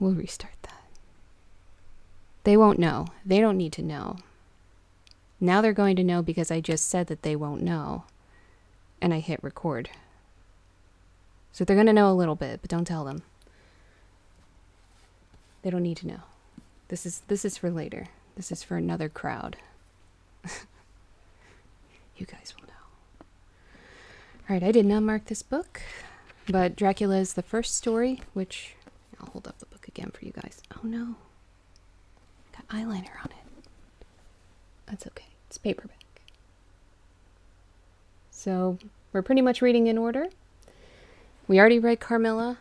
We'll restart that. They won't know. They don't need to know. Now they're going to know because I just said that they won't know. And I hit record. So they're going to know a little bit, but don't tell them. They don't need to know. This is for later. This is for another crowd. You guys will know. Alright, I did not mark this book, but Dracula is the first story, which I'll hold up the book again for you guys. Oh no. Got eyeliner on it. That's okay. It's paperback. So we're pretty much reading in order. We already read Carmilla,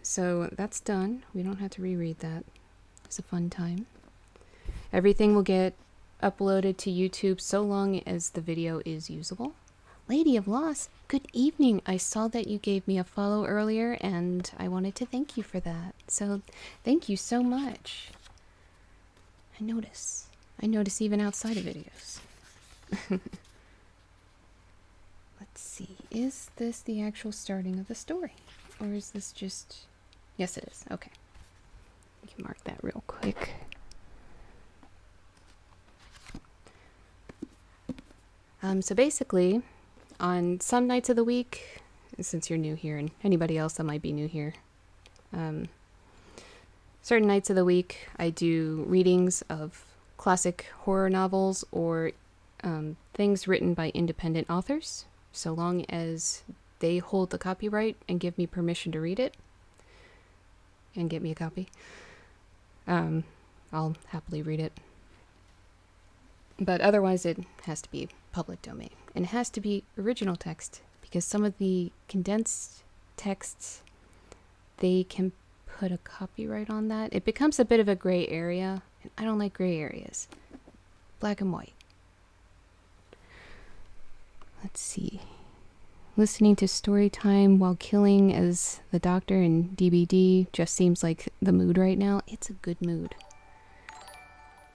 so that's done. We don't have to reread that. It's a fun time. Everything will get uploaded to YouTube so long as the video is usable. Lady of Loss, good evening. I saw that you gave me a follow earlier, and I wanted to thank you for that. So thank you so much. I notice even outside of videos. Let's see. Is this the actual starting of the story? Or is this just... Yes, it is. Okay. We can mark that real quick. So basically, on some nights of the week, since you're new here, and anybody else that might be new here, certain nights of the week, I do readings of classic horror novels or things written by independent authors, so long as they hold the copyright and give me permission to read it and get me a copy. I'll happily read it. But otherwise it has to be public domain. And it has to be original text, because some of the condensed texts, they can put a copyright on that. It becomes a bit of a gray area, and I don't like gray areas. Black and white. Let's see. Listening to story time while killing as the doctor in DBD just seems like the mood right now. It's a good mood.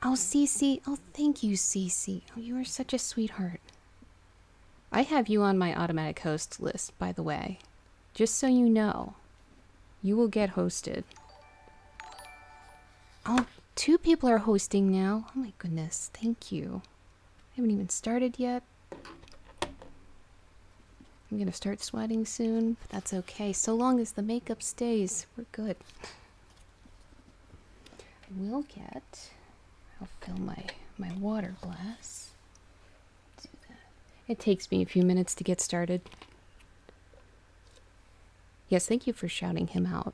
Oh, Cece. Oh, thank you, Cece. Oh, you are such a sweetheart. I have you on my automatic host list, by the way. Just so you know. You will get hosted. Oh, 2 people are hosting now. Oh my goodness. Thank you. I haven't even started yet. I'm gonna start sweating soon, but that's okay. So long as the makeup stays, we're good. I'll fill my water glass. Do that. It takes me a few minutes to get started. Yes, thank you for shouting him out.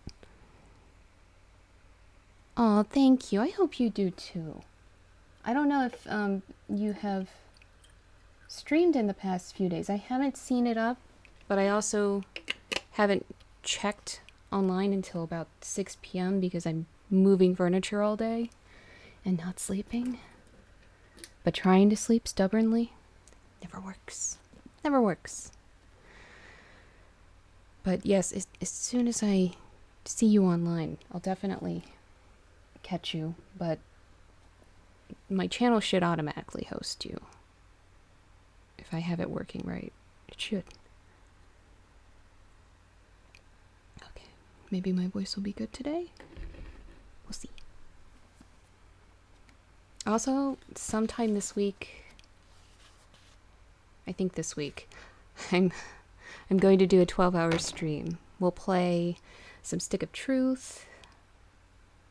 Oh, thank you. I hope you do too. I don't know if you have streamed in the past few days. I haven't seen it up, but I also haven't checked online until about 6 p.m. because I'm moving furniture all day and not sleeping. But trying to sleep stubbornly never works. Never works. But yes, as soon as I see you online, I'll definitely catch you. But my channel should automatically host you. If I have it working right, it should. Okay, maybe my voice will be good today. We'll see. Also, sometime this week, I think this week, I'm going to do a 12-hour stream. We'll play some Stick of Truth.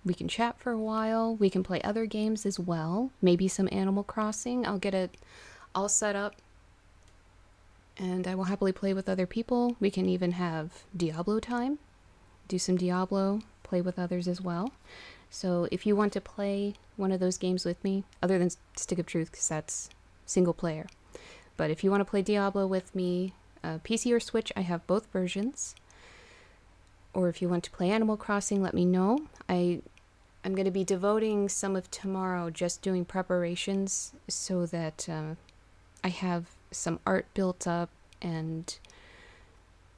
We can chat for a while. We can play other games as well. Maybe some Animal Crossing. I'll get it all set up. And I will happily play with other people. We can even have Diablo time. Do some Diablo. Play with others as well. So if you want to play one of those games with me, other than Stick of Truth, because that's single player. But if you want to play Diablo with me, PC or Switch, I have both versions. Or if you want to play Animal Crossing, let me know. I'm going to be devoting some of tomorrow just doing preparations so that I have some art built up and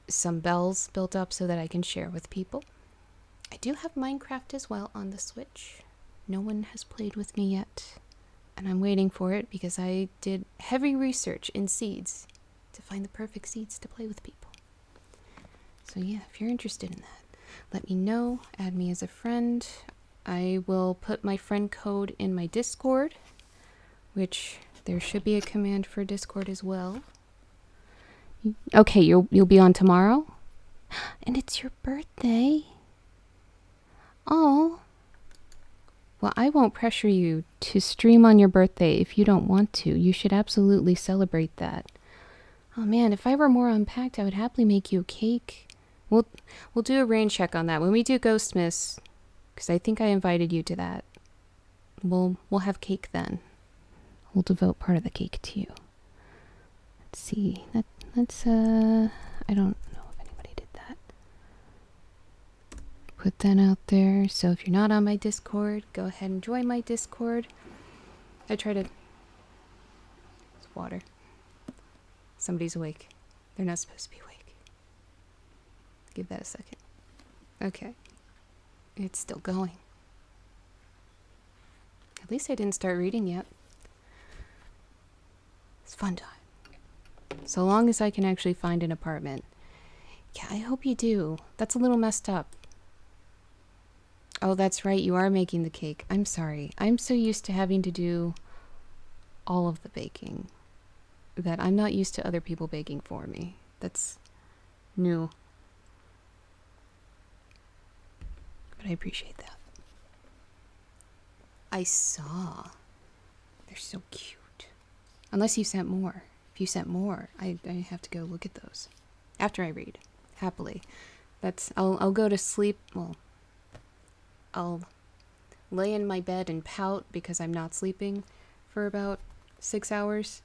some bells built up so that I can share with people. I do have Minecraft as well on the Switch. No one has played with me yet, and I'm waiting for it because I did heavy research in seeds to find the perfect seeds to play with people. So yeah, if you're interested in that. let me know. Add me as a friend. I will put my friend code in my Discord, which there should be a command for Discord as well. Okay, you'll be on tomorrow? And it's your birthday. Oh. Well, I won't pressure you to stream on your birthday if you don't want to. You should absolutely celebrate that. Oh man, if I were more unpacked, I would happily make you a cake. We'll do a rain check on that when we do Ghostmas, because I think I invited you to that. We'll have cake then. We'll devote part of the cake to you. Let's see. Let's I don't know if anybody did that. Put that out there. So if you're not on my Discord, go ahead and join my Discord. It's water. Somebody's awake. They're not supposed to be awake. Give that a second. Okay. It's still going. At least I didn't start reading yet. It's fun time. So long as I can actually find an apartment. Yeah, I hope you do. That's a little messed up. Oh, that's right. You are making the cake. I'm sorry. I'm so used to having to do all of the baking that I'm not used to other people baking for me. That's new. But I appreciate that. I saw. They're so cute. Unless you sent more. If you sent more, I have to go look at those. After I read. Happily. I'll go to sleep. Well, I'll lay in my bed and pout because I'm not sleeping for about 6 hours.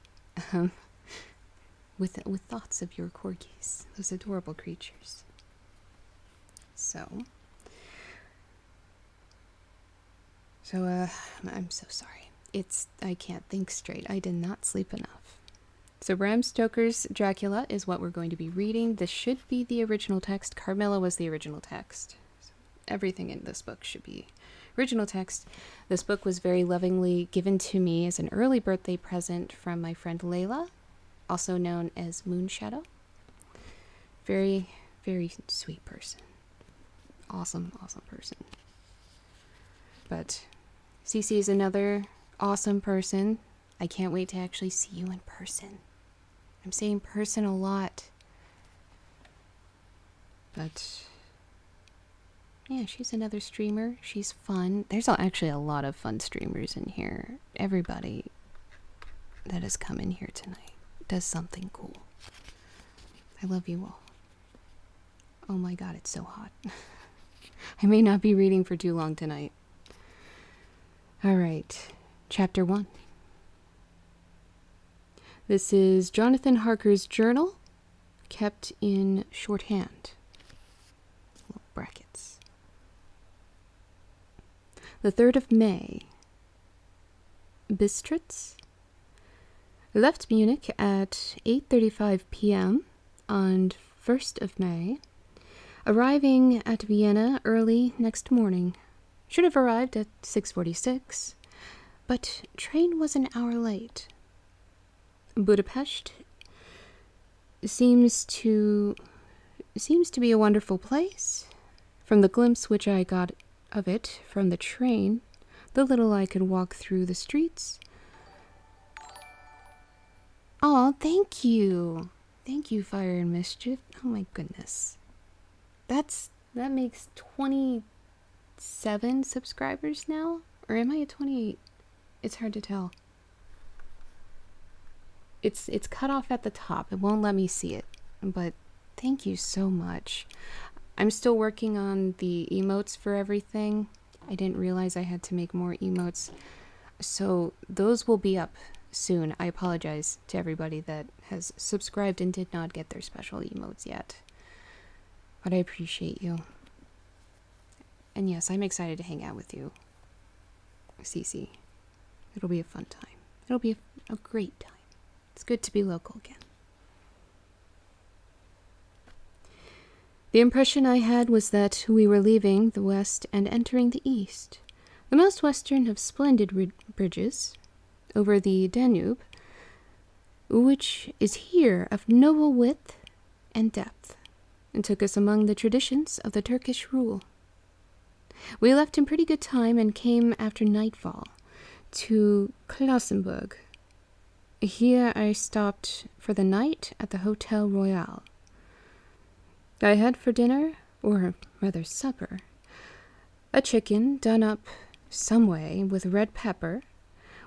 With thoughts of your corgis. Those adorable creatures. So I'm so sorry. I can't think straight. I did not sleep enough. So Bram Stoker's Dracula is what we're going to be reading. This should be the original text. Carmilla was the original text. So everything in this book should be original text. This book was very lovingly given to me as an early birthday present from my friend Layla, also known as Moonshadow. Very, very sweet person. Awesome, awesome person. But Cece is another awesome person. I can't wait to actually see you in person. I'm saying person a lot. But yeah, she's another streamer. She's fun. There's actually a lot of fun streamers in here. Everybody that has come in here tonight does something cool. I love you all. Oh my god, it's so hot. I may not be reading for too long tonight. Alright, Chapter 1. This is Jonathan Harker's journal, kept in shorthand. Little brackets. The 3rd of May. Bistritz. Left Munich at 8:35 p.m. on 1st of May. Arriving at Vienna early next morning. Should have arrived at 6:46, but train was an hour late. Budapest seems to be a wonderful place. From the glimpse which I got of it from the train, the little I could walk through the streets. Oh, thank you. Thank you, Fire and Mischief. Oh my goodness. That makes 27 subscribers now? Or am I at 28? It's hard to tell. It's cut off at the top. It won't let me see it. But thank you so much. I'm still working on the emotes for everything. I didn't realize I had to make more emotes. So those will be up soon. I apologize to everybody that has subscribed and did not get their special emotes yet. But I appreciate you. And yes, I'm excited to hang out with you, Cece. It'll be a fun time. It'll be a great time. It's good to be local again. The impression I had was that we were leaving the west and entering the east, the most western of splendid bridges over the Danube, which is here of noble width and depth. and took us among the traditions of the Turkish rule. We left in pretty good time and came after nightfall to Klassenburg. Here I stopped for the night at the Hotel Royal. I had for dinner, or rather supper, a chicken done up some way with red pepper,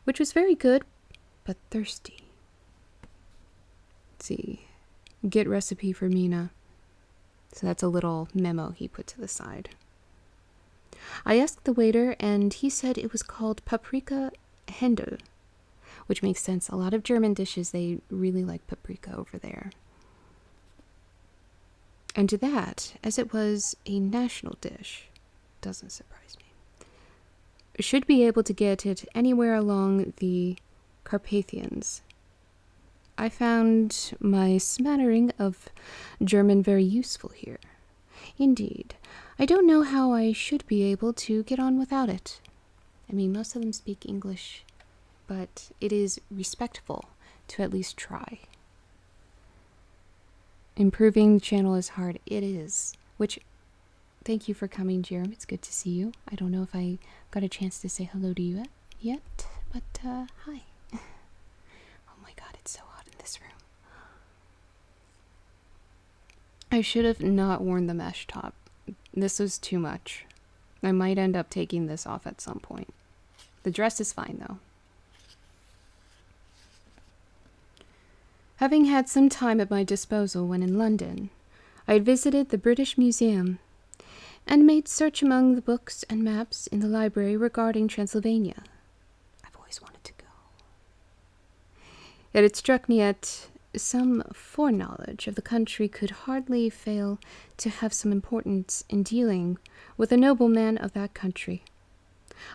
which was very good, but thirsty. Let's see. Get recipe for Mina. So that's a little memo he put to the side. I asked the waiter, and he said it was called paprika Händel, which makes sense. A lot of German dishes, they really like paprika over there. And to that, as it was a national dish, doesn't surprise me. Should be able to get it anywhere along the Carpathians. I found my smattering of German very useful here. Indeed, I don't know how I should be able to get on without it. I mean, most of them speak English, but it is respectful to at least try. Improving the channel is hard. It is. Which, thank you for coming, Jerem. It's good to see you. I don't know if I got a chance to say hello to you yet, but hi. Oh my god, it's so hot in this room. I should have not worn the mesh top. This was too much. I might end up taking this off at some point. The dress is fine, though. Having had some time at my disposal when in London, I had visited the British Museum and made search among the books and maps in the library regarding Transylvania. I've always wanted to go. It had struck me that some foreknowledge of the country could hardly fail to have some importance in dealing with a nobleman of that country.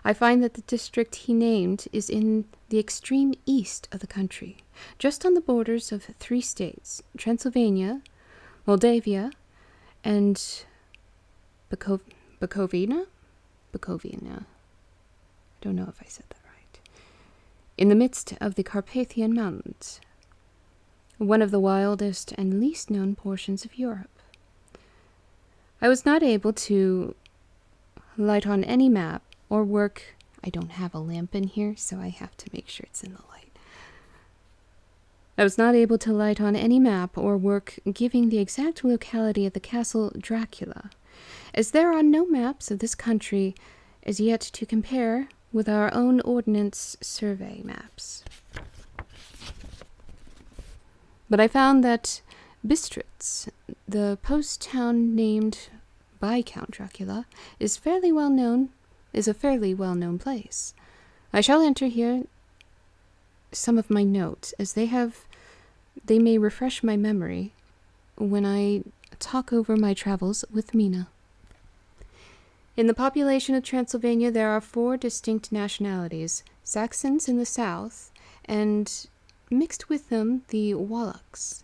I find that the district he named is in the extreme east of the country, just on the borders of 3 states, Transylvania, Moldavia, and Bukovina? Bukovina. I don't know if I said that right. In the midst of the Carpathian Mountains, one of the wildest and least known portions of Europe. I was not able to light on any map or work. I don't have a lamp in here, so I have to make sure it's in the light. I was not able to light on any map or work giving the exact locality of the castle Dracula, as there are no maps of this country as yet to compare with our own Ordnance Survey maps. But I found that Bistritz, the post town named by Count Dracula, is a fairly well-known place. I shall enter here some of my notes, as they may refresh my memory when I talk over my travels with Mina. In the population of Transylvania, there are 4 distinct nationalities: Saxons in the south, and mixed with them the Wallachs,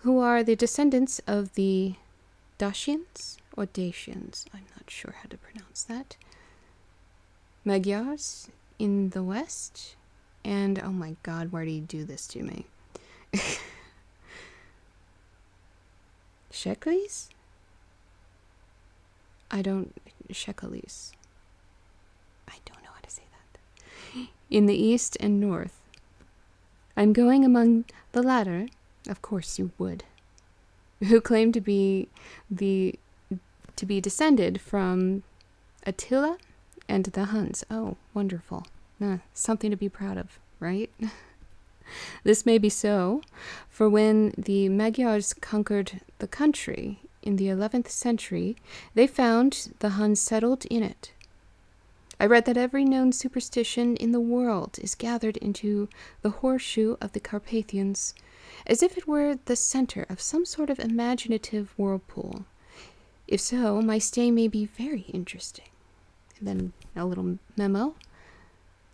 who are the descendants of the Dacians or Dacians. I'm not sure how to pronounce that. Magyars in the west, and oh my god, why do you do this to me? Sheklis? Shekalis. I don't know how to say that. In the east and north. I'm going among the latter, of course you would, who claim to be descended from Attila and the Huns. Oh, wonderful. Something to be proud of, right? This may be so, for when the Magyars conquered the country in the 11th century, they found the Huns settled in it. I read that every known superstition in the world is gathered into the horseshoe of the Carpathians, as if it were the center of some sort of imaginative whirlpool. If so, my stay may be very interesting. And then a little memo.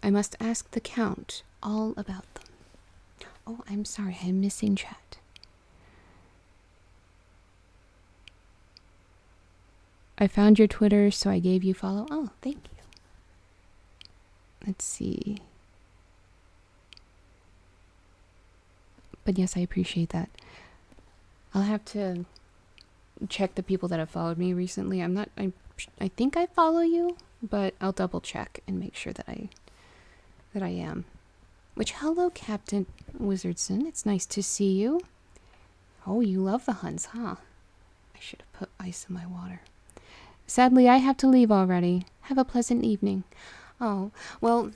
I must ask the Count all about them. Oh, I'm sorry, I'm missing chat. I found your Twitter, so I gave you follow. Oh, thank you. Let's see. But yes, I appreciate that. I'll have to check the people that have followed me recently. I think I follow you, but I'll double check and make sure that I am. Which, hello, Captain Wizardson. It's nice to see you. Oh, you love the Huns, huh? I should have put ice in my water. Sadly, I have to leave already. Have a pleasant evening. Oh, well,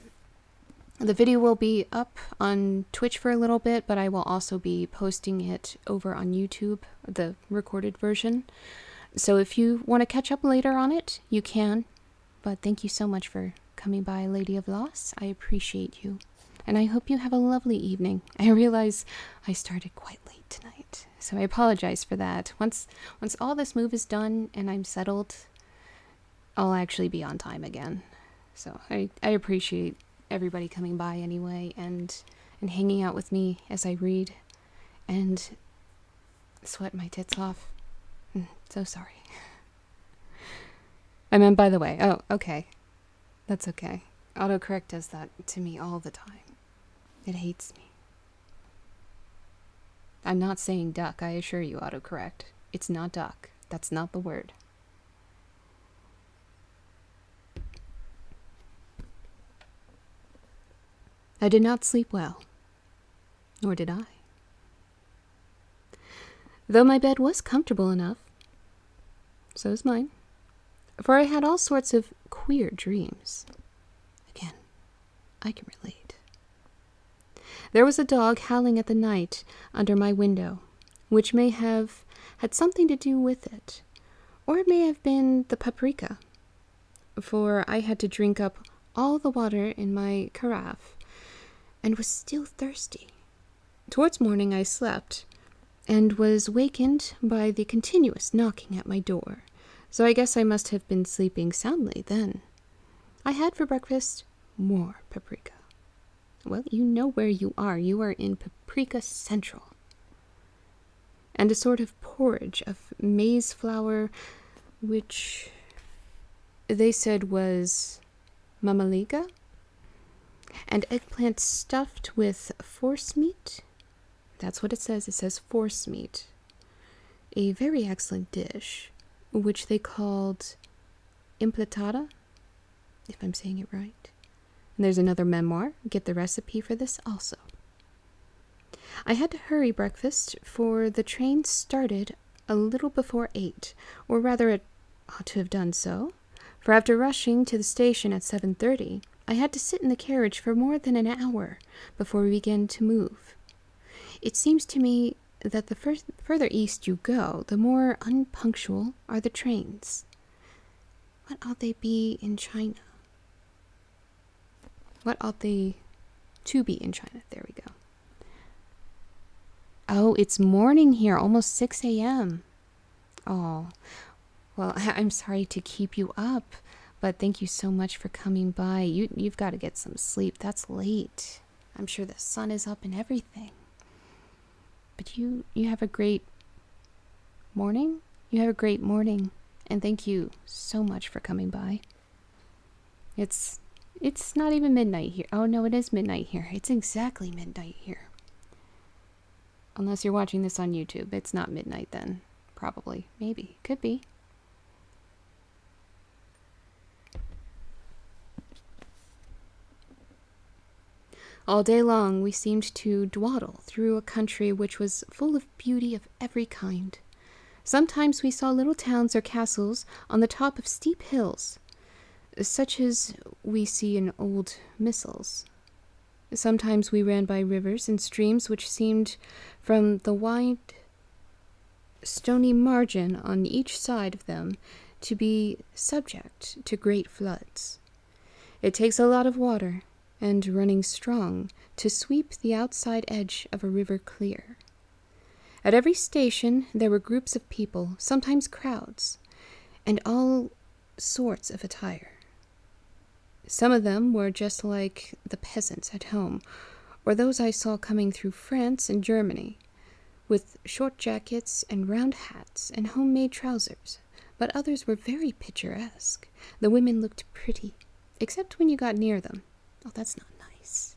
the video will be up on Twitch for a little bit, but I will also be posting it over on YouTube, the recorded version. So if you want to catch up later on it, you can. But thank you so much for coming by, Lady of Loss. I appreciate you. And I hope you have a lovely evening. I realize I started quite late tonight, so I apologize for that. Once all this move is done and I'm settled, I'll actually be on time again. So I appreciate everybody coming by anyway and hanging out with me as I read and sweat my tits off. So sorry. I meant, by the way. Oh, okay. That's okay. Autocorrect does that to me all the time. It hates me. I'm not saying duck, I assure you, autocorrect. It's not duck. That's not the word. I did not sleep well. Nor did I. Though my bed was comfortable enough. So is mine. For I had all sorts of queer dreams. Again, I can relate. There was a dog howling at the night under my window, which may have had something to do with it, or it may have been the paprika, for I had to drink up all the water in my carafe, and was still thirsty. Towards morning I slept, and was wakened by the continuous knocking at my door, so I guess I must have been sleeping soundly then. I had for breakfast more paprika. Well, you know where you are. You are in Paprika Central. And a sort of porridge of maize flour, which they said was mamaliga, and eggplant stuffed with forcemeat. That's what it says. It says forcemeat. A very excellent dish, which they called impletada, if I'm saying it right. And there's another memoir. Get the recipe for this also. I had to hurry breakfast, for the train started a little before 8, or rather it ought to have done so, for after rushing to the station at 7:30, I had to sit in the carriage for more than an hour before we began to move. It seems to me that the further east you go, the more unpunctual are the trains. What ought they be in China? What ought they to be in China? There we go. Oh, it's morning here, almost 6 a.m. Oh, well, I'm sorry to keep you up, but thank you so much for coming by. You've got to get some sleep. That's late. I'm sure the sun is up and everything. But you have a great morning? You have a great morning, and thank you so much for coming by. It's not even midnight here. Oh, no, it is midnight here. It's exactly midnight here. Unless you're watching this on YouTube. It's not midnight then. Probably. Maybe. Could be. All day long we seemed to dawdle through a country which was full of beauty of every kind. Sometimes we saw little towns or castles on the top of steep hills, such as we see in old missals. Sometimes we ran by rivers and streams which seemed, from the wide stony margin on each side of them, to be subject to great floods. It takes a lot of water, and running strong, to sweep the outside edge of a river clear. At every station there were groups of people, sometimes crowds, and all sorts of attire. Some of them were just like the peasants at home, or those I saw coming through France and Germany, with short jackets and round hats and homemade trousers, but others were very picturesque. The women looked pretty, except when you got near them. Oh, that's not nice.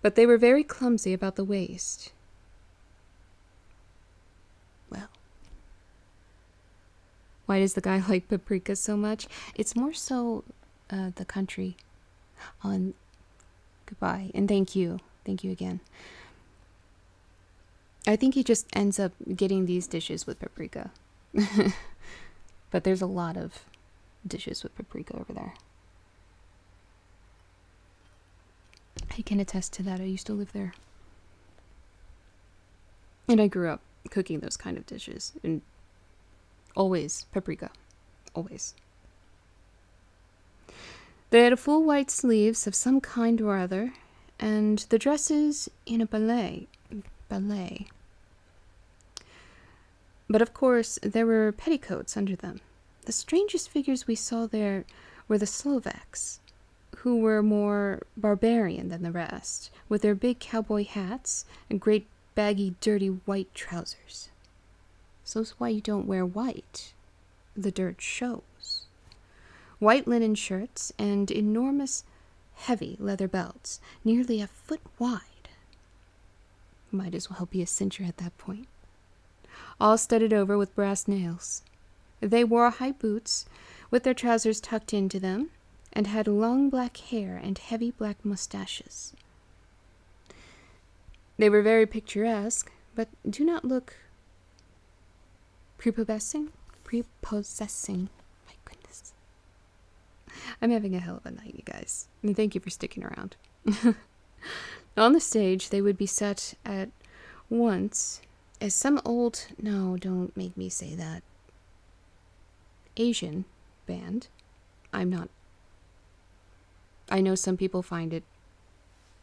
But they were very clumsy about the waist. Well, Why does the guy like paprika so much? It's more so the country. Goodbye, and thank you. Thank you again. I think he just ends up getting these dishes with paprika. But there's a lot of dishes with paprika over there. I can attest to that. I used to live there. And I grew up cooking those kind of dishes. And always paprika. Always. They had full white sleeves of some kind or other, and the dresses in a ballet. But of course, there were petticoats under them. The strangest figures we saw there were the Slovaks, who were more barbarian than the rest, with their big cowboy hats and great baggy, dirty white trousers. So that's why you don't wear white. The dirt shows. White linen shirts and enormous, heavy leather belts, nearly a foot wide. Might as well be a cincher at that point. All studded over with brass nails. They wore high boots, with their trousers tucked into them, and had long black hair and heavy black mustaches. They were very picturesque, but do not look prepossessing. My goodness. I'm having a hell of a night, you guys. And thank you for sticking around. On the stage, they would be set at once as some old, no, don't make me say that, Asian band. I know some people find it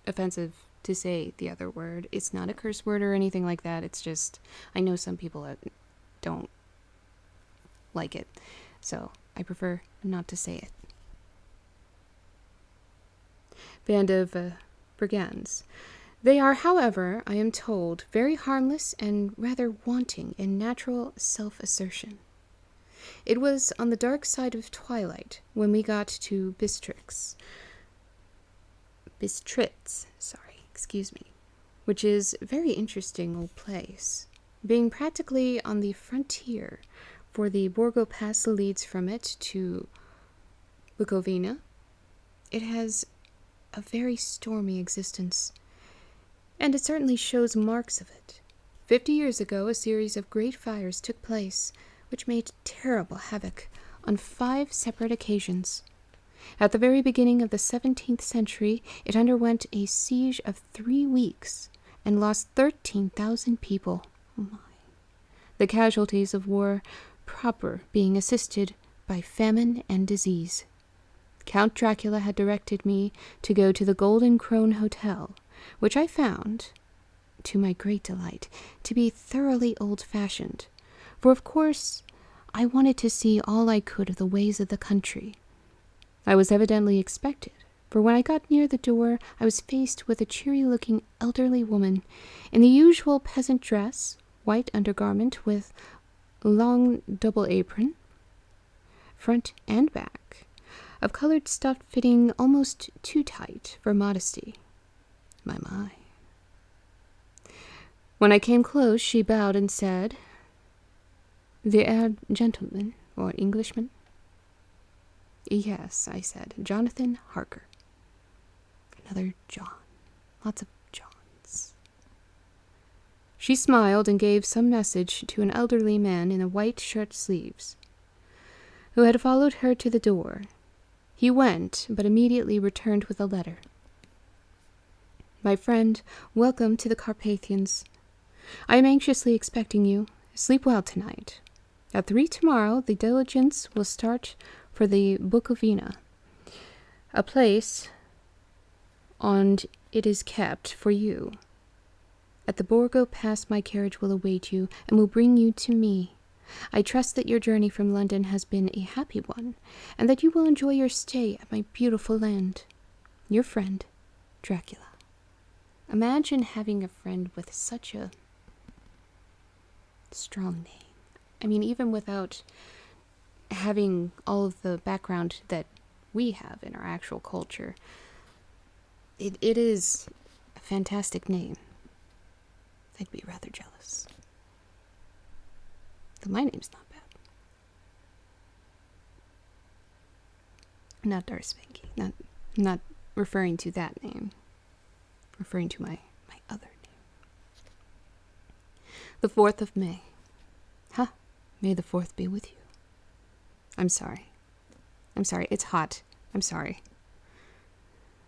offensive to say the other word. It's not a curse word or anything like that. It's just, I know some people don't like it. So I prefer not to say it. Band of brigands. They are, however, I am told, very harmless and rather wanting in natural self-assertion. It was on the dark side of twilight when we got to Bistritz, which is a very interesting old place, being practically on the frontier, for the Borgo Pass leads from it to Bukovina. It has a very stormy existence, and it certainly shows marks of it. 50 years ago, a series of great fires took place, which made terrible havoc on 5 separate occasions. At the very beginning of the 17th century, it underwent a siege of 3 weeks and lost 13,000 people. Oh my. The casualties of war proper being assisted by famine and disease. Count Dracula had directed me to go to the Golden Crone Hotel, which I found, to my great delight, to be thoroughly old-fashioned. For of course, I wanted to see all I could of the ways of the country. I was evidently expected, for when I got near the door, I was faced with a cheery-looking elderly woman in the usual peasant dress, white undergarment with long double apron, front and back, of colored stuff fitting almost too tight for modesty. My. When I came close, she bowed and said, "The air gentleman, or Englishman?" "Yes," I said, "Jonathan Harker." Another John. Lots of Johns. She smiled and gave some message to an elderly man in the white shirt sleeves, who had followed her to the door. He went, but immediately returned with a letter. "My friend, welcome to the Carpathians. I am anxiously expecting you. Sleep well tonight. At 3 tomorrow, the diligence will start for the Bukovina, a place, and it is kept for you. At the Borgo Pass, my carriage will await you and will bring you to me. I trust that your journey from London has been a happy one, and that you will enjoy your stay at my beautiful land. Your friend, Dracula." Imagine having a friend with such a strong name. I mean, even without having all of the background that we have in our actual culture, it is a fantastic name. I'd be rather jealous. Though my name's not bad. Not Darspanky. Not referring to that name. Referring to my other name. The 4th of May. May the 4th be with you. I'm sorry. It's hot. I'm sorry.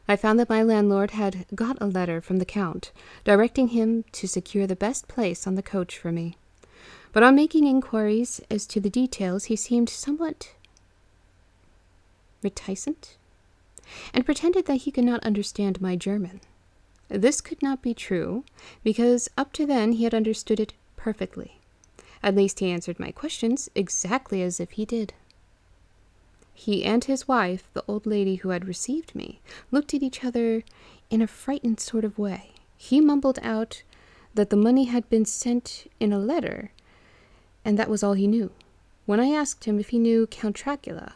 I found that my landlord had got a letter from the Count, directing him to secure the best place on the coach for me. But on making inquiries as to the details, he seemed somewhat reticent, and pretended that he could not understand my German. This could not be true, because up to then he had understood it perfectly. At least he answered my questions exactly as if he did. He and his wife, the old lady who had received me, looked at each other in a frightened sort of way. He mumbled out that the money had been sent in a letter, and that was all he knew. When I asked him if he knew Count Dracula,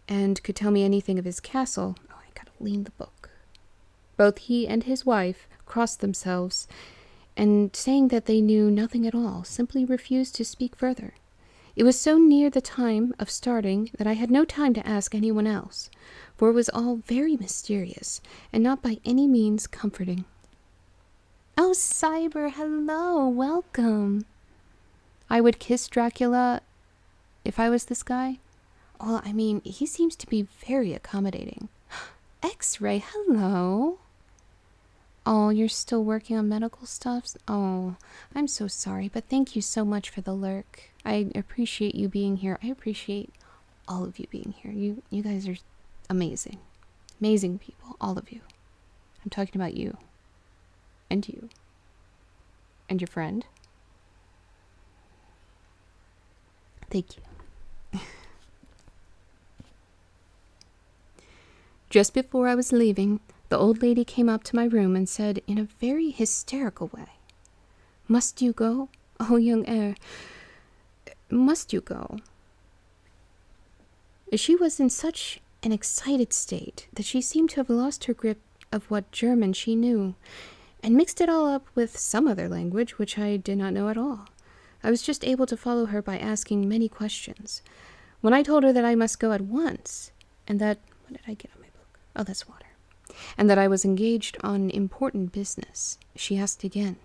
and could tell me anything of his castle, I gotta lean the book. Both he and his wife crossed themselves, and saying that they knew nothing at all, simply refused to speak further. It was so near the time of starting that I had no time to ask anyone else, for it was all very mysterious, and not by any means comforting. Oh, Cyber, hello, welcome. I would kiss Dracula if I was this guy. Well, I mean, he seems to be very accommodating. X-Ray, hello. Oh, you're still working on medical stuff? Oh, I'm so sorry, but thank you so much for the lurk. I appreciate you being here. I appreciate all of you being here. You guys are amazing. Amazing people, all of you. I'm talking about you. And you. And your friend. Thank you. Just before I was leaving, the old lady came up to my room and said in a very hysterical way, "Must you go? Oh, young heir, must you go?" She was in such an excited state that she seemed to have lost her grip of what German she knew, and mixed it all up with some other language which I did not know at all. I was just able to follow her by asking many questions. When I told her that I must go at once, and that... What did I get on my book? Oh, that's water. And that I was engaged on important business, she asked again,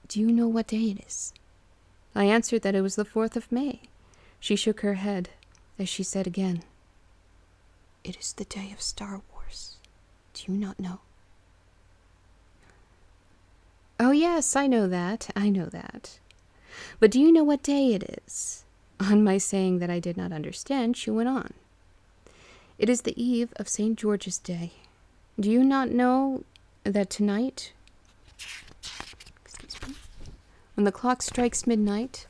"Do you know what day it is?" I answered that it was the 4th of May. She shook her head as she said again, "It is the day of Star Wars. Do you not know?" "Oh yes, I know that. But do you know what day it is?" On my saying that I did not understand, she went on, "It is the eve of St. George's Day. Do you not know that tonight, when the clock strikes midnight,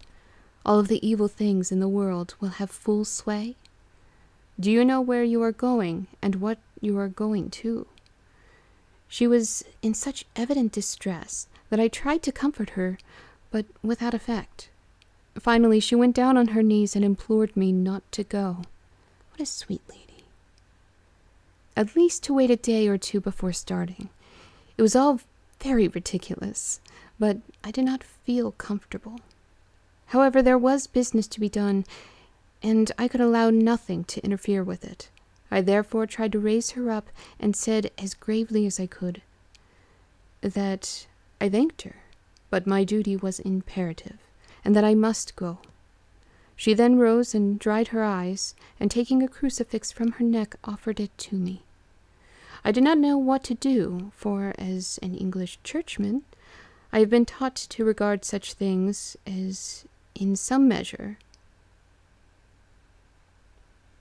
all of the evil things in the world will have full sway? Do you know where you are going and what you are going to?" She was in such evident distress that I tried to comfort her, but without effect. Finally, she went down on her knees and implored me not to go. What a sweet lady. At least to wait a day or two before starting. It was all very ridiculous, but I did not feel comfortable. However, there was business to be done, and I could allow nothing to interfere with it. I therefore tried to raise her up and said as gravely as I could that I thanked her, but my duty was imperative, and that I must go. She then rose and dried her eyes, and taking a crucifix from her neck, offered it to me. I did not know what to do, for as an English churchman, I have been taught to regard such things as, in some measure...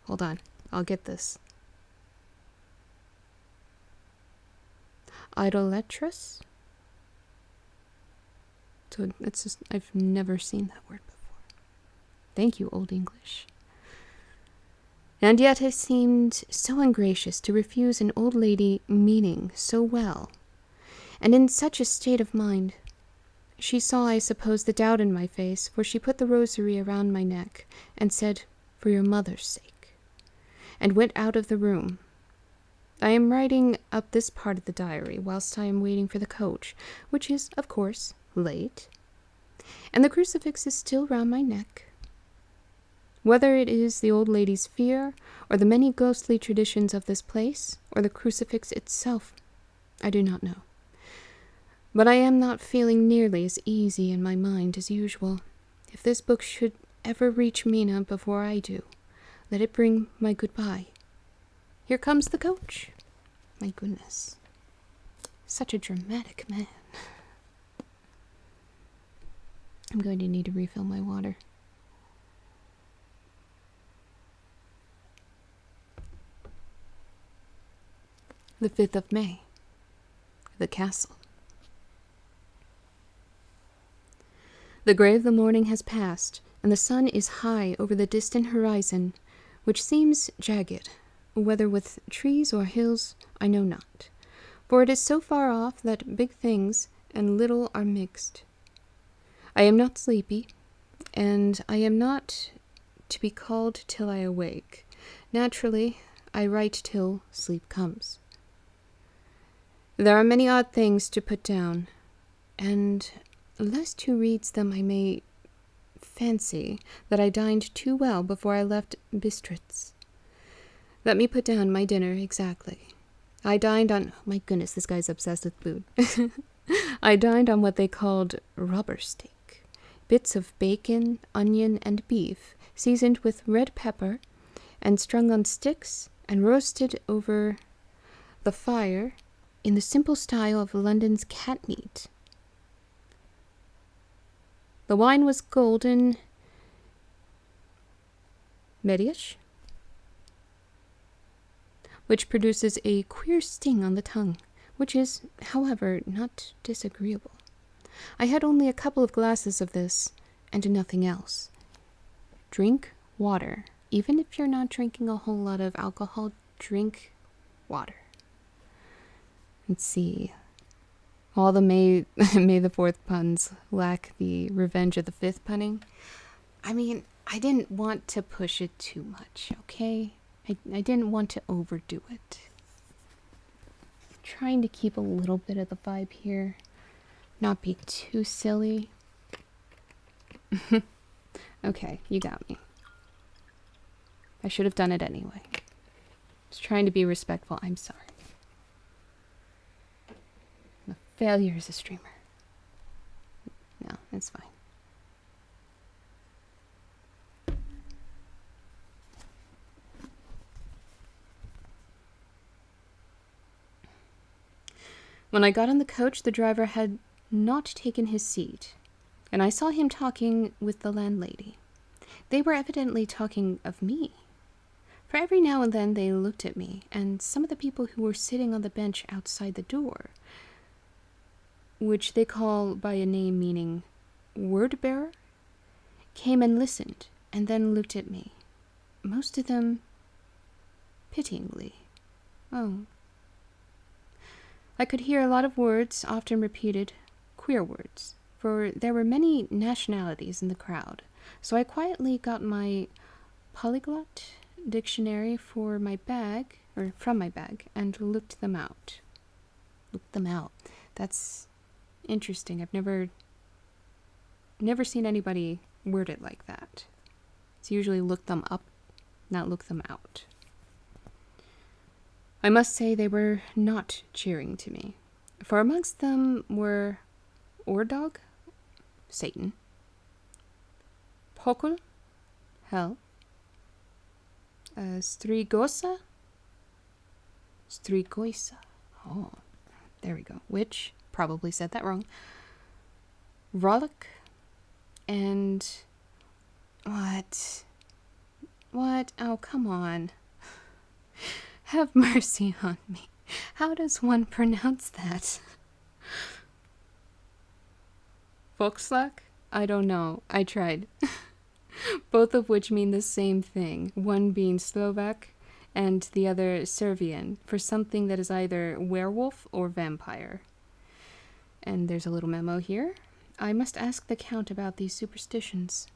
Hold on, I'll get this. Idolatrous? So it's just, I've never seen that word before. Thank you, Old English. And yet it seemed so ungracious to refuse an old lady meaning so well, and in such a state of mind. She saw, I suppose, the doubt in my face, for she put the rosary around my neck, and said, "For your mother's sake," and went out of the room. I am writing up this part of the diary whilst I am waiting for the coach, which is, of course, late, and the crucifix is still round my neck. Whether it is the old lady's fear, or the many ghostly traditions of this place, or the crucifix itself, I do not know. But I am not feeling nearly as easy in my mind as usual. If this book should ever reach Mina before I do, let it bring my goodbye. Here comes the coach. My goodness. Such a dramatic man. I'm going to need to refill my water. The 5th of May. The castle. The gray of the morning has passed, and the sun is high over the distant horizon, which seems jagged, whether with trees or hills, I know not, for it is so far off that big things and little are mixed. I am not sleepy, and I am not to be called till I awake. Naturally, I write till sleep comes. There are many odd things to put down, and lest who reads them I may fancy that I dined too well before I left Bistritz. Let me put down my dinner exactly. I dined on... My goodness, this guy's obsessed with food. I dined on what they called rubber steak. Bits of bacon, onion, and beef, seasoned with red pepper, and strung on sticks, and roasted over the fire in the simple style of London's cat meat. The wine was golden Mediasch, which produces a queer sting on the tongue, which is, however, not disagreeable. I had only a couple of glasses of this, and nothing else. Drink water. Even if you're not drinking a whole lot of alcohol, drink water. Let's see. All the May the 4th puns lack the Revenge of the 5th punning. I mean, I didn't want to push it too much, okay? I didn't want to overdo it. I'm trying to keep a little bit of the vibe here. Not be too silly. Okay, you got me. I should have done it anyway. Just trying to be respectful. I'm sorry. I'm a failure as a streamer. No, it's fine. When I got on the coach, the driver had not taken his seat, and I saw him talking with the landlady. They were evidently talking of me, for every now and then they looked at me, and some of the people who were sitting on the bench outside the door, which they call by a name meaning word-bearer, came and listened, and then looked at me, most of them pityingly. Oh. I could hear a lot of words, often repeated, queer words, for there were many nationalities in the crowd, so I quietly got my polyglot dictionary from my bag, and looked them out. That's interesting. I've never seen anybody word it like that. It's usually look them up, not look them out. I must say they were not cheering to me, for amongst them were Ordog, Satan, Pokul, Hell, Strigosa, oh, there we go, which, probably said that wrong, Rollick, and, what, oh, come on. Have mercy on me. How does one pronounce that? Volkslag? I don't know. I tried. Both of which mean the same thing. One being Slovak and the other Servian for something that is either werewolf or vampire. And there's a little memo here. I must ask the Count about these superstitions.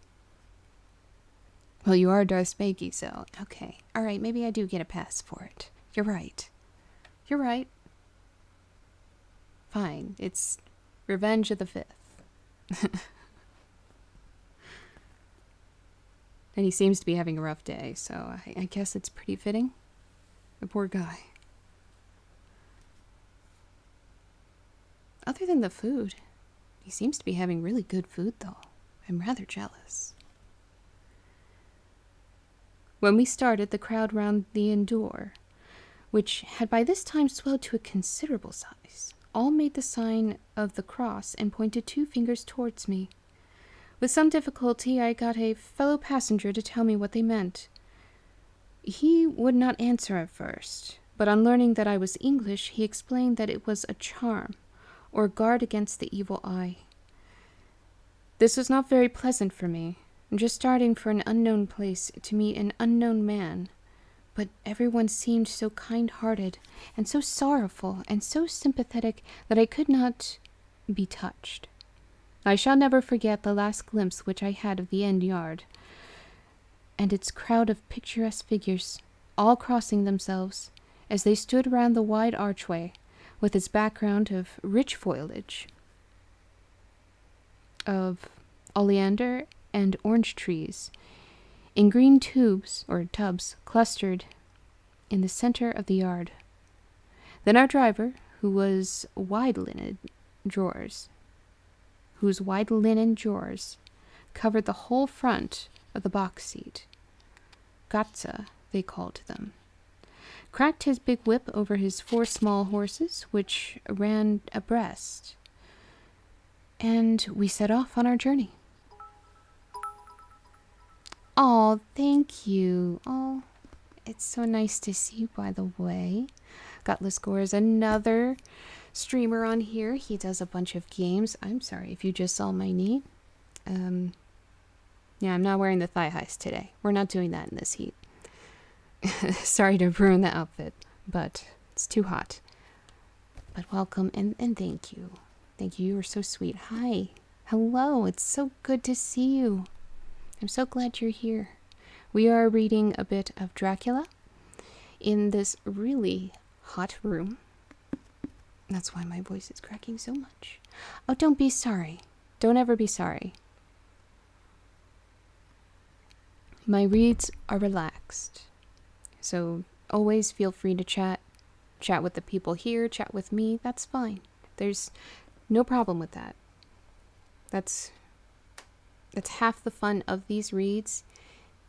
Well, you are Darth Spakey, so okay. All right, maybe I do get a pass for it. You're right. Fine, it's Revenge of the 5th. And he seems to be having a rough day, so I guess it's pretty fitting. The poor guy. Other than the food, he seems to be having really good food, though. I'm rather jealous. When we started, the crowd round the inn door, which had by this time swelled to a considerable size, all made the sign of the cross and pointed 2 fingers towards me. With some difficulty, I got a fellow passenger to tell me what they meant. He would not answer at first, but on learning that I was English, he explained that it was a charm, or guard against the evil eye. This was not very pleasant for me, just starting for an unknown place to meet an unknown man, but everyone seemed so kind-hearted, and so sorrowful, and so sympathetic that I could not be touched. I shall never forget the last glimpse which I had of the inn yard, and its crowd of picturesque figures, all crossing themselves, as they stood round the wide archway, with its background of rich foliage, of oleander and orange trees, in green tubs, or tubs, clustered in the center of the yard. Then our driver, whose wide linen drawers covered the whole front of the box seat, Gatza, they called them, cracked his big whip over his 4 small horses, which ran abreast, and we set off on our journey. Oh, thank you. Oh, it's so nice to see you, by the way. Gutless Gore is another streamer on here. He does a bunch of games. I'm sorry if you just saw my knee. Yeah, I'm not wearing the thigh highs today. We're not doing that in this heat. Sorry to ruin the outfit, but it's too hot. But welcome and thank you. Thank you. You are so sweet. Hi. Hello. It's so good to see you. I'm so glad you're here. We are reading a bit of Dracula in this really hot room. That's why my voice is cracking so much. Oh, don't be sorry. Don't ever be sorry. My reads are relaxed. So always feel free to chat. Chat with the people here, chat with me. That's fine. There's no problem with that. That's half the fun of these reads,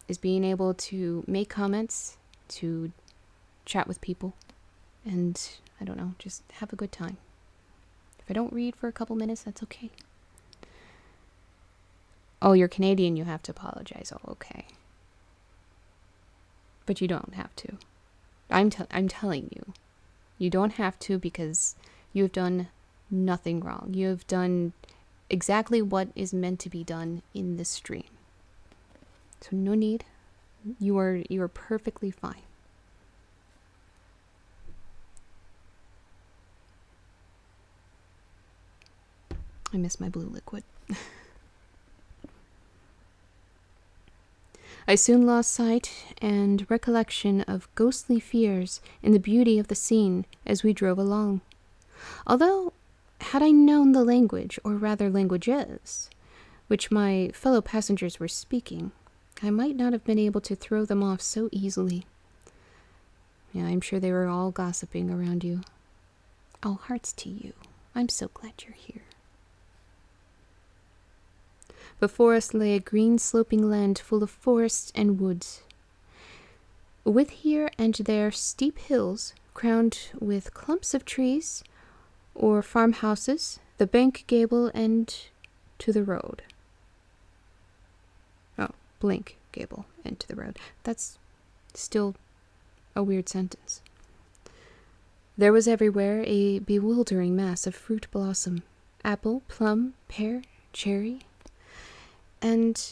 is being able to make comments, to chat with people, and, I don't know, just have a good time. If I don't read for a couple minutes, that's okay. Oh, you're Canadian, you have to apologize. Oh, okay. But you don't have to. I'm telling you. You don't have to, because you have done nothing wrong. You have done exactly what is meant to be done in this stream. So no need. You are perfectly fine. I miss my blue liquid. I soon lost sight and recollection of ghostly fears in the beauty of the scene as we drove along. Although, had I known the language, or rather languages, which my fellow passengers were speaking, I might not have been able to throw them off so easily. Yeah, I'm sure they were all gossiping around you. All hearts to you. I'm so glad you're here. Before us lay a green sloping land full of forests and woods, with here and there steep hills crowned with clumps of trees or farmhouses, the bank gable end to the road. Oh, blank gable end to the road. That's still a weird sentence. There was everywhere a bewildering mass of fruit blossom, apple, plum, pear, cherry, and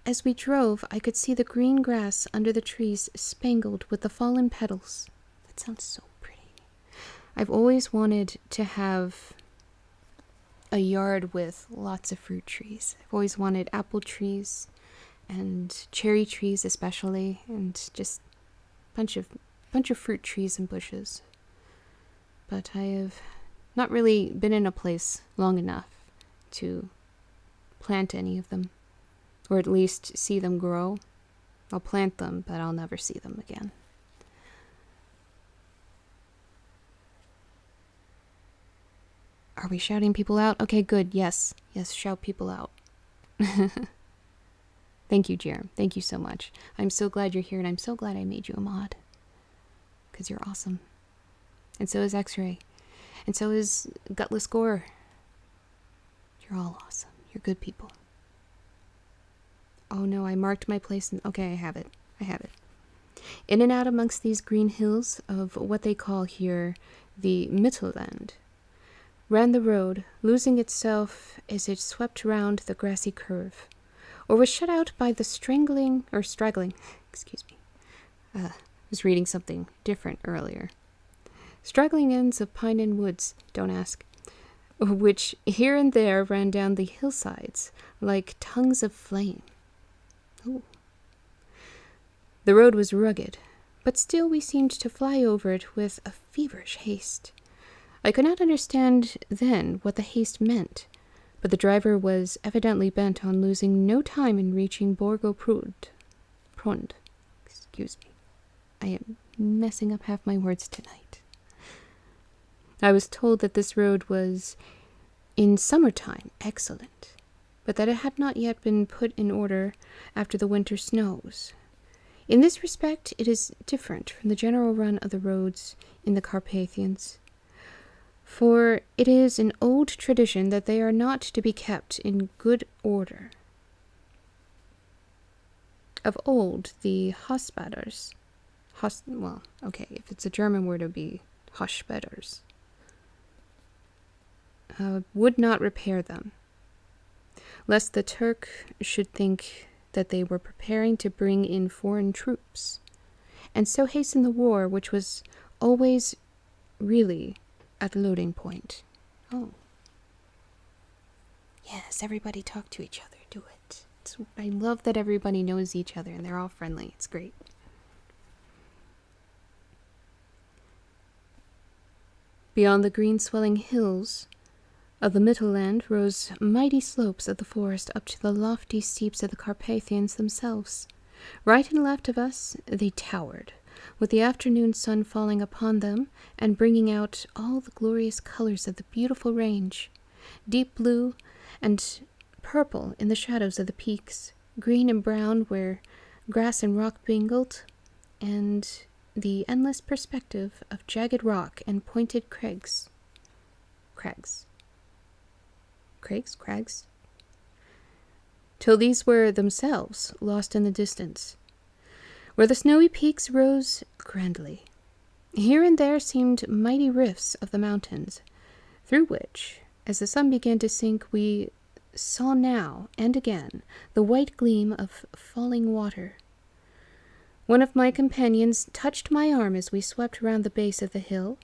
as we drove, I could see the green grass under the trees spangled with the fallen petals. That sounds so pretty. I've always wanted to have a yard with lots of fruit trees. I've always wanted apple trees and cherry trees especially, and just bunch of fruit trees and bushes. But I have not really been in a place long enough to plant any of them, or at least see them grow. I'll plant them, but I'll never see them again. Are we shouting people out? Okay, good. Yes. Yes, shout people out. Thank you, Jerem. Thank you so much. I'm so glad you're here, and I'm so glad I made you a mod. Because you're awesome. And so is X-Ray. And so is Gutless Gore. You're all awesome. You're good people. Oh no, I marked my place. Okay, I have it. I have it. In and out amongst these green hills of what they call here the Mittelland ran the road, losing itself as it swept round the grassy curve, or was shut out by the straggling, excuse me, I was reading something different earlier. Straggling ends of pine and woods, don't ask, which here and there ran down the hillsides like tongues of flame. Ooh. The road was rugged, but still we seemed to fly over it with a feverish haste. I could not understand then what the haste meant, but the driver was evidently bent on losing no time in reaching Borgo Prund. Excuse me. I am messing up half my words tonight. I was told that this road was, in summertime, excellent, but that it had not yet been put in order after the winter snows. In this respect, it is different from the general run of the roads in the Carpathians, for it is an old tradition that they are not to be kept in good order. Of old, the Hospodars, if it's a German word, it would be Hospodars, would not repair them, lest the Turk should think that they were preparing to bring in foreign troops, and so hasten the war which was always really at loading point. Oh. Yes, everybody talk to each other. Do it. I love that everybody knows each other and they're all friendly. It's great. Beyond the green swelling hills of the Mittelland rose mighty slopes of the forest up to the lofty steeps of the Carpathians themselves. Right and left of us they towered, with the afternoon sun falling upon them and bringing out all the glorious colors of the beautiful range, deep blue and purple in the shadows of the peaks, green and brown where grass and rock mingled, and the endless perspective of jagged rock and pointed crags, till these were themselves lost in the distance, where the snowy peaks rose grandly. Here and there seemed mighty rifts of the mountains, through which, as the sun began to sink, we saw now and again the white gleam of falling water. One of my companions touched my arm as we swept round the base of the hill,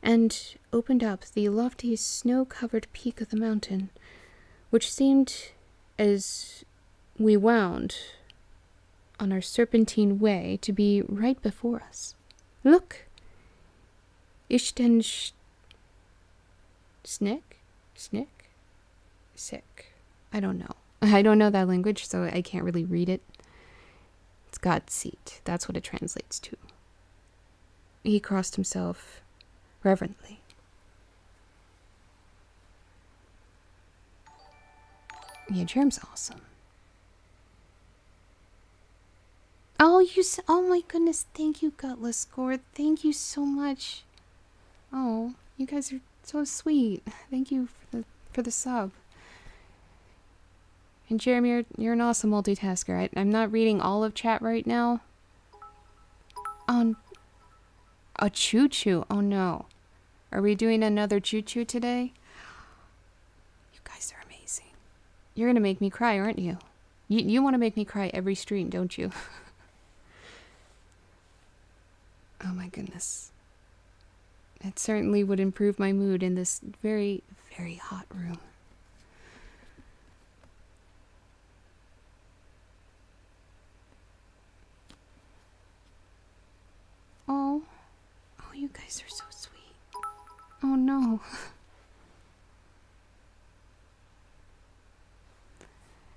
and opened up the lofty snow-covered peak of the mountain, which seemed, as we wound on our serpentine way, to be right before us. Look! Sick. I don't know. I don't know that language, so I can't really read it. It's God's seat. That's what it translates to. He crossed himself reverently. Yeah, Jerem's awesome. Oh my goodness, thank you, Gutless Gore. Thank you so much. Oh, you guys are so sweet. Thank you for the sub. And Jeremy, you're an awesome multitasker. I'm not reading all of chat right now. A choo-choo. Oh no. Are we doing another choo-choo today? You guys are amazing. You're gonna make me cry, aren't you? You want to make me cry every stream, don't you? Oh my goodness. It certainly would improve my mood in this very, very hot room. Oh, you guys are so sweet. Oh no.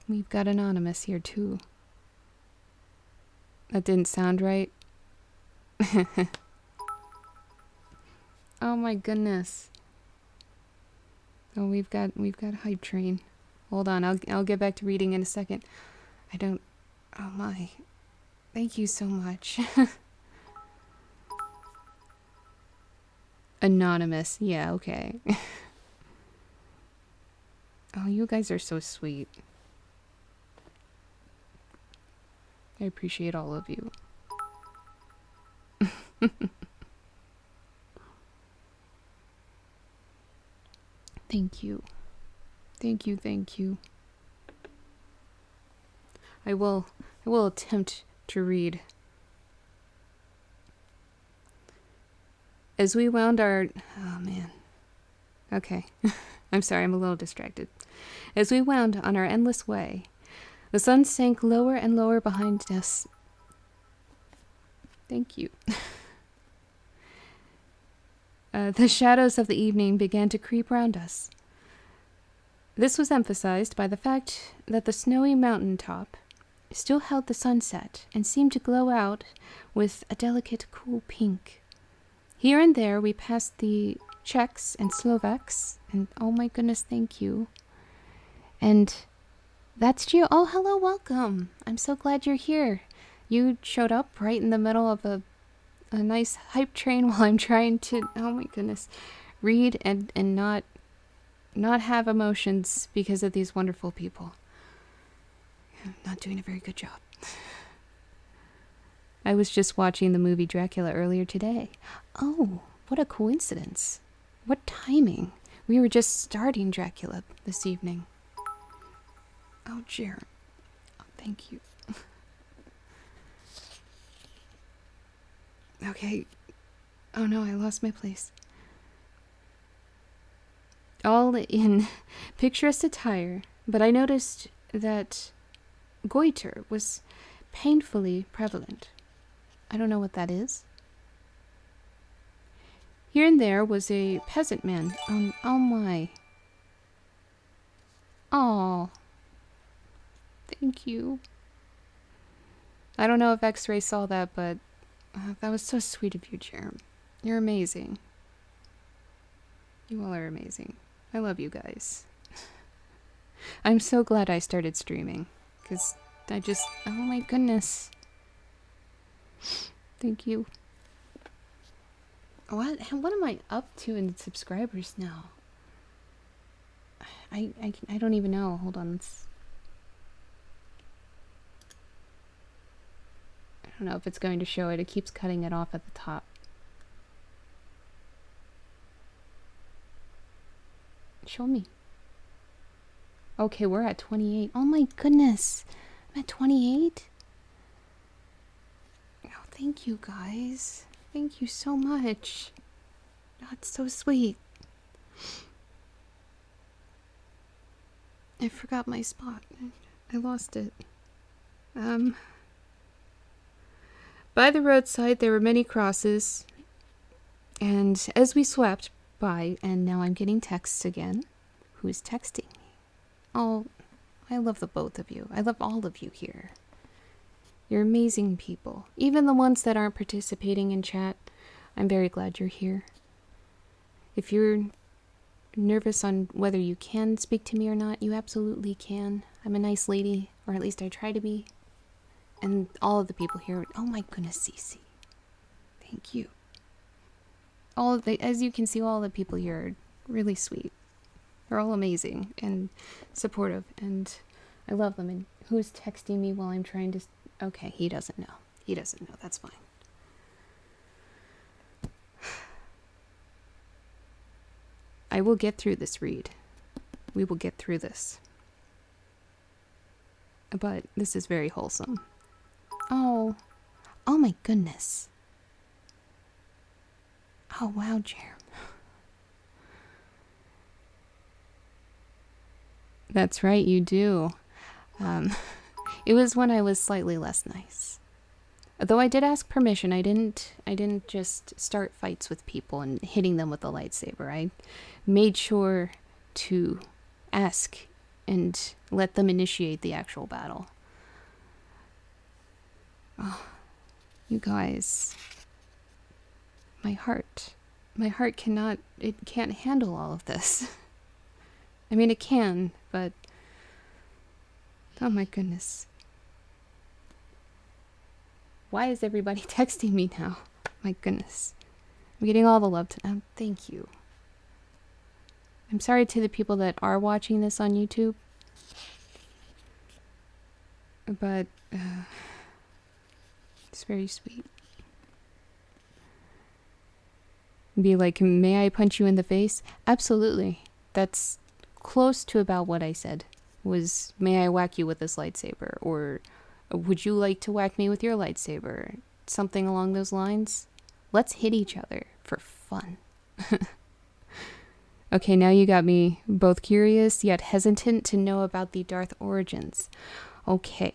We've got Anonymous here too. That didn't sound right. Oh my goodness. Oh, we've got hype train. Hold on, I'll get back to reading in a second. I don't. Oh my. Thank you so much. Anonymous. Yeah, okay. Oh, you guys are so sweet. I appreciate all of you. Thank you. Thank you, thank you. I will attempt to read. As we wound our... Oh, man. Okay. I'm sorry, I'm a little distracted. As we wound on our endless way, the sun sank lower and lower behind us. Thank you. The shadows of the evening began to creep round us. This was emphasized by the fact that the snowy mountain top still held the sunset and seemed to glow out with a delicate, cool pink. Here and there we passed the Czechs and Slovaks, and oh my goodness, thank you. And that's Gio. Oh, hello, welcome. I'm so glad you're here. You showed up right in the middle of a nice hype train while I'm trying to, oh my goodness, read and not have emotions because of these wonderful people. I'm not doing a very good job. I was just watching the movie Dracula earlier today. Oh, what a coincidence. What timing. We were just starting Dracula this evening. Oh, Jared. Oh, thank you. Okay. Oh no, I lost my place. All in picturesque attire, but I noticed that goiter was painfully prevalent. I don't know what that is. Here and there was a peasant man. Oh my. Oh. Thank you. I don't know if X-Ray saw that, but that was so sweet of you, Jerem. You're amazing. You all are amazing. I love you guys. I'm so glad I started streaming, because I just, oh my goodness. Thank you. What am I up to in subscribers now? I don't even know. Hold on. I don't know if it's going to show it. It keeps cutting it off at the top. Show me. Okay, we're at 28. Oh my goodness. I'm at 28? Oh, thank you guys. Thank you so much. Oh, it's so sweet. I forgot my spot. I lost it. By the roadside there were many crosses, and as we swept by, and now I'm getting texts again. Who's texting me? Oh, I love the both of you. I love all of you here. You're amazing people. Even the ones that aren't participating in chat, I'm very glad you're here. If you're nervous on whether you can speak to me or not, you absolutely can. I'm a nice lady, or at least I try to be. And all of the people here, oh my goodness, Cece. Thank you. All of the, as you can see, all the people here are really sweet. They're all amazing and supportive, and I love them. And who's texting me while I'm trying to... Okay, he doesn't know. He doesn't know. That's fine. I will get through this read. We will get through this. But this is very wholesome. Oh. Oh my goodness. Oh wow, Jerem. That's right, you do. It was when I was slightly less nice. Though I did ask permission. I didn't just start fights with people and hitting them with a lightsaber. I made sure to ask and let them initiate the actual battle. Oh, You guys, my heart can't handle all of this. I mean, it can, but oh my goodness. Why is everybody texting me now? My goodness. I'm getting all the love tonight. Thank you. I'm sorry to the people that are watching this on YouTube. But it's very sweet. Be like, may I punch you in the face? Absolutely. That's close to about what I said. Was, may I whack you with this lightsaber? Or would you like to whack me with your lightsaber? Something along those lines. Let's hit each other for fun. Okay, now you got me both curious yet hesitant to know about the Darth origins. Okay.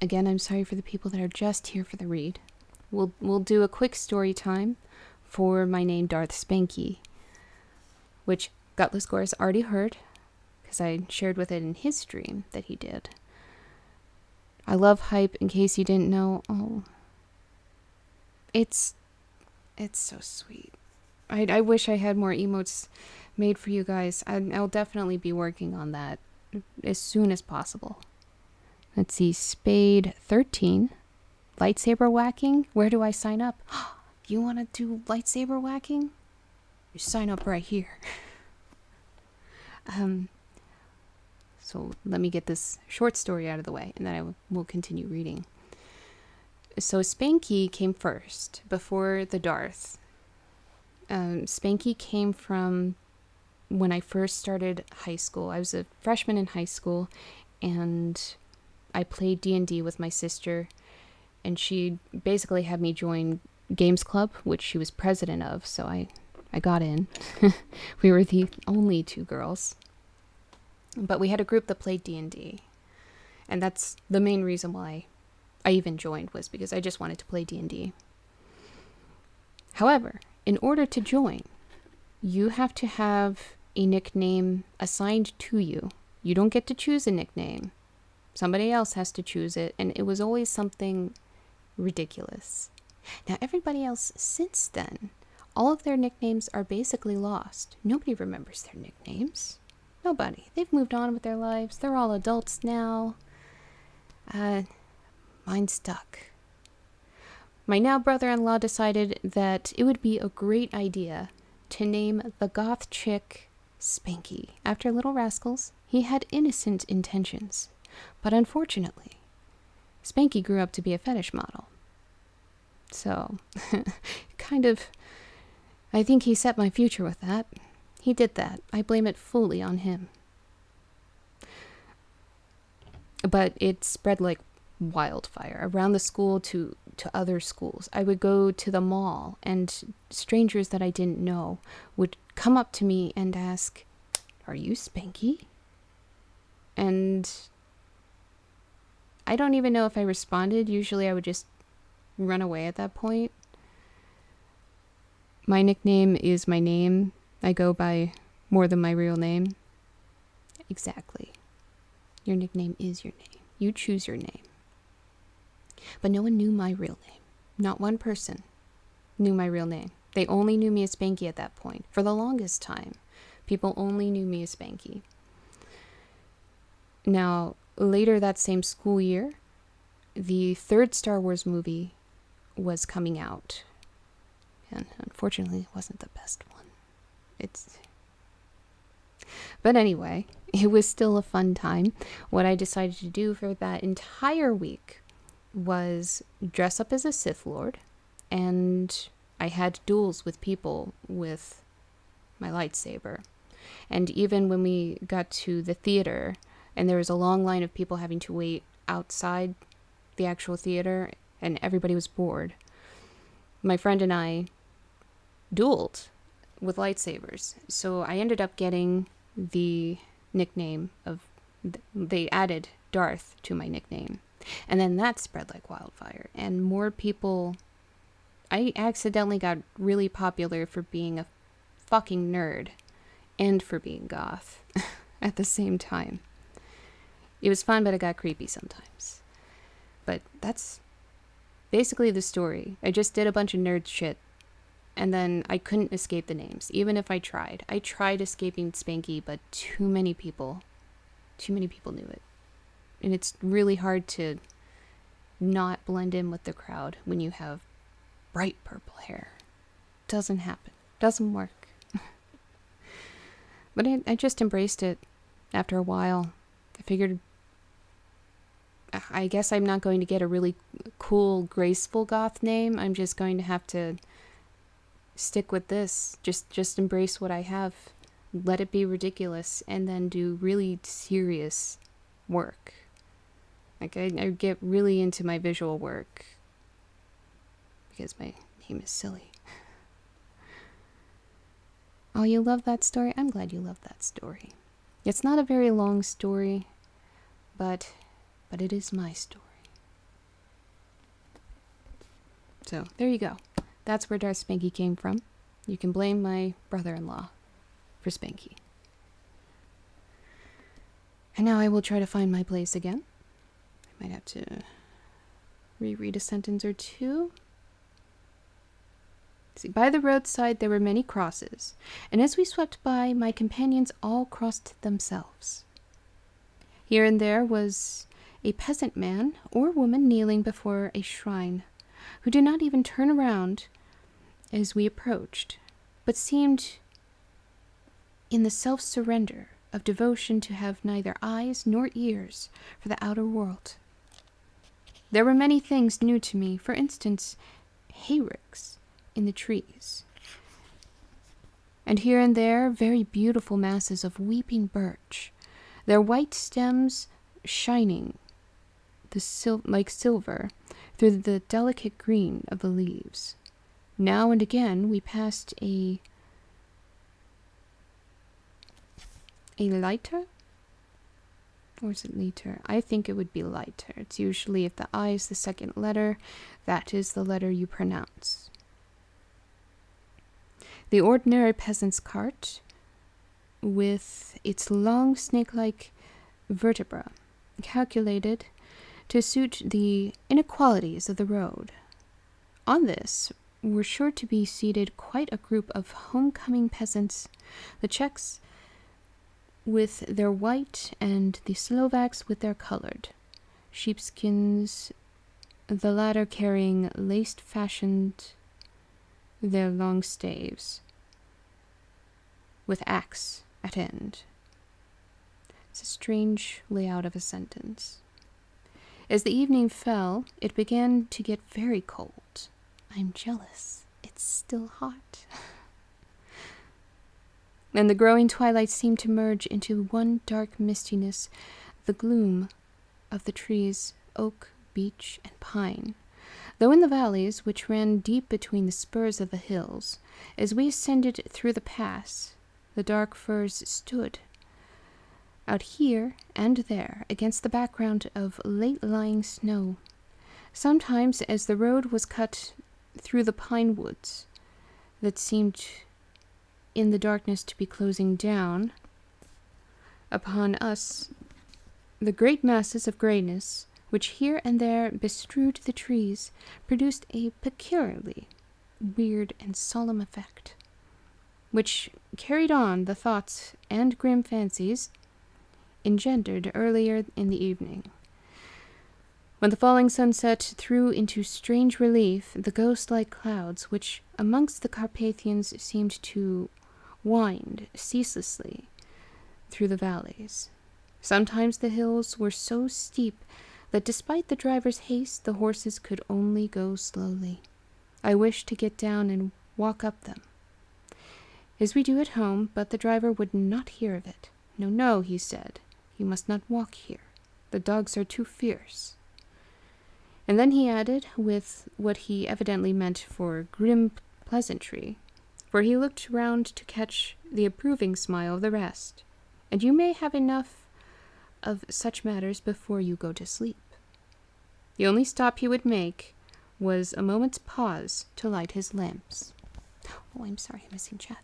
Again, I'm sorry for the people that are just here for the read. We'll do a quick story time for my name, Darth Spanky, which Gutless Gore has already heard, because I shared with it in his stream that he did. I love hype, in case you didn't know. Oh, it's so sweet. I wish I had more emotes made for you guys. I'll definitely be working on that as soon as possible. Let's see, Spade 13. Lightsaber whacking? Where do I sign up? You want to do lightsaber whacking? You sign up right here. So let me get this short story out of the way, and then I will continue reading. So Spanky came first, before the Darth. Spanky came from when I first started high school. I was a freshman in high school, and I played D&D with my sister, and she basically had me join Games Club, which she was president of, so I got in. We were the only two girls. But we had a group that played D&D, and that's the main reason why I even joined, was because I just wanted to play D&D. However, in order to join, you have to have a nickname assigned to you. You don't get to choose a nickname. Somebody else has to choose it, and it was always something ridiculous. Now, everybody else since then, all of their nicknames are basically lost. Nobody remembers their nicknames. Nobody. They've moved on with their lives. They're all adults now. Mine stuck. My now brother-in-law decided that it would be a great idea to name the goth chick Spanky after Little Rascals. He had innocent intentions, but unfortunately, Spanky grew up to be a fetish model. So, I think he set my future with that. He did that. I blame it fully on him. But it spread like wildfire around the school to other schools. I would go to the mall, and strangers that I didn't know would come up to me and ask, "Are you Spanky?" And I don't even know if I responded. Usually I would just run away at that point. My nickname is my name. I go by more than my real name. Exactly. Your nickname is your name. You choose your name. But no one knew my real name. Not one person knew my real name. They only knew me as Spanky at that point. For the longest time, people only knew me as Spanky. Now, later that same school year, the third Star Wars movie was coming out. And unfortunately, it wasn't the best one. But anyway, it was still a fun time. What I decided to do for that entire week was dress up as a Sith Lord, and I had duels with people with my lightsaber. And even when we got to the theater, and there was a long line of people having to wait outside the actual theater, and everybody was bored, my friend and I dueled with lightsabers. So I ended up getting the nickname of, they added Darth to my nickname. And then that spread like wildfire. And more people, I accidentally got really popular for being a fucking nerd and for being goth at the same time. It was fun, but it got creepy sometimes. But that's basically the story. I just did a bunch of nerd shit, and then I couldn't escape the names, even if I tried. I tried escaping Spanky, but too many people knew it. And it's really hard to not blend in with the crowd when you have bright purple hair. Doesn't happen. Doesn't work. But I just embraced it after a while. I figured, I guess I'm not going to get a really cool, graceful goth name. I'm just going to have to stick with this. Just embrace what I have. Let it be ridiculous. And then do really serious work. Like, I get really into my visual work. Because my name is silly. Oh, you love that story? I'm glad you love that story. It's not a very long story, but it is my story. So, there you go. That's where Darth Spanky came from. You can blame my brother-in-law for Spanky. And now I will try to find my place again. I might have to reread a sentence or two. See, by the roadside there were many crosses, and as we swept by, my companions all crossed themselves. Here and there was a peasant man or woman kneeling before a shrine, who did not even turn around as we approached, but seemed in the self-surrender of devotion to have neither eyes nor ears for the outer world. There were many things new to me, for instance, hayricks in the trees, and here and there very beautiful masses of weeping birch, their white stems shining like silver through the delicate green of the leaves. Now and again we passed a lighter? Or is it liter? I think it would be lighter. It's usually, if the I is the second letter, that is the letter you pronounce. The ordinary peasant's cart, with its long snake-like vertebra, calculated to suit the inequalities of the road. On this were sure to be seated quite a group of homecoming peasants, the Czechs with their white and the Slovaks with their colored, sheepskins, the latter carrying lace-fashioned their long staves, with axe at end. It's a strange layout of a sentence. As the evening fell, it began to get very cold. I'm jealous. It's still hot. And the growing twilight seemed to merge into one dark mistiness, the gloom of the trees, oak, beech, and pine. Though in the valleys, which ran deep between the spurs of the hills, as we ascended through the pass, the dark firs stood out here and there against the background of late-lying snow. Sometimes, as the road was cut through the pine woods that seemed in the darkness to be closing down upon us, the great masses of grayness which here and there bestrewed the trees produced a peculiarly weird and solemn effect, which carried on the thoughts and grim fancies engendered earlier in the evening, when the falling sunset threw into strange relief the ghost-like clouds which amongst the Carpathians seemed to wind ceaselessly through the valleys. Sometimes the hills were so steep that despite the driver's haste the horses could only go slowly. I wished to get down and walk up them, as we do at home, but the driver would not hear of it. No, no, he said, you must not walk here. The dogs are too fierce. And then he added, with what he evidently meant for grim pleasantry, for he looked round to catch the approving smile of the rest, and you may have enough of such matters before you go to sleep. The only stop he would make was a moment's pause to light his lamps. Oh, I'm sorry, I'm missing chat.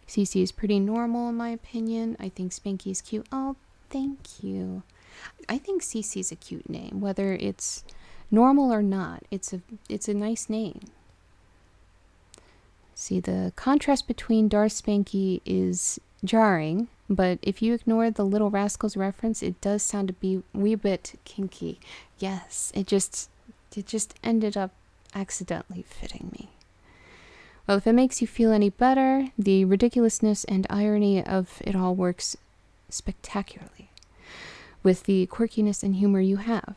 Cece is pretty normal in my opinion. I think Spanky is cute. Oh, thank you. I think Cece's a cute name, whether it's Normal or not, it's a nice name. See, the contrast between Darth Spanky is jarring, but if you ignore the Little Rascals reference, it does sound to be a wee bit kinky. Yes, it just ended up accidentally fitting me. Well, if it makes you feel any better, the ridiculousness and irony of it all works spectacularly with the quirkiness and humor you have.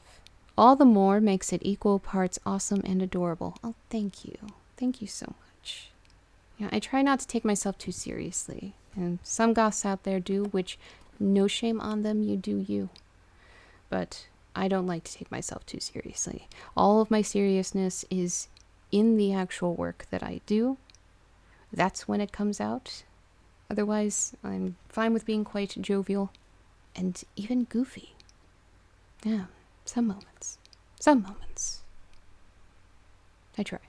All the more makes it equal parts awesome and adorable. Oh, thank you. Thank you so much. Yeah, I try not to take myself too seriously, and some goths out there do, which no shame on them, you do you. But I don't like to take myself too seriously. All of my seriousness is in the actual work that I do. That's when it comes out. Otherwise, I'm fine with being quite jovial and even goofy. Yeah, some moments. Some moments. I try.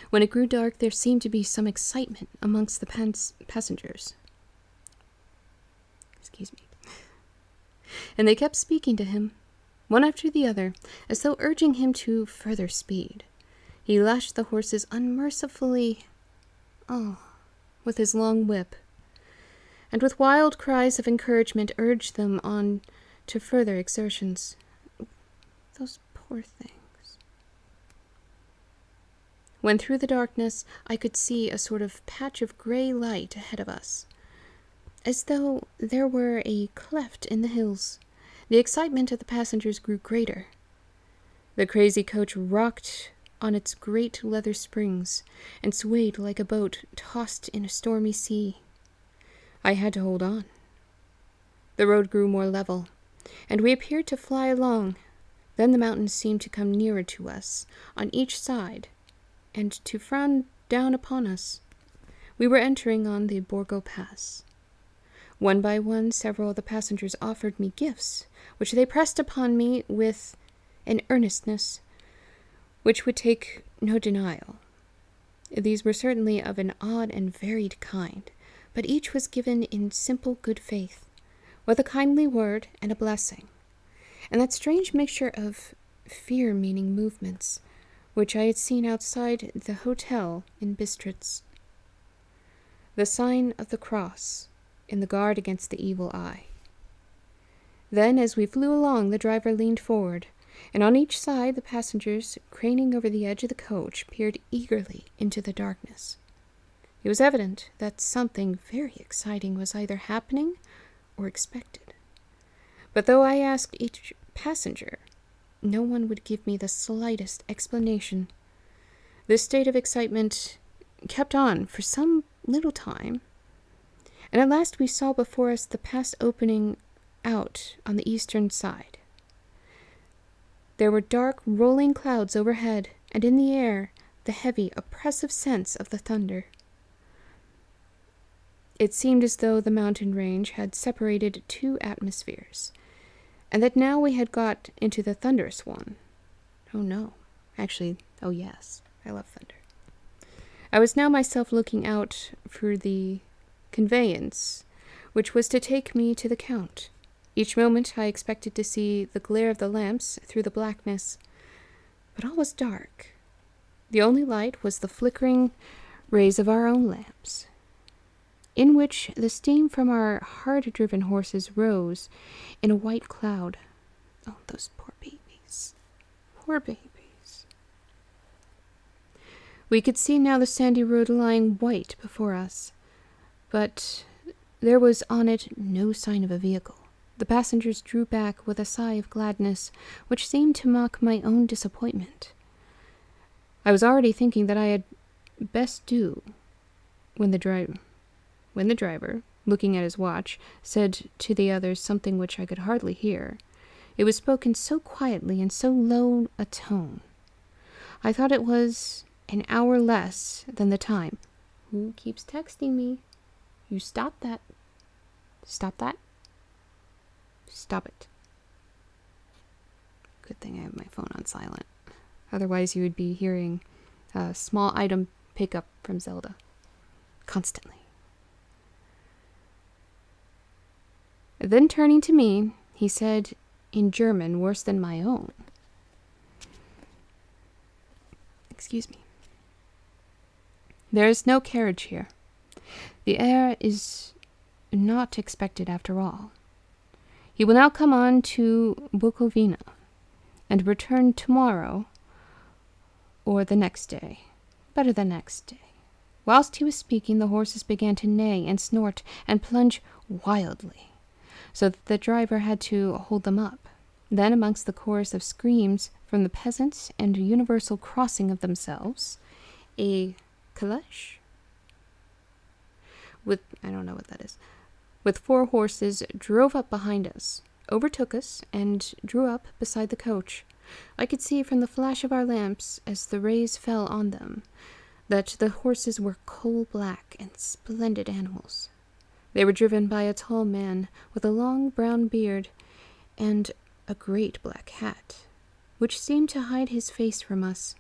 When it grew dark, there seemed to be some excitement amongst the passengers. Excuse me. And they kept speaking to him, one after the other, as though urging him to further speed. He lashed the horses unmercifully, with his long whip, and with wild cries of encouragement urged them on to further exertions. Those poor things. When through the darkness I could see a sort of patch of gray light ahead of us, as though there were a cleft in the hills, the excitement of the passengers grew greater. The crazy coach rocked on its great leather springs and swayed like a boat tossed in a stormy sea. I had to hold on. The road grew more level, and we appeared to fly along. Then the mountains seemed to come nearer to us on each side, and to frown down upon us. We were entering on the Borgo Pass. One by one, several of the passengers offered me gifts, which they pressed upon me with an earnestness which would take no denial. These were certainly of an odd and varied kind, but each was given in simple good faith, with a kindly word and a blessing, and that strange mixture of fear-meaning movements which I had seen outside the hotel in Bistritz. The sign of the cross in the guard against the evil eye. Then, as we flew along, the driver leaned forward, and on each side the passengers, craning over the edge of the coach, peered eagerly into the darkness. It was evident that something very exciting was either happening or expected. But though I asked each passenger, no one would give me the slightest explanation. This state of excitement kept on for some little time, and at last we saw before us the pass opening out on the eastern side. There were dark, rolling clouds overhead, and in the air the heavy, oppressive sense of the thunder. It seemed as though the mountain range had separated two atmospheres, and that now we had got into the thunderous one. Oh no. Actually, oh yes. I love thunder. I was now myself looking out for the conveyance, which was to take me to the Count. Each moment I expected to see the glare of the lamps through the blackness, but all was dark. The only light was the flickering rays of our own lamps, in which the steam from our hard-driven horses rose in a white cloud. Oh, those poor babies. Poor babies. We could see now the sandy road lying white before us, but there was on it no sign of a vehicle. The passengers drew back with a sigh of gladness, which seemed to mock my own disappointment. I was already thinking that I had best do when the driver, looking at his watch, said to the others something which I could hardly hear. It was spoken so quietly and so low a tone. I thought it was an hour less than the time. Who keeps texting me? You stop that. Stop that. Stop it. Good thing I have my phone on silent. Otherwise you would be hearing a small item pickup from Zelda. Constantly. Then turning to me, he said in German worse than my own. Excuse me. There is no carriage here. The heir is not expected after all. He will now come on to Bukovina and return tomorrow or the next day. Better the next day. Whilst he was speaking, the horses began to neigh and snort and plunge wildly, so that the driver had to hold them up. Then, amongst the chorus of screams from the peasants and a universal crossing of themselves, a caleche with, I don't know what that is, with 4 horses drove up behind us, overtook us, and drew up beside the coach. I could see from the flash of our lamps, as the rays fell on them, that the horses were coal-black and splendid animals. They were driven by a tall man with a long brown beard and a great black hat, which seemed to hide his face from us.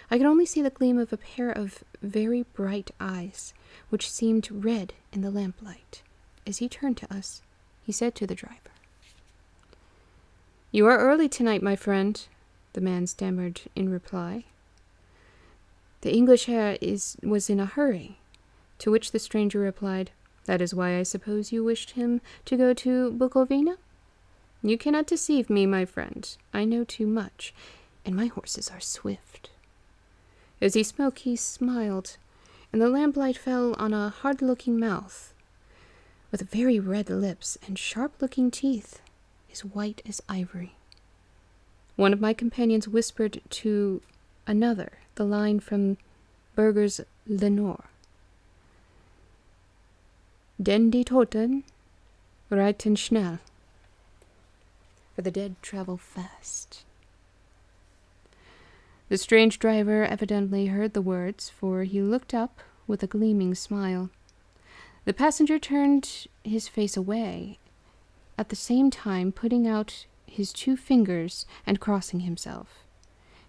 I could only see the gleam of a pair of very bright eyes, which seemed red in the lamplight. As he turned to us, he said to the driver, "You are early tonight, my friend," the man stammered in reply. "The English heir was in a hurry," to which the stranger replied, "That is why I suppose you wished him to go to Bukovina? You cannot deceive me, my friend. I know too much, and my horses are swift." As he spoke, he smiled, and the lamplight fell on a hard-looking mouth, with very red lips and sharp-looking teeth, as white as ivory. One of my companions whispered to another the line from Burger's Lenore: "Den die Toten reiten schnell," for the dead travel fast. The strange driver evidently heard the words, for he looked up with a gleaming smile. The passenger turned his face away, at the same time putting out his 2 fingers and crossing himself.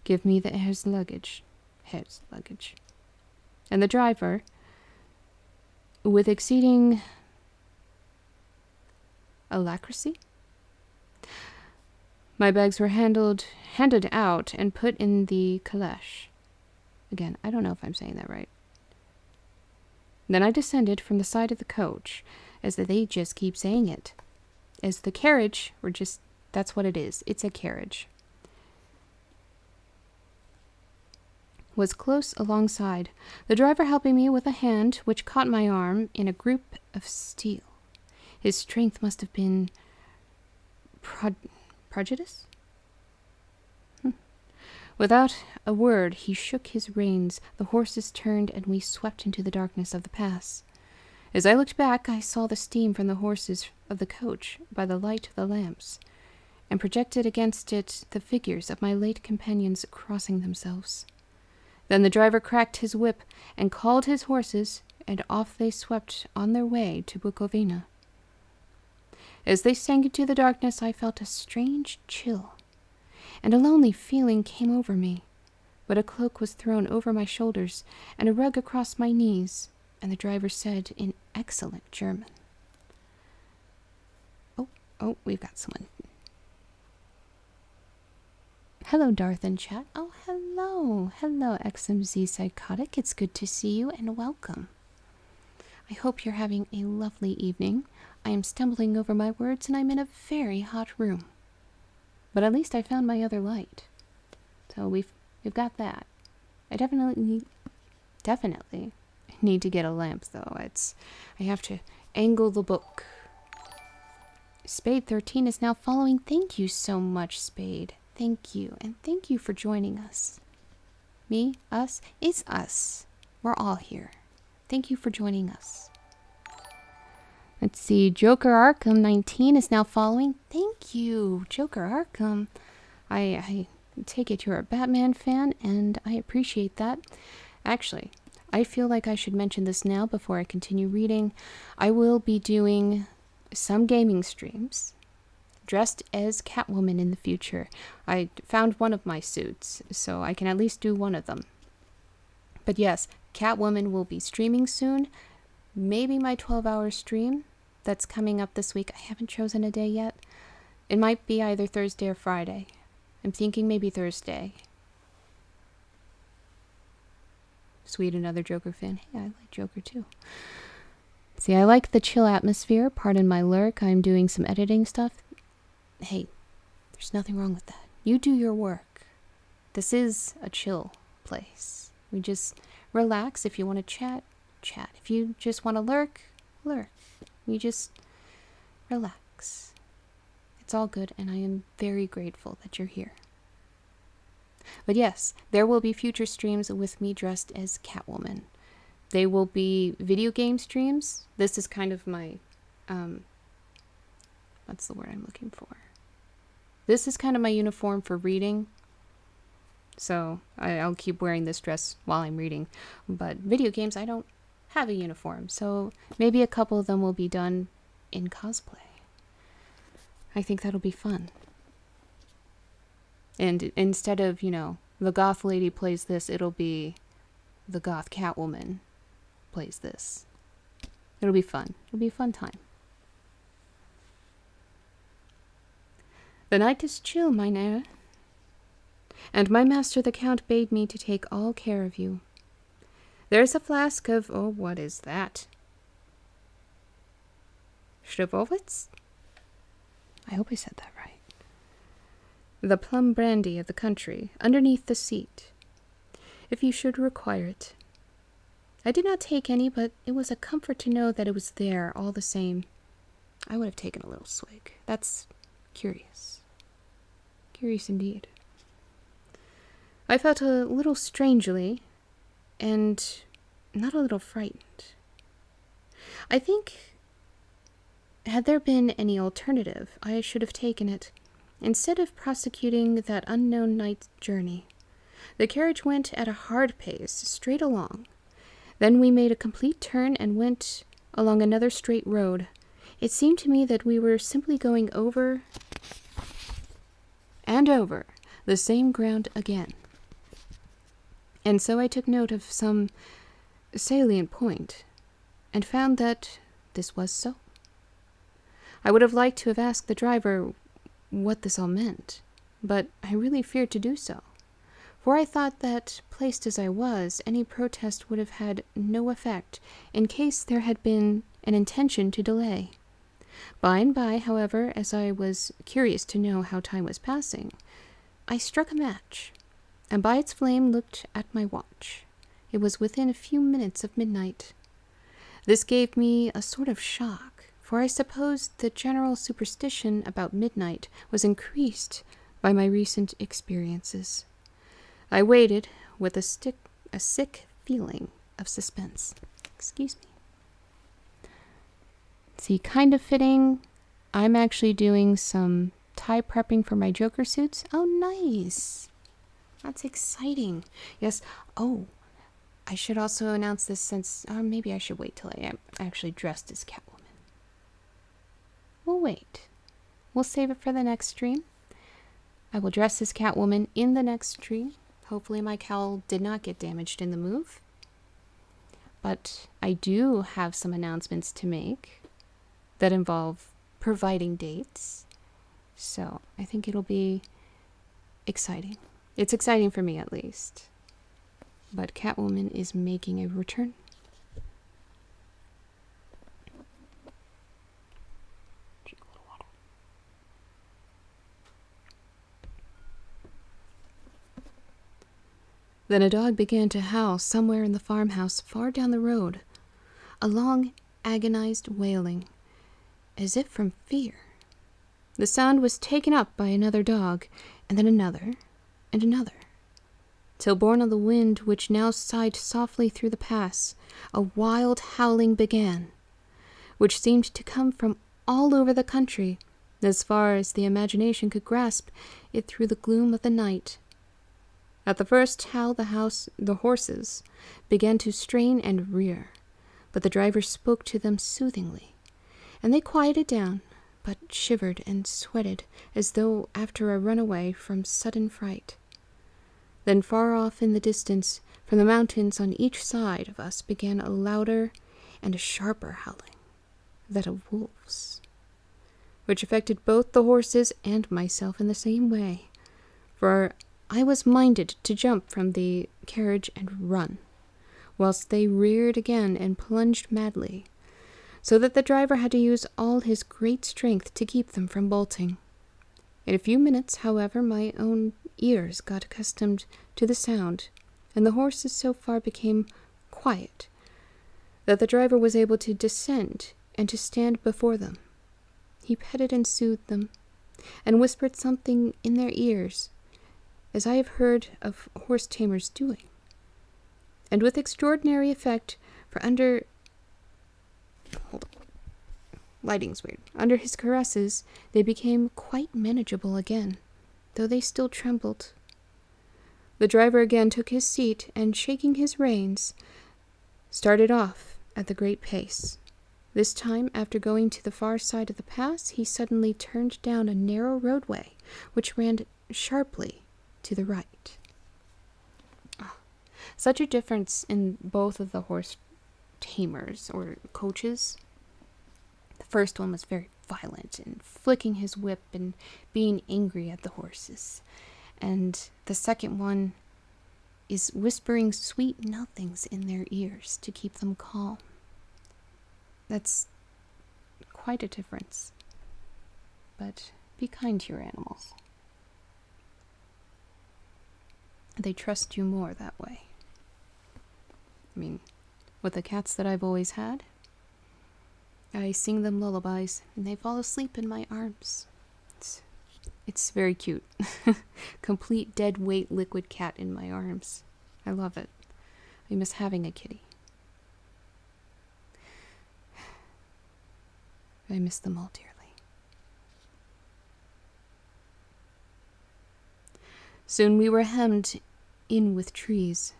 "Give me the heir's luggage. And the driver, with exceeding alacrity, my bags were handed out and put in the caleche. Again, I don't know if I'm saying that right. Then I descended from the side of the coach, as they just keep saying it. As the carriage, that's what it is. It's a carriage. Was close alongside, the driver helping me with a hand which caught my arm in a grip of steel. His strength must have been prodigious? Without a word, he shook his reins, the horses turned, and we swept into the darkness of the pass. As I looked back, I saw the steam from the horses of the coach by the light of the lamps, and projected against it the figures of my late companions crossing themselves. Then the driver cracked his whip and called his horses, and off they swept on their way to Bukovina. As they sank into the darkness, I felt a strange chill, and a lonely feeling came over me. But a cloak was thrown over my shoulders, and a rug across my knees, and the driver said in excellent German, Oh, we've got someone. Hello, Darth in chat. Oh, hello. Hello, XMZ Psychotic. It's good to see you, and welcome. I hope you're having a lovely evening. I am stumbling over my words, and I'm in a very hot room. But at least I found my other light. So we've got that. I definitely need to get a lamp, though. I have to angle the book. Spade 13 is now following. Thank you so much, Spade. Thank you, and thank you for joining us. Me, us, it's us. We're all here. Thank you for joining us. Let's see, Joker Arkham 19 is now following. Thank you, Joker Arkham. I take it you're a Batman fan, and I appreciate that. Actually, I feel like I should mention this now before I continue reading. I will be doing some gaming streams dressed as Catwoman in the future. I found one of my suits, so I can at least do one of them. But yes, Catwoman will be streaming soon. Maybe my 12-hour stream. that's coming up this week. I haven't chosen a day yet. It might be either Thursday or Friday. I'm thinking maybe Thursday. Sweet, another Joker fan. Hey, I like Joker too. See, I like the chill atmosphere. Pardon my lurk. I'm doing some editing stuff. Hey, there's nothing wrong with that. You do your work. This is a chill place. We just relax. If you want to chat, chat. If you just want to lurk, lurk. You just relax. It's all good, and I am very grateful that you're here. But yes, there will be future streams with me dressed as Catwoman. They will be video game streams. This is kind of my, what's the word I'm looking for? This is kind of my uniform for reading. So I'll keep wearing this dress while I'm reading. But video games, I don't have a uniform. So maybe a couple of them will be done in cosplay. I think that'll be fun. And instead of, the Goth lady plays this, it'll be the Goth Catwoman plays this. It'll be fun. It'll be a fun time. The night is chill, mine heir, and my master the Count bade me to take all care of you. There's a flask of, what is that? Shrivovitz? I hope I said that right. The plum brandy of the country, underneath the seat, if you should require it. I did not take any, but it was a comfort to know that it was there all the same. I would have taken a little swig. That's curious. Curious indeed. I felt a little strangely, and not a little frightened. I think, had there been any alternative, I should have taken it, instead of prosecuting that unknown night's journey. The carriage went at a hard pace, straight along. Then we made a complete turn and went along another straight road. It seemed to me that we were simply going over and over the same ground again. And so I took note of some salient point, and found that this was so. I would have liked to have asked the driver what this all meant, but I really feared to do so, for I thought that, placed as I was, any protest would have had no effect in case there had been an intention to delay. By and by, however, as I was curious to know how time was passing, I struck a match, and by its flame looked at my watch. It was within a few minutes of midnight. This gave me a sort of shock, for I supposed the general superstition about midnight was increased by my recent experiences. I waited with a sick feeling of suspense. Excuse me. See, kind of fitting. I'm actually doing some tie prepping for my Joker suits. Oh, nice. That's exciting. Yes. Oh, I should also announce this since, or maybe I should wait till I am actually dressed as Catwoman. We'll wait. We'll save it for the next stream. I will dress as Catwoman in the next stream. Hopefully my cowl did not get damaged in the move. But I do have some announcements to make that involve providing dates. So I think it'll be exciting. It's exciting for me at least. But Catwoman is making a return. Drink a little water. Then a dog began to howl somewhere in the farmhouse far down the road. A long, agonized wailing, as if from fear. The sound was taken up by another dog, and then another, and another, till borne on the wind which now sighed softly through the pass, a wild howling began, which seemed to come from all over the country, as far as the imagination could grasp it through the gloom of the night. At the first howl the horses began to strain and rear, but the driver spoke to them soothingly, and they quieted down, but shivered and sweated as though after a runaway from sudden fright. Then far off in the distance, from the mountains on each side of us began a louder and a sharper howling. that of wolves, which affected both the horses and myself in the same way, for I was minded to jump from the carriage and run, whilst they reared again and plunged madly, so that the driver had to use all his great strength to keep them from bolting. In a few minutes, however, my own ears got accustomed to the sound, and the horses so far became quiet that the driver was able to descend and to stand before them. He petted and soothed them, and whispered something in their ears, as I have heard of horse tamers doing, and with extraordinary effect, for under his caresses they became quite manageable again, though they still trembled. The driver again took his seat, and shaking his reins, started off at the great pace. This time, after going to the far side of the pass, he suddenly turned down a narrow roadway, which ran sharply to the right. Such a difference in both of the horse tamers, or coaches. The first one was very violent, and flicking his whip and being angry at the horses. And the second one is whispering sweet nothings in their ears to keep them calm. That's quite a difference. But be kind to your animals. They trust you more that way. I mean, with the cats that I've always had, I sing them lullabies, and they fall asleep in my arms. It's very cute. Complete dead weight liquid cat in my arms. I love it. I miss having a kitty. I miss them all dearly. Soon we were hemmed in with trees,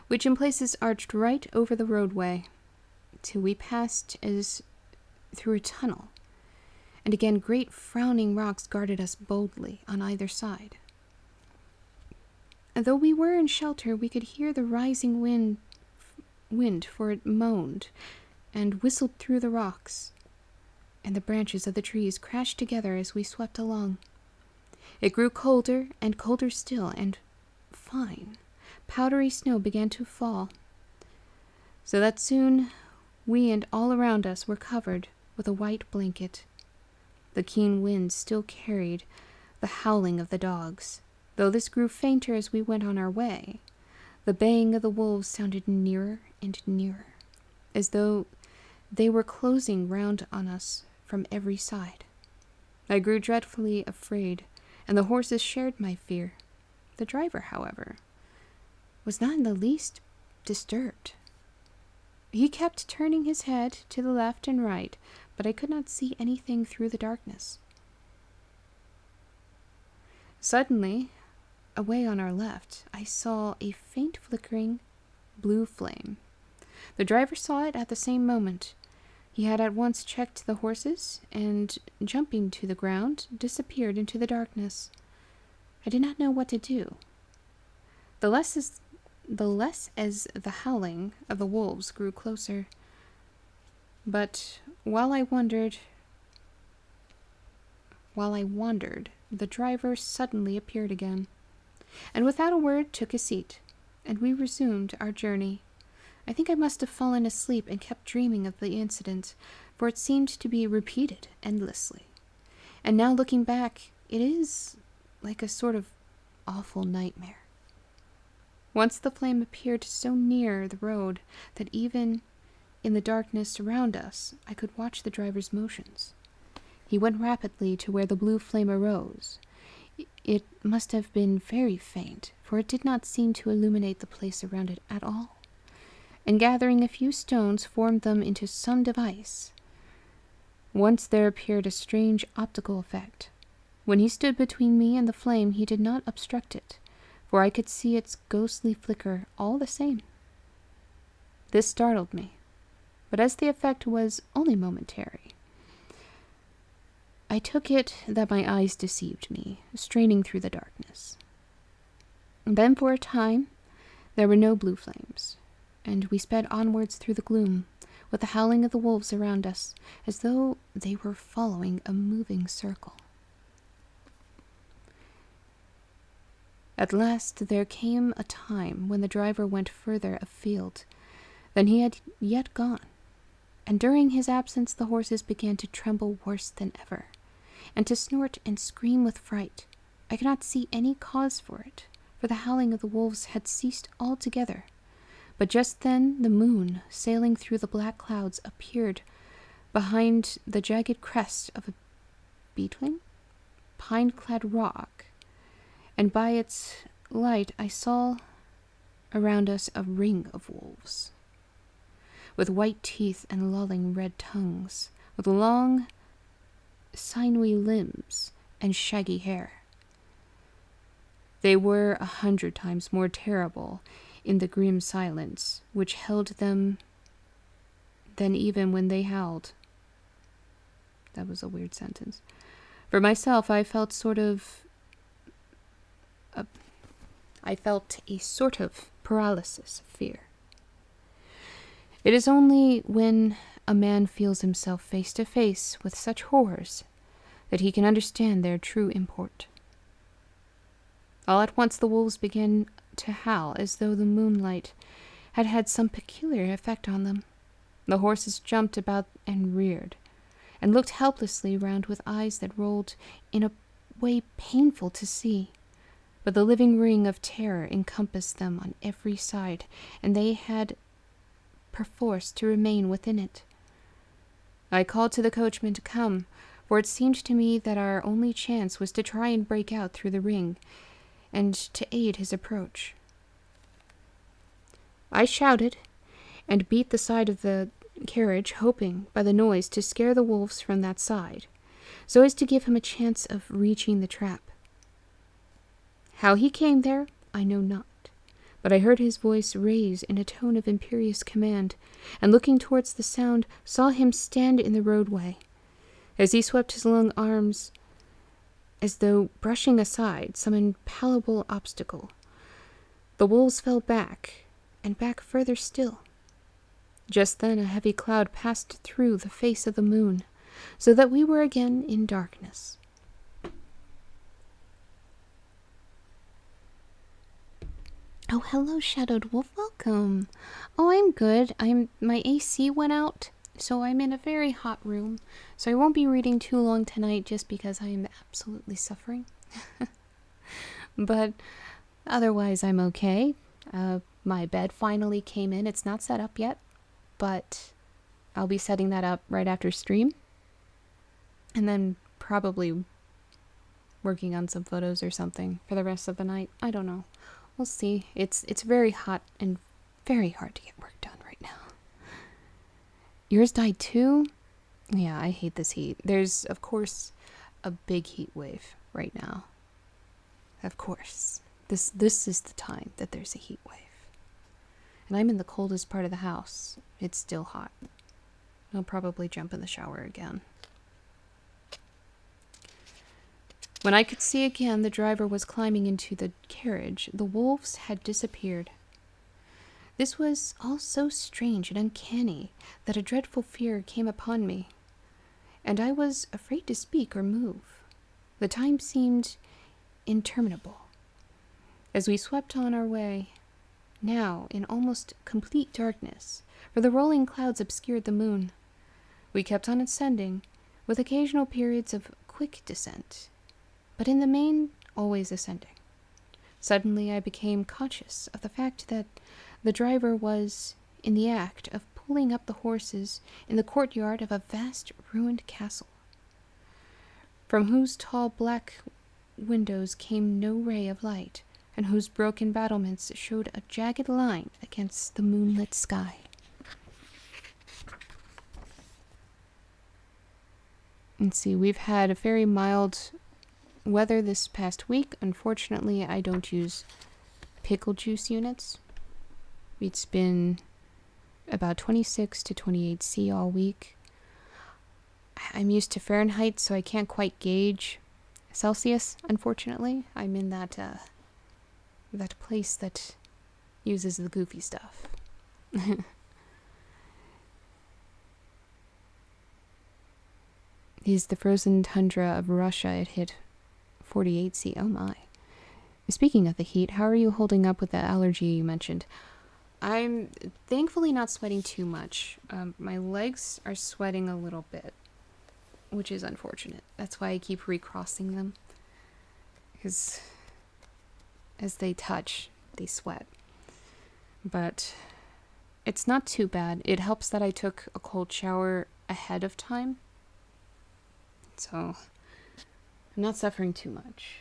which in places arched right over the roadway, till we passed as through a tunnel, and again great frowning rocks guarded us boldly on either side. And though we were in shelter, we could hear the rising wind, for it moaned and whistled through the rocks, and the branches of the trees crashed together as we swept along. It grew colder and colder still, and fine, powdery snow began to fall, so that soon we and all around us were covered with a white blanket. The keen wind still carried the howling of the dogs, though this grew fainter as we went on our way. The baying of the wolves sounded nearer and nearer, as though they were closing round on us from every side. I grew dreadfully afraid, and the horses shared my fear. The driver, however, was not in the least disturbed. He kept turning his head to the left and right, but I could not see anything through the darkness. Suddenly, away on our left, I saw a faint flickering blue flame. The driver saw it at the same moment. He had at once checked the horses, and, jumping to the ground, disappeared into the darkness. I did not know what to do. The less as the howling of the wolves grew closer. But while I wandered, the driver suddenly appeared again, and without a word took his seat, and we resumed our journey. I think I must have fallen asleep and kept dreaming of the incident, for it seemed to be repeated endlessly. And now looking back, it is like a sort of awful nightmare. Once the flame appeared so near the road that even in the darkness around us I could watch the driver's motions. He went rapidly to where the blue flame arose. It must have been very faint, for it did not seem to illuminate the place around it at all, and gathering a few stones formed them into some device. Once there appeared a strange optical effect. When he stood between me and the flame, he did not obstruct it, for I could see its ghostly flicker all the same. This startled me, but as the effect was only momentary, I took it that my eyes deceived me, straining through the darkness. Then for a time there were no blue flames, and we sped onwards through the gloom, with the howling of the wolves around us, as though they were following a moving circle. At last there came a time when the driver went further afield than he had yet gone, and during his absence the horses began to tremble worse than ever, and to snort and scream with fright. I could not see any cause for it, for the howling of the wolves had ceased altogether. But just then the moon, sailing through the black clouds, appeared behind the jagged crest of a beetling, pine-clad rock, and by its light I saw around us a ring of wolves, with white teeth and lolling red tongues, with long, sinewy limbs and shaggy hair. They were 100 times more terrible in the grim silence which held them than even when they howled. That was a weird sentence. For myself, I felt a sort of paralysis of fear. It is only when a man feels himself face to face with such horrors that he can understand their true import. All at once the wolves began to howl as though the moonlight had had some peculiar effect on them. The horses jumped about and reared, and looked helplessly round with eyes that rolled in a way painful to see. But the living ring of terror encompassed them on every side, and they had perforce to remain within it. I called to the coachman to come, for it seemed to me that our only chance was to try and break out through the ring, and to aid his approach. I shouted and beat the side of the carriage, hoping by the noise to scare the wolves from that side, so as to give him a chance of reaching the trap. How he came there, I know not, but I heard his voice raised in a tone of imperious command, and looking towards the sound, saw him stand in the roadway. As he swept his long arms as though brushing aside some impalpable obstacle, the wolves fell back, and back further still. Just then a heavy cloud passed through the face of the moon, so that we were again in darkness. Oh, hello, Shadowed Wolf. Welcome. Oh, I'm good. My AC went out, so I'm in a very hot room. So I won't be reading too long tonight just because I am absolutely suffering. But otherwise, I'm okay. My bed finally came in. It's not set up yet, but I'll be setting that up right after stream. And then probably working on some photos or something for the rest of the night. I don't know. We'll see. It's very hot and very hard to get work done right now. Yours died too? Yeah, I hate this heat. There's, of course, a big heat wave right now. Of course. This is the time that there's a heat wave. And I'm in the coldest part of the house. It's still hot. I'll probably jump in the shower again. When I could see again, the driver was climbing into the carriage. The wolves had disappeared. This was all so strange and uncanny that a dreadful fear came upon me, and I was afraid to speak or move. The time seemed interminable. As we swept on our way, now in almost complete darkness, for the rolling clouds obscured the moon, we kept on ascending, with occasional periods of quick descent, but in the main always ascending. Suddenly I became conscious of the fact that the driver was in the act of pulling up the horses in the courtyard of a vast ruined castle, from whose tall black windows came no ray of light, and whose broken battlements showed a jagged line against the moonlit sky. Let's see, we've had a very mild weather this past week. Unfortunately, I don't use pickle juice units. It's been about 26 to 28 C all week. I'm used to Fahrenheit, so I can't quite gauge Celsius, unfortunately. I'm in that place that uses the goofy stuff. is the frozen tundra of Russia. It hit 48 C. Oh my. Speaking of the heat, how are you holding up with the allergy you mentioned? I'm thankfully not sweating too much. My legs are sweating a little bit, which is unfortunate. That's why I keep recrossing them. Because as they touch, they sweat. But it's not too bad. It helps that I took a cold shower ahead of time. So I'm not suffering too much.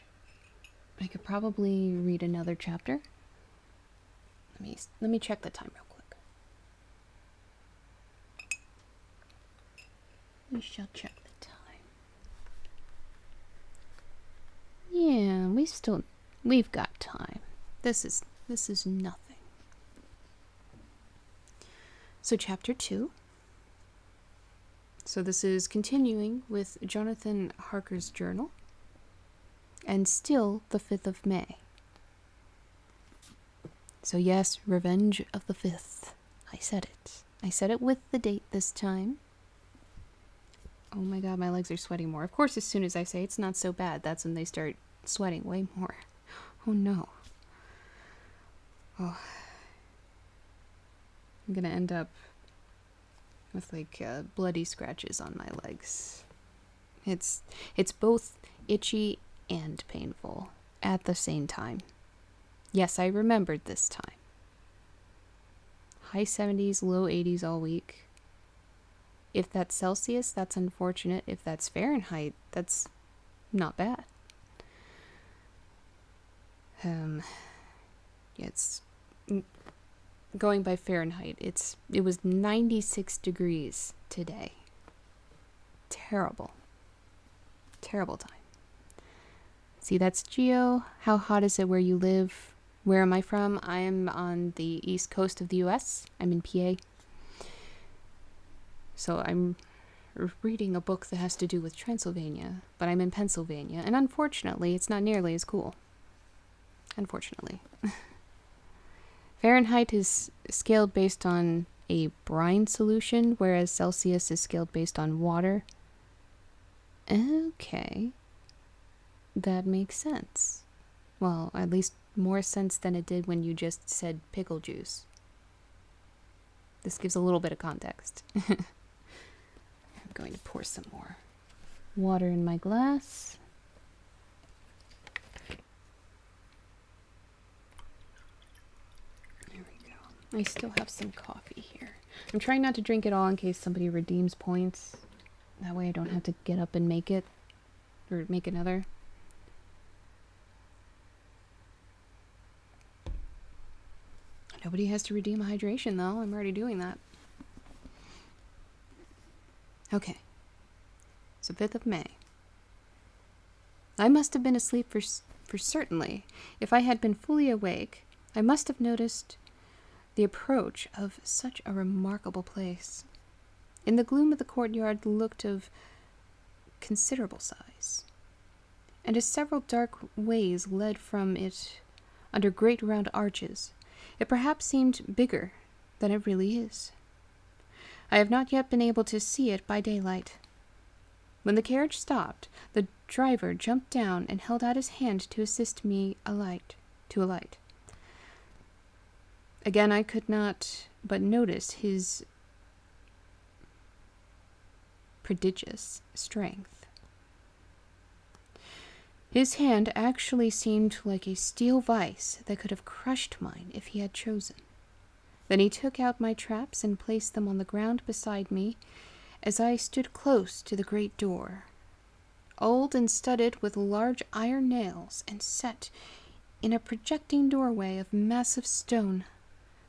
I could probably read another chapter. Let me check the time real quick. We shall check the time. Yeah, we've got time. This is nothing. So chapter 2. So this is continuing with Jonathan Harker's journal. And still the 5th of May. So yes, Revenge of the 5th. I said it. I said it with the date this time. Oh my god, my legs are sweating more. Of course, as soon as I say it's not so bad, that's when they start sweating way more. Oh no. Oh. I'm gonna end up with like bloody scratches on my legs. It's both itchy and painful at the same time. Yes, I remembered this time. High 70s, low 80s all week. If that's Celsius, that's unfortunate. If that's Fahrenheit, that's not bad. It's going by Fahrenheit. It was 96 degrees today. Terrible. Terrible time. See, that's Geo. How hot is it where you live? Where am I from? I am on the east coast of the US. I'm in PA. So I'm reading a book that has to do with Transylvania, but I'm in Pennsylvania, and unfortunately, it's not nearly as cool. Unfortunately. Fahrenheit is scaled based on a brine solution, whereas Celsius is scaled based on water. Okay. That makes sense. Well, at least more sense than it did when you just said pickle juice. This gives a little bit of context. I'm going to pour some more water in my glass. There we go. I still have some coffee here. I'm trying not to drink it all in case somebody redeems points. That way I don't have to get up and make it. Or make another. Nobody has to redeem a hydration, though. I'm already doing that. Okay. So 5th of May. I must have been asleep for certainly. If I had been fully awake, I must have noticed the approach of such a remarkable place. In the gloom of the courtyard looked of considerable size, and as several dark ways led from it under great round arches, it perhaps seemed bigger than it really is. I have not yet been able to see it by daylight. When the carriage stopped, the driver jumped down and held out his hand to assist me to alight. Again, I could not but notice his prodigious strength. His hand actually seemed like a steel vise that could have crushed mine if he had chosen. Then he took out my traps and placed them on the ground beside me as I stood close to the great door, old and studded with large iron nails and set in a projecting doorway of massive stone.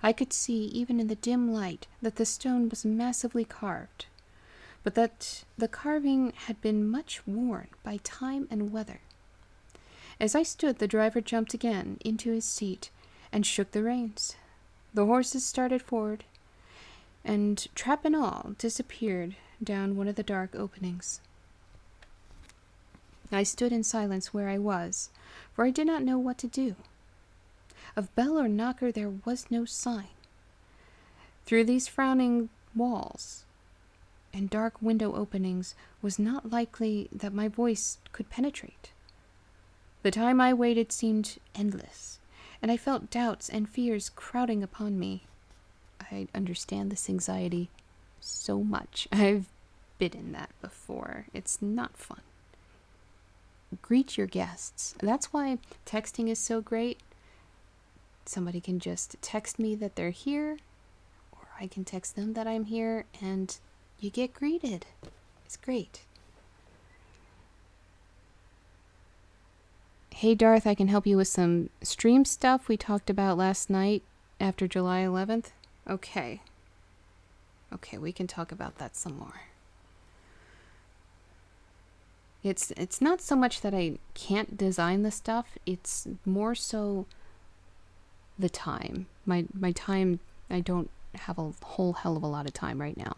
I could see, even in the dim light, that the stone was massively carved, but that the carving had been much worn by time and weather. As I stood, the driver jumped again into his seat and shook the reins. The horses started forward, and trap and all disappeared down one of the dark openings. I stood in silence where I was, for I did not know what to do. Of bell or knocker there was no sign. Through these frowning walls, and dark window openings was not likely that my voice could penetrate. The time I waited seemed endless, and I felt doubts and fears crowding upon me. I understand this anxiety so much. I've been in that before. It's not fun. Greet your guests. That's why texting is so great. Somebody can just text me that they're here, or I can text them that I'm here, and you get greeted. It's great. Hey Darth, I can help you with some stream stuff we talked about last night after July 11th. Okay, we can talk about that some more. It's not so much that I can't design the stuff, it's more so the time. My time, I don't have a whole hell of a lot of time right now.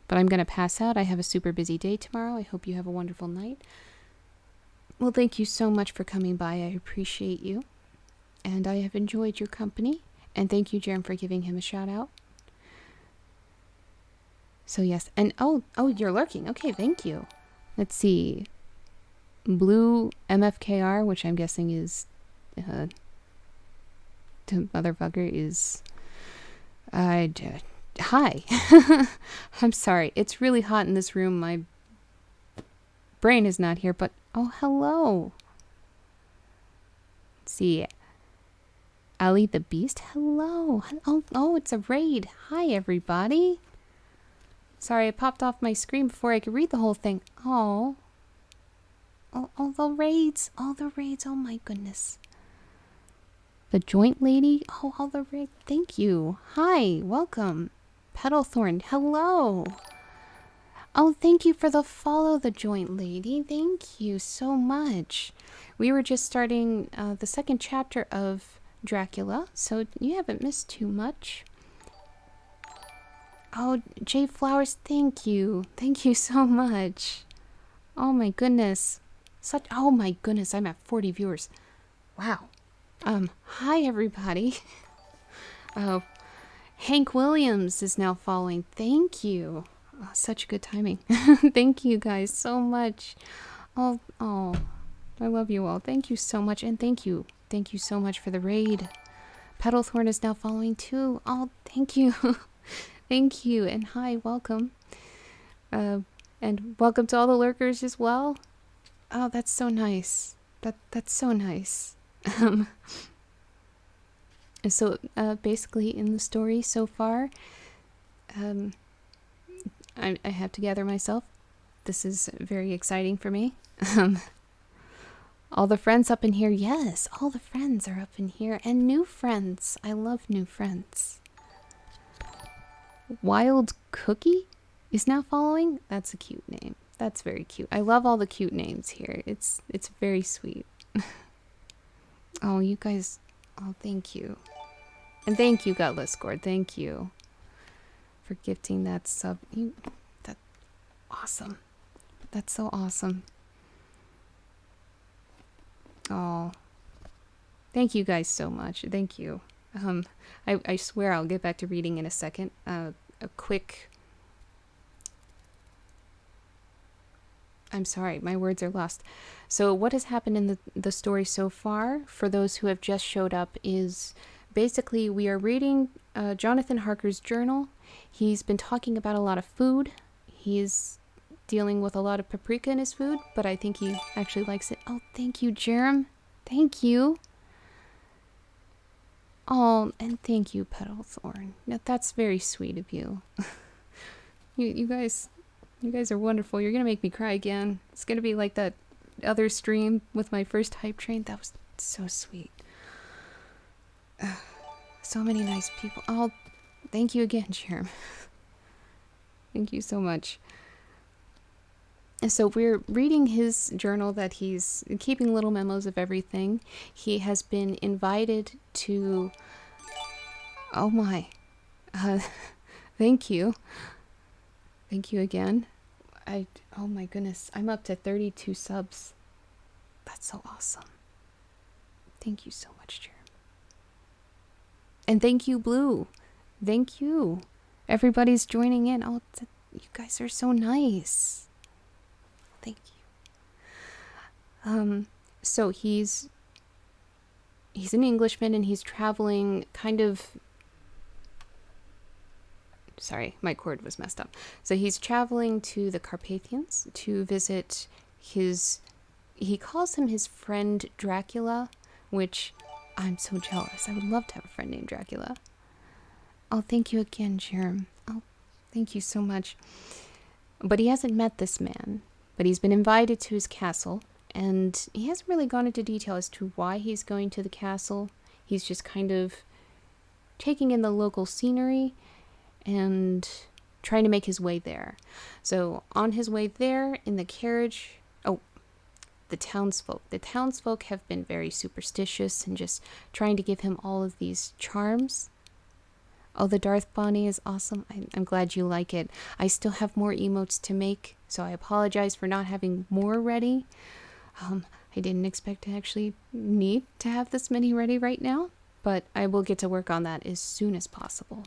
But I'm going to pass out. I have a super busy day tomorrow. I hope you have a wonderful night. Well, thank you so much for coming by. I appreciate you. And I have enjoyed your company. And thank you, Jerem, for giving him a shout out. So yes, and oh, you're lurking. Okay, thank you. Let's see. Blue MFKR, which I'm guessing is the motherfucker is hi. I'm sorry. It's really hot in this room. My brain is not here, but oh, hello. Let's see. Ali the Beast. Hello. Oh, it's a raid. Hi, everybody. Sorry, I popped off my screen before I could read the whole thing. Oh, the raids. Oh, the raids. Oh, my goodness. The Joint Lady. Oh, all the raid. Thank you. Hi, welcome. Petalthorn. Hello. Oh, thank you for the follow, the Joint Lady. Thank you so much. We were just starting the second chapter of Dracula, so you haven't missed too much. Oh, Jay Flowers, thank you. Thank you so much. Oh my goodness. Oh my goodness, I'm at 40 viewers. Wow. Hi everybody. Hank Williams is now following. Thank you. Oh, such good timing. Thank you guys so much. Oh, I love you all. Thank you so much, and thank you so much for the raid. Petalthorn is now following too. Oh, thank you. Thank you, and hi, welcome. And welcome to all the lurkers as well. Oh, that's so nice. That's so nice. So, basically in the story so far, I have to gather myself. This is very exciting for me. All the friends up in here. Yes, all the friends are up in here. And new friends. I love new friends. Wild Cookie is now following. That's a cute name. That's very cute. I love all the cute names here. It's very sweet. Oh, you guys. Oh, thank you. And thank you, Gutless Gourd. Thank you for gifting that sub. That's awesome. That's so awesome. Oh, thank you guys so much. Thank you. I swear I'll get back to reading in a second. A quick. I'm sorry, my words are lost. So what has happened in the story so far, for those who have just showed up, is basically we are reading Jonathan Harker's journal. He's been talking about a lot of food. He's dealing with a lot of paprika in his food, but I think he actually likes it. Oh, thank you, Jerem. Thank you. Oh, and thank you, Petalthorn. Now, that's very sweet of you. You guys are wonderful. You're gonna make me cry again. It's gonna be like that other stream with my first hype train. That was so sweet. So many nice people. Oh, thank you again, Jerem. Thank you so much. And so we're reading his journal that he's keeping little memos of everything. He has been invited to... Oh my. Thank you. Thank you again. Oh my goodness. I'm up to 32 subs. That's so awesome. Thank you so much, Jeremy. And thank you, Blue. Thank you. Everybody's joining in. Oh, You guys are so nice. Thank you. So he's an Englishman, and he's traveling kind of... Sorry, my cord was messed up. So he's traveling to the Carpathians to visit his... He calls him his friend Dracula, which I'm so jealous. I would love to have a friend named Dracula. Oh, thank you again, Jerem. Oh, thank you so much. But he hasn't met this man, but he's been invited to his castle, and he hasn't really gone into detail as to why he's going to the castle. He's just kind of taking in the local scenery and trying to make his way there. So on his way there in the carriage... Oh, the townsfolk. The townsfolk have been very superstitious and just trying to give him all of these charms. Oh, the Darth Bonnie is awesome. I'm glad you like it. I still have more emotes to make, so I apologize for not having more ready. I didn't expect to actually need to have this many ready right now, but I will get to work on that as soon as possible.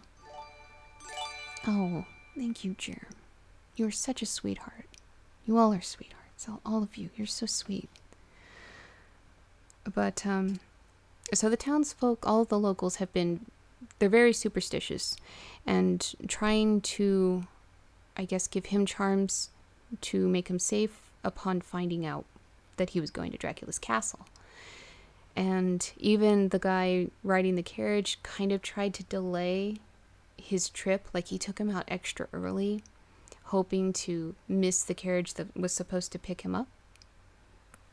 Oh, thank you, Jerem. You're such a sweetheart. You all are sweethearts. All of you. You're so sweet. But, so the townsfolk, all of the locals have been... They're very superstitious and trying to, I guess, give him charms to make him safe upon finding out that he was going to Dracula's castle. And even the guy riding the carriage kind of tried to delay his trip. Like, he took him out extra early, hoping to miss the carriage that was supposed to pick him up.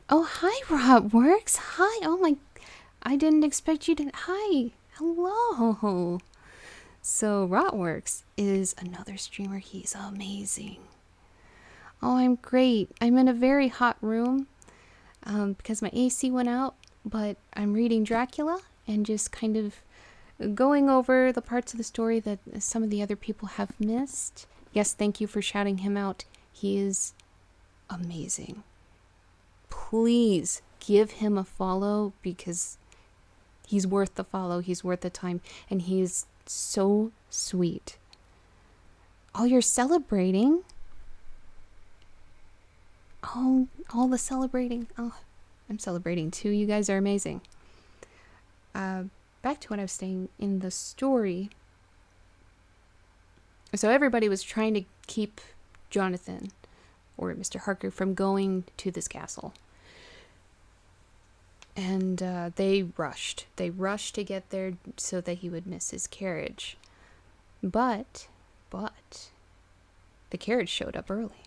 Oh, hi, Rotworks. Hi. Oh my, I didn't expect you to... Hi. Hello. So Rotworks is another streamer. He's amazing. Oh, I'm great. I'm in a very hot room because my AC went out, but I'm reading Dracula and just kind of going over the parts of the story that some of the other people have missed. Yes, thank you for shouting him out. He is amazing. Please give him a follow because he's worth the follow. He's worth the time. And he's so sweet. Oh, you're celebrating? Oh, all the celebrating. Oh, I'm celebrating too. You guys are amazing. Back to what I was saying in the story. So everybody was trying to keep Jonathan, or Mr. Harker, from going to this castle. And they rushed. They rushed to get there so that he would miss his carriage. But, the carriage showed up early.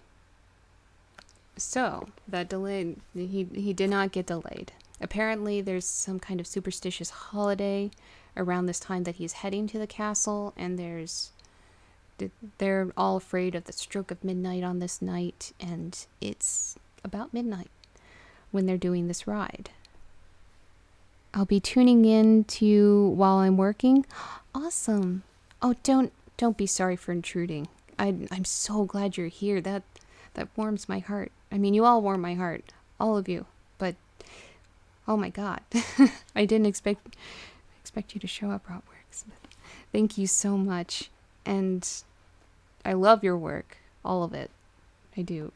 So, that delayed, he did not get delayed. Apparently, there's some kind of superstitious holiday around this time that he's heading to the castle, and they're all afraid of the stroke of midnight on this night, and it's about midnight when they're doing this ride. I'll be tuning in to you while I'm working. Awesome. Oh, don't be sorry for intruding. I'm so glad you're here. That warms my heart. I mean, you all warm my heart, all of you. But oh my God, I didn't expect you to show up, Rotworks. But thank you so much, and I love your work, all of it. I do.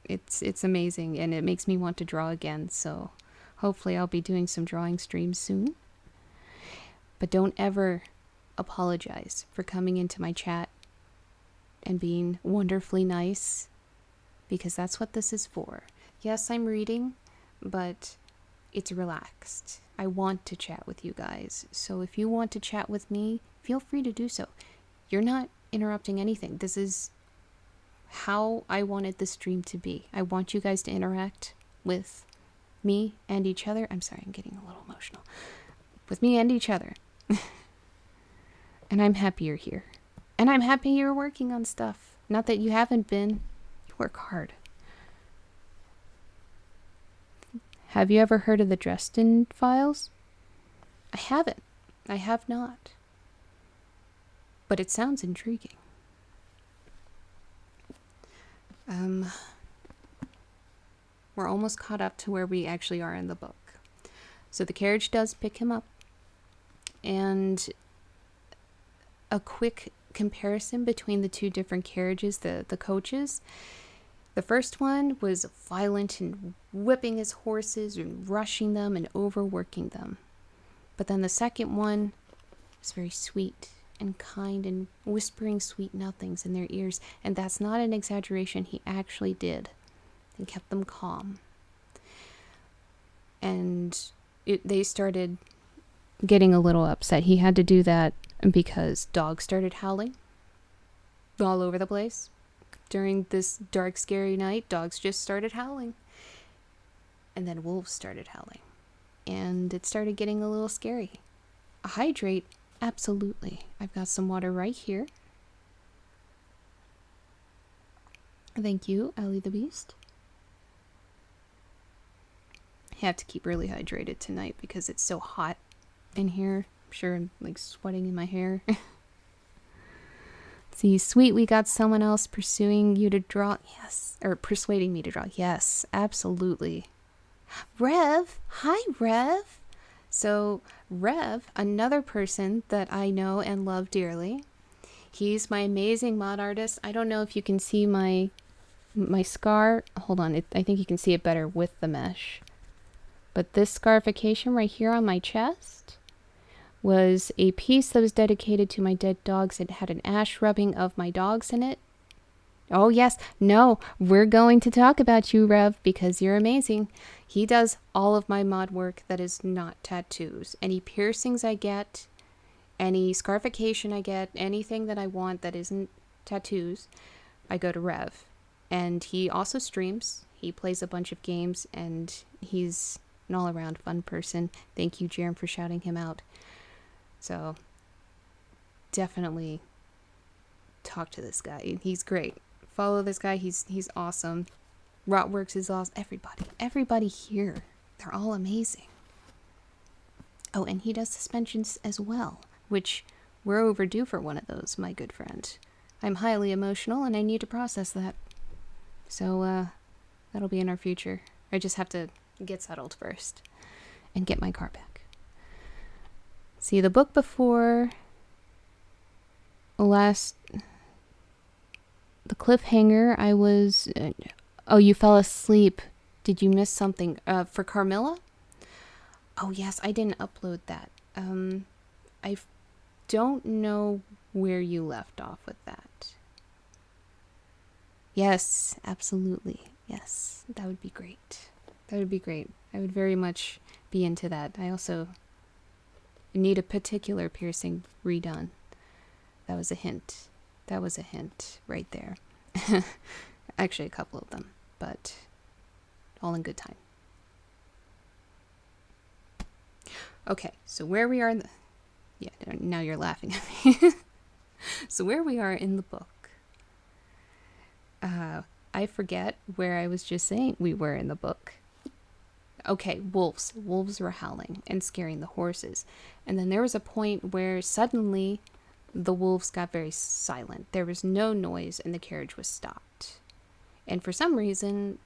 It's amazing, and it makes me want to draw again. So hopefully I'll be doing some drawing streams soon. But don't ever apologize for coming into my chat and being wonderfully nice, because that's what this is for. Yes, I'm reading, but it's relaxed. I want to chat with you guys. So if you want to chat with me, feel free to do so. You're not interrupting anything. This is how I wanted the stream to be. I want you guys to interact with me and each other. I'm sorry, I'm getting a little emotional. With me and each other. And I'm happy you're here. And I'm happy you're working on stuff. Not that you haven't been. You work hard. Have you ever heard of the Dresden Files? I haven't. I have not. But it sounds intriguing. We're almost caught up to where we actually are in the book. So the carriage does pick him up. And a quick comparison between the two different carriages, the coaches. The first one was violent and whipping his horses and rushing them and overworking them. But then the second one was very sweet and kind and whispering sweet nothings in their ears. And that's not an exaggeration. He actually did, and kept them calm. And they started getting a little upset. He had to do that because dogs started howling all over the place. During this dark, scary night, dogs just started howling. And then wolves started howling. And it started getting a little scary. Hydrate? Absolutely. I've got some water right here. Thank you, Ellie the Beast. I have to keep really hydrated tonight because it's so hot in here. I'm sure I'm like sweating in my hair. See, sweet, we got someone else pursuing you to draw. Yes. Or persuading me to draw. Yes, absolutely. Rev. Hi, Rev. So, Rev, another person that I know and love dearly. He's my amazing mod artist. I don't know if you can see my scar. Hold on. I think you can see it better with the mesh. But this scarification right here on my chest was a piece that was dedicated to my dead dogs. It had an ash rubbing of my dogs in it. Oh, yes. No, we're going to talk about you, Rev, because you're amazing. He does all of my mod work that is not tattoos. Any piercings I get, any scarification I get, anything that I want that isn't tattoos, I go to Rev. And he also streams. He plays a bunch of games, and he's an all-around fun person. Thank you, Jerem, for shouting him out. So, definitely talk to this guy. He's great. Follow this guy. He's awesome. Rotworks is awesome. Everybody here. They're all amazing. Oh, and he does suspensions as well, which we're overdue for one of those, my good friend. I'm highly emotional, and I need to process that. So, that'll be in our future. I just have to get settled first and get my car back. See, the book before last, the cliffhanger, I was, oh, you fell asleep. Did you miss something? For Carmilla? Oh, yes, I didn't upload that. I don't know where you left off with that. Yes, absolutely. Yes, that would be great. That would be great. I would very much be into that. I also need a particular piercing redone. That was a hint. That was a hint right there. Actually, a couple of them, but all in good time. Okay, so where we are in the... Yeah, now you're laughing at me. So where we are in the book. I forget where I was just saying we were in the book. Okay, wolves. Wolves were howling and scaring the horses. And then there was a point where suddenly the wolves got very silent. There was no noise and the carriage was stopped. And for some reason,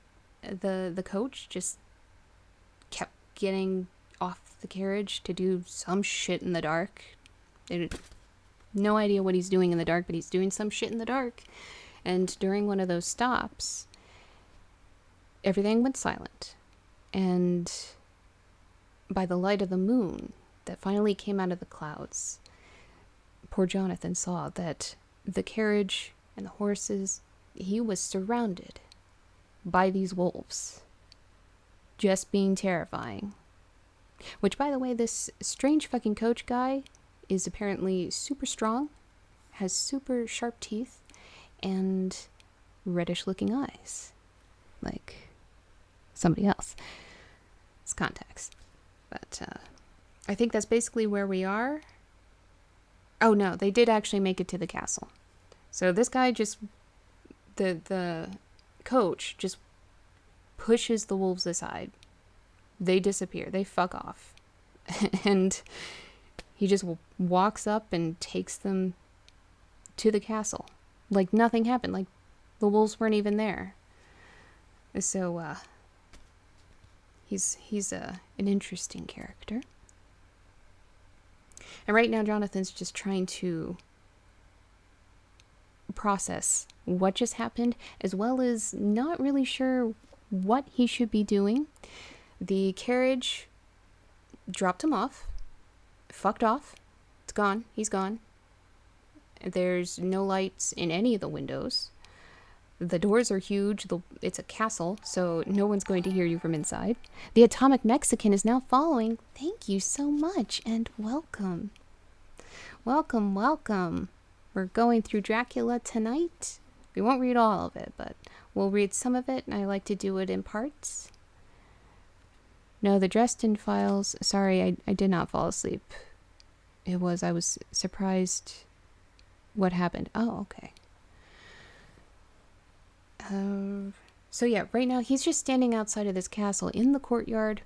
the coach just kept getting off the carriage to do some shit in the dark. No idea what he's doing in the dark, but he's doing some shit in the dark. And during one of those stops, everything went silent. And by the light of the moon that finally came out of the clouds, poor Jonathan saw that the carriage and the horses, he was surrounded by these wolves, just being terrifying. Which, by the way, this strange fucking coach guy is apparently super strong, has super sharp teeth, and reddish looking eyes. Like somebody else. It's contacts. But I think that's basically where we are. Oh no, they did actually make it to the castle. So this guy just, the coach just pushes the wolves aside. They disappear. They fuck off. And he just walks up and takes them to the castle. Like nothing happened. Like the wolves weren't even there. So, he's an interesting character. And right now Jonathan's just trying to process what just happened, as well as not really sure what he should be doing. The carriage dropped him off, fucked off. It's gone. He's gone. There's no lights in any of the windows. The doors are huge. It's a castle, so no one's going to hear you from inside. The Atomic Mexican is now following. Thank you so much, and welcome. Welcome, welcome. We're going through Dracula tonight. We won't read all of it, but we'll read some of it, and I like to do it in parts. No, the Dresden Files. Sorry, I did not fall asleep. I was surprised what happened. Oh, okay. So yeah, right now he's just standing outside of this castle in the courtyard.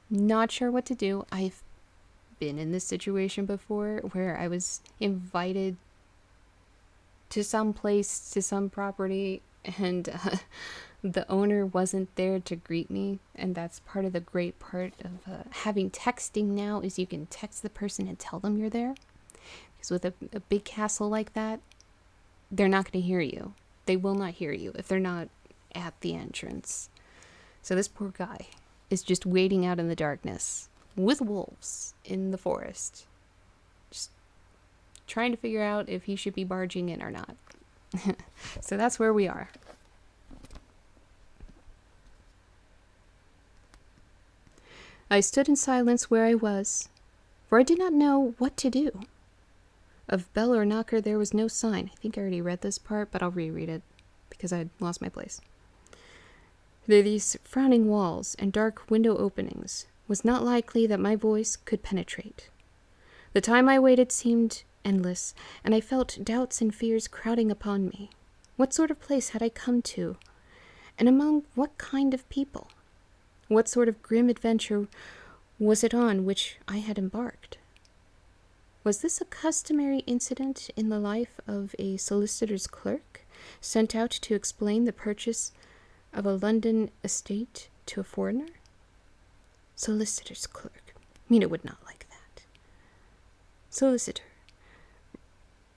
Not sure what to do. I've been in this situation before where I was invited to some place, to some property, and the owner wasn't there to greet me. And that's part of the great part of having texting now, is you can text the person and tell them you're there. Because with a big castle like that, they're not going to hear you. They will not hear you if they're not at the entrance. So this poor guy is just waiting out in the darkness with wolves in the forest, just trying to figure out if he should be barging in or not. So that's where we are. I stood in silence where I was, for I did not know what to do. Of bell or knocker there was no sign. I think I already read this part, but I'll reread it because I had lost my place. Through these frowning walls and dark window openings was not likely that my voice could penetrate. The time I waited seemed endless, and I felt doubts and fears crowding upon me. What sort of place had I come to, and among what kind of people? What sort of grim adventure was it on which I had embarked? Was this a customary incident in the life of a solicitor's clerk, sent out to explain the purchase of a London estate to a foreigner? Solicitor's clerk. Mina would not like that. Solicitor.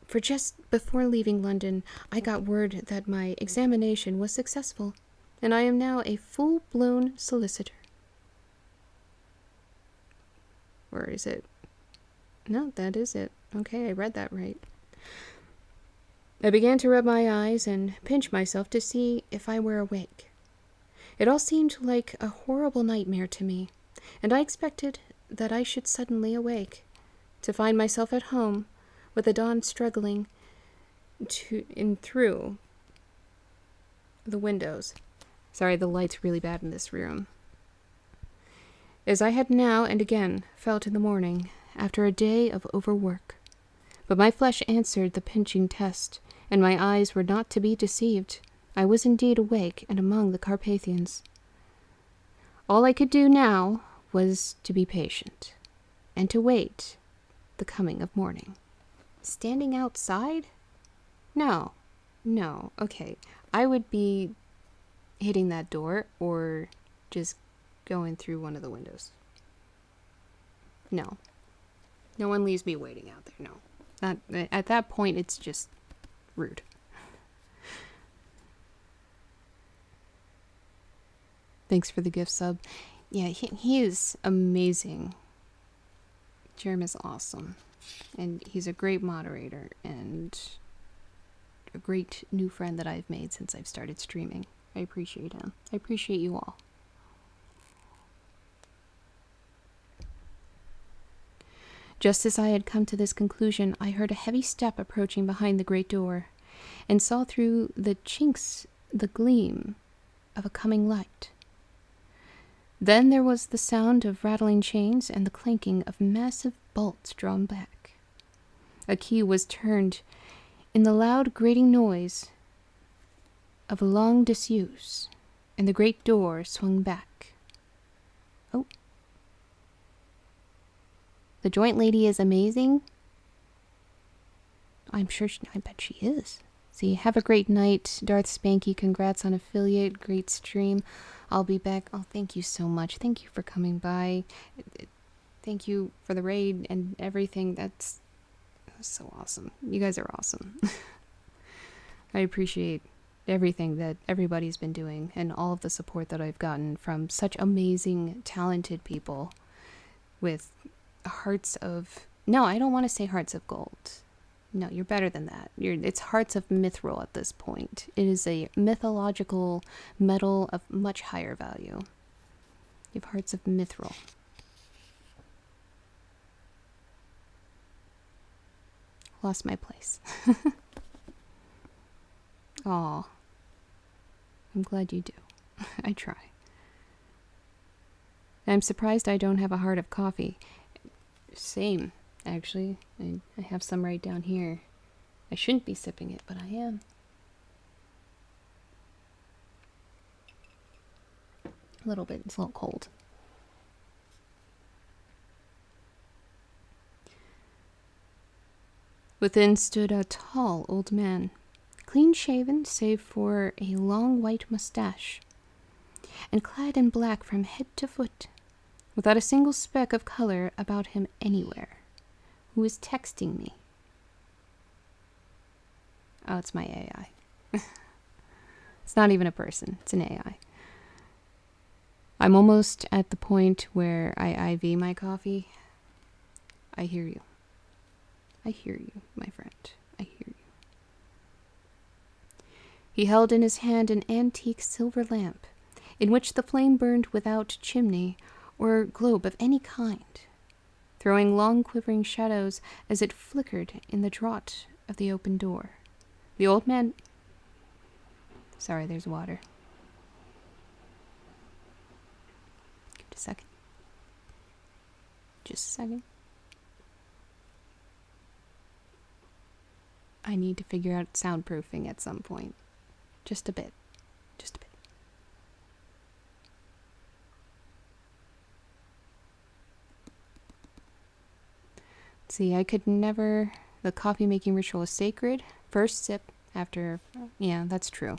For just before leaving London, I got word that my examination was successful, and I am now a full-blown solicitor. Or is it? No, that is it. Okay, I read that right. I began to rub my eyes and pinch myself to see if I were awake. It all seemed like a horrible nightmare to me, and I expected that I should suddenly awake, to find myself at home, with the dawn struggling through the windows. Sorry, the light's really bad in this room. As I had now and again felt in the morning, after a day of overwork. But my flesh answered the pinching test, and my eyes were not to be deceived. I was indeed awake and among the Carpathians. All I could do now was to be patient, and to wait the coming of morning. Standing outside? No. Okay. I would be hitting that door, or just going through one of the windows. No. No one leaves me waiting out there, no. Not, at that point, it's just rude. Thanks for the gift sub. Yeah, he is amazing. Jerem is awesome. And he's a great moderator and a great new friend that I've made since I've started streaming. I appreciate him. I appreciate you all. Just as I had come to this conclusion, I heard a heavy step approaching behind the great door, and saw through the chinks the gleam of a coming light. Then there was the sound of rattling chains and the clanking of massive bolts drawn back. A key was turned in the loud grating noise of long disuse, and the great door swung back. Oh. The joint lady is amazing. I bet she is. See, have a great night, Darth Spanky. Congrats on affiliate. Great stream. I'll be back. Oh, thank you so much. Thank you for coming by. Thank you for the raid and everything. That's so awesome. You guys are awesome. I appreciate everything that everybody's been doing and all of the support that I've gotten from such amazing, talented people with hearts of... No, I don't want to say hearts of gold. No, you're better than that. It's hearts of mithril at this point. It is a mythological metal of much higher value. You have hearts of mithril. Lost my place. Aw. I'm glad you do. I try. I'm surprised I don't have a heart of coffee. Same, actually. I have some right down here. I shouldn't be sipping it, but I am. A little bit. It's a little cold. Within stood a tall old man, clean-shaven save for a long white mustache, and clad in black from head to foot, without a single speck of color about him anywhere, who was texting me. Oh, it's my AI. It's not even a person. It's an AI. I'm almost at the point where I IV my coffee. I hear you. I hear you, my friend. I hear you. He held in his hand an antique silver lamp, in which the flame burned without chimney or globe of any kind, throwing long quivering shadows as it flickered in the draught of the open door. The old man... Sorry, there's water. Give it a second. Just a second. I need to figure out soundproofing at some point. Just a bit. Just a bit. See, I could never... The coffee making ritual is sacred. First sip after... Yeah, that's true.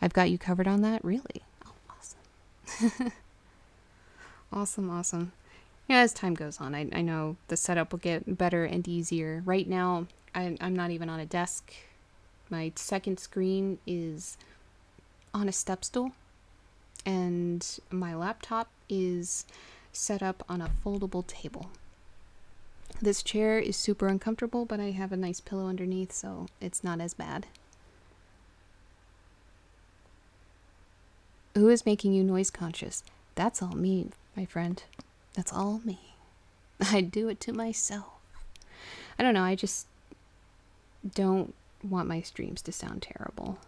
I've got you covered on that? Really? Oh, awesome. Awesome, awesome. Yeah, as time goes on, I know the setup will get better and easier. Right now, I'm not even on a desk. My second screen is on a step stool, and my laptop is set up on a foldable table. This chair is super uncomfortable, but I have a nice pillow underneath, so it's not as bad. Who is making you noise conscious? That's all me, my friend. That's all me. I do it to myself. I don't know, I just don't want my streams to sound terrible.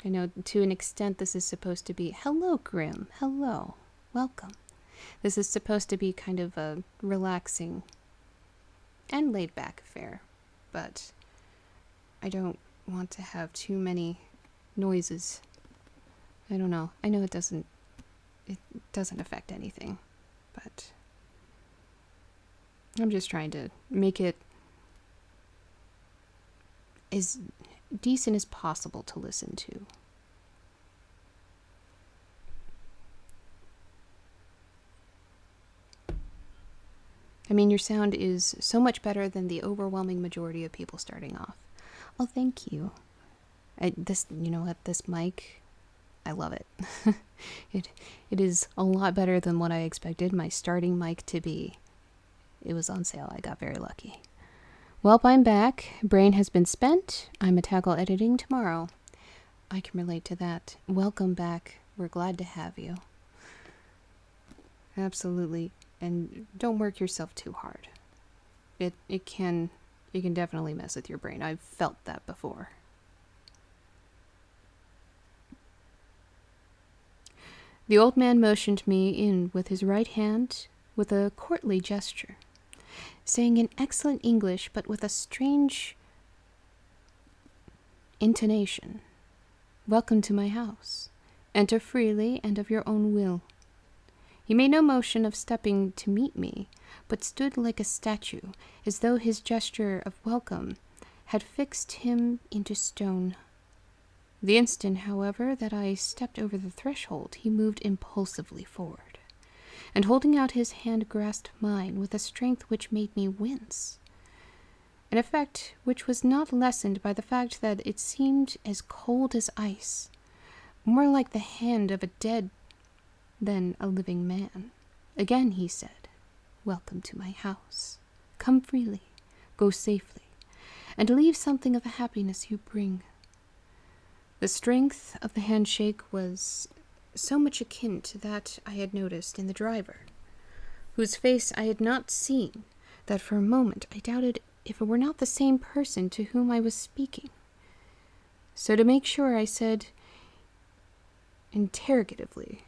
I know to an extent this is supposed to be, hello Grim, hello, welcome. This is supposed to be kind of a relaxing and laid back affair, but I don't want to have too many noises. I don't know, I know it doesn't affect anything, but I'm just trying to make it as decent as possible to listen to. I mean, your sound is so much better than the overwhelming majority of people starting off. Oh, thank you. You know what, this mic, I love it. It is a lot better than what I expected my starting mic to be. It was on sale. I got very lucky. Well, I'm back. Brain has been spent. I'm a tackle editing tomorrow. I can relate to that. Welcome back. We're glad to have you. Absolutely. And don't work yourself too hard. It can definitely mess with your brain. I've felt that before. The old man motioned me in with his right hand with a courtly gesture, saying in excellent English but with a strange intonation, "Welcome to my house. Enter freely and of your own will." He made no motion of stepping to meet me, but stood like a statue, as though his gesture of welcome had fixed him into stone. The instant, however, that I stepped over the threshold, he moved impulsively forward, and holding out his hand grasped mine with a strength which made me wince. an effect which was not lessened by the fact that it seemed as cold as ice, more like the hand of a dead than a living man. Again he said, "Welcome to my house. Come freely, go safely, and leave something of the happiness you bring." The strength of the handshake was so much akin to that I had noticed in the driver, whose face I had not seen, that for a moment I doubted if it were not the same person to whom I was speaking. So to make sure, I said interrogatively,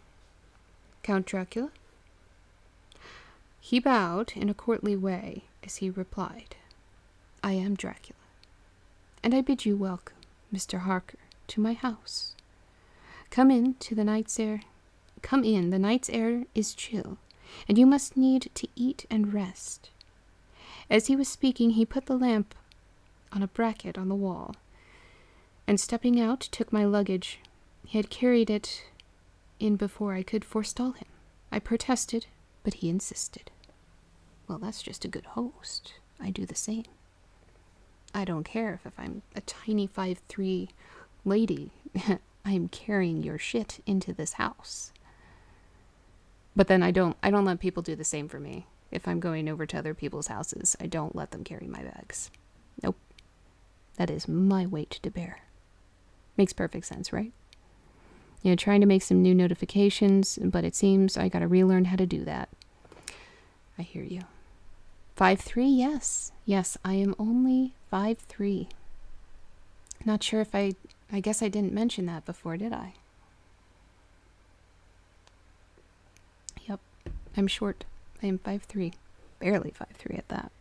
"Count Dracula?" He bowed in a courtly way as he replied, "I am Dracula, and I bid you welcome, Mr. Harker, to my house. Come in, the night's air is chill, and you must need to eat and rest." As he was speaking, he put the lamp on a bracket on the wall, and stepping out, took my luggage. He had carried it in before I could forestall him. I protested, but he insisted. Well, that's just a good host. I do the same. I don't care if I'm a tiny 5'3" lady. I'm carrying your shit into this house. But then I don't let people do the same for me. If I'm going over to other people's houses, I don't let them carry my bags. Nope. That is my weight to bear. Makes perfect sense, right? Trying to make some new notifications, but it seems I gotta relearn how to do that. I hear you. 5'3", yes. Yes, I am only 5'3". Not sure if I guess I didn't mention that before, did I? Yep, I'm short. I am 5'3". Barely 5'3" at that.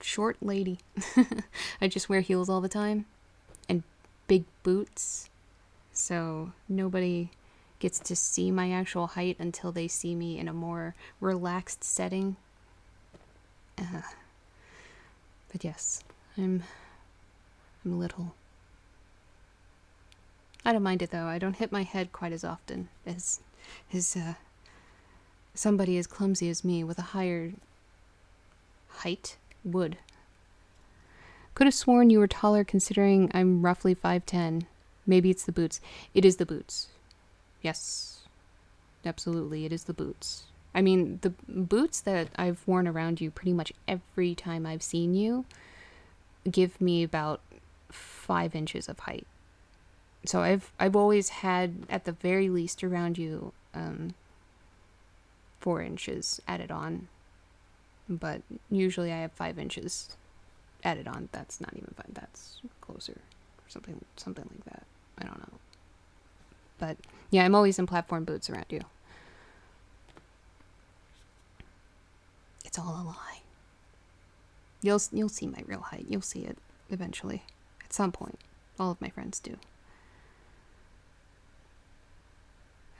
Short lady. I just wear heels all the time. And big boots. So nobody gets to see my actual height until they see me in a more relaxed setting. But yes, I'm little. I don't mind it though. I don't hit my head quite as often as somebody as clumsy as me with a higher height would. Could have sworn you were taller considering I'm roughly 5'10". Maybe it's the boots. It is the boots. Yes, absolutely, it is the boots. I mean, the boots that I've worn around you pretty much every time I've seen you give me about 5 inches of height. So I've always had, at the very least around you, 4 inches added on. But usually I have 5 inches added on. That's not even 5, that's closer. Or something like that. I don't know. But yeah, I'm always in platform boots around you. It's all a lie. You'll see my real height. You'll see it eventually. At some point. All of my friends do.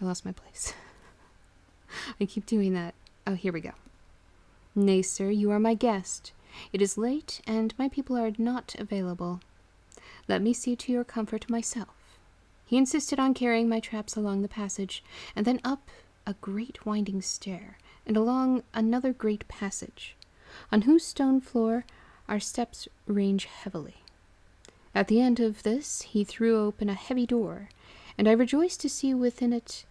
I lost my place. I keep doing that. Oh, here we go. Nay, sir, you are my guest. It is late, and my people are not available. Let me see to your comfort myself. He insisted on carrying my traps along the passage, and then up a great winding stair, and along another great passage, on whose stone floor our steps range heavily. At the end of this he threw open a heavy door, and I rejoiced to see within it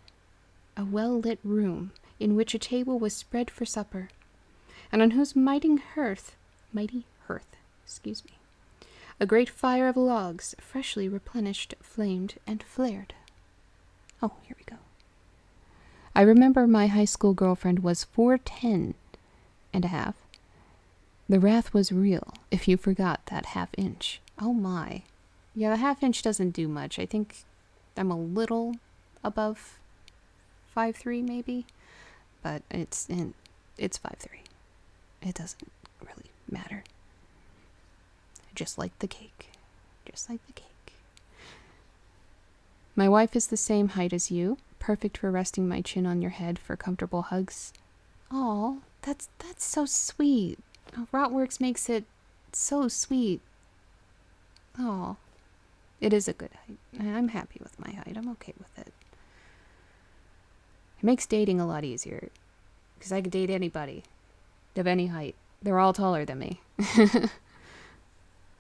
a well-lit room, in which a table was spread for supper, and on whose mighty hearth, a great fire of logs, freshly replenished, flamed and flared. Oh, here we go. I remember my high school girlfriend was 4'10" and a half. The wrath was real, if you forgot that half-inch. Oh my. Yeah, the half-inch doesn't do much. I think I'm a little above 5'3", maybe. But it's 5'3". It doesn't really matter. Just like the cake. Just like the cake. My wife is the same height as you, perfect for resting my chin on your head for comfortable hugs. Aw, that's so sweet. Oh, Rotworks makes it so sweet. Aw, it is a good height. I'm happy with my height. I'm okay with it. It makes dating a lot easier, because I could date anybody of any height. They're all taller than me.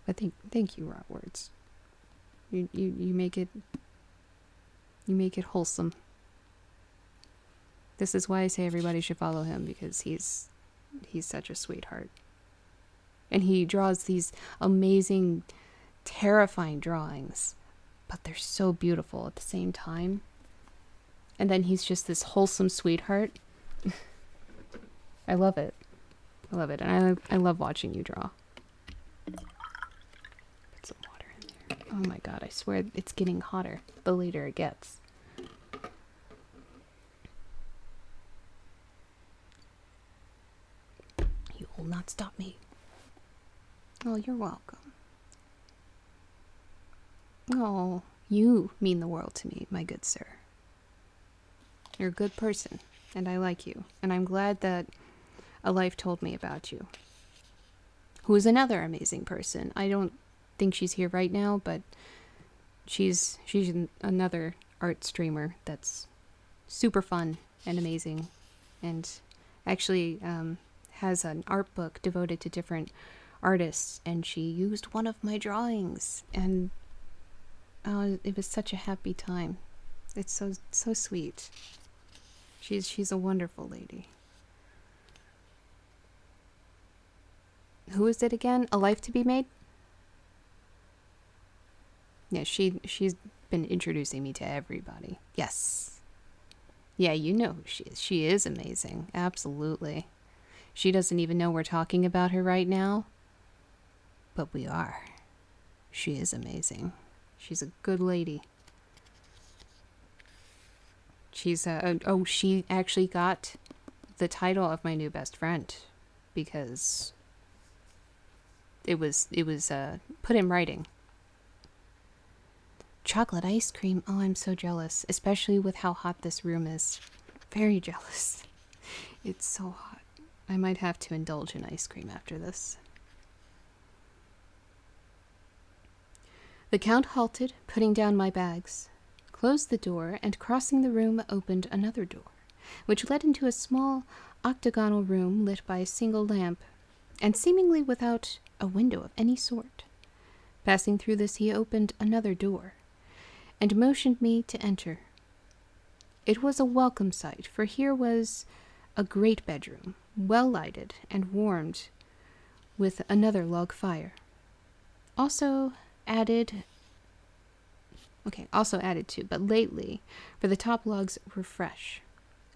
But thank you, Rotwords. You make it wholesome. This is why I say everybody should follow him, because he's such a sweetheart. And he draws these amazing, terrifying drawings, but they're so beautiful at the same time. And then he's just this wholesome sweetheart. I love it. I love it. And I love watching you draw. Put some water in there. Oh my god, I swear it's getting hotter the later it gets. You will not stop me. Oh, you're welcome. Oh, you mean the world to me, my good sir. You're a good person, and I like you, and I'm glad that a life told me about you. Who is another amazing person. I don't think she's here right now, but she's another art streamer that's super fun and amazing, and actually has an art book devoted to different artists, and she used one of my drawings, and it was such a happy time. It's so sweet. She's a wonderful lady. Who is it again? A Life to Be Made? Yeah, she's been introducing me to everybody. Yes. Yeah, you know who she is. She is amazing. Absolutely. She doesn't even know we're talking about her right now. But we are. She is amazing. She's a good lady. She's she actually got the title of my new best friend because it was put in writing. Chocolate ice cream. Oh, I'm so jealous, especially with how hot this room is. Very jealous. It's so hot. I might have to indulge in ice cream after this. The Count halted, putting down my bags, closed the door, and crossing the room opened another door, which led into a small octagonal room lit by a single lamp, and seemingly without a window of any sort. Passing through this, he opened another door, and motioned me to enter. It was a welcome sight, for here was a great bedroom, well lighted and warmed with another log fire. Also added to, but lately, for the top logs were fresh,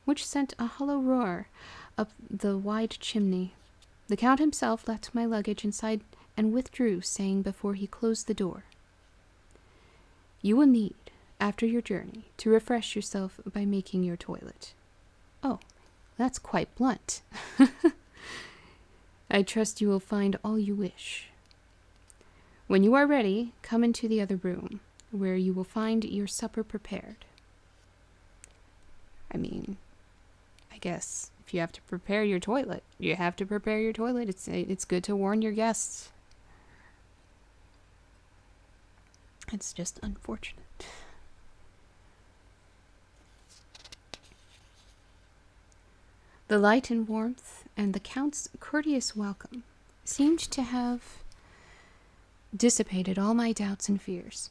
which sent a hollow roar up the wide chimney. The Count himself left my luggage inside and withdrew, saying before he closed the door, "You will need, after your journey, to refresh yourself by making your toilet." Oh, that's quite blunt. I trust you will find all you wish. When you are ready, come into the other room, where you will find your supper prepared. I mean, I guess if you have to prepare your toilet, you have to prepare your toilet. It's good to warn your guests. It's just unfortunate. The light and warmth and the Count's courteous welcome seemed to have dissipated all my doubts and fears.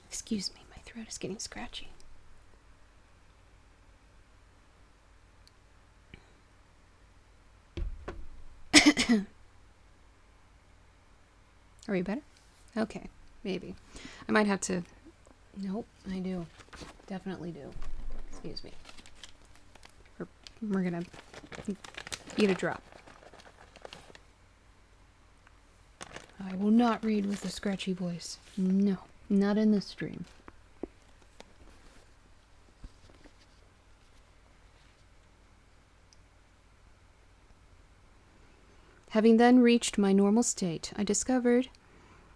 Excuse me, my throat is getting scratchy. Are we better? Okay, maybe. I might have to... Nope, I do. Definitely do. Excuse me. We're gonna eat a drop. I will not read with a scratchy voice. No, not in this stream. Having then reached my normal state, I discovered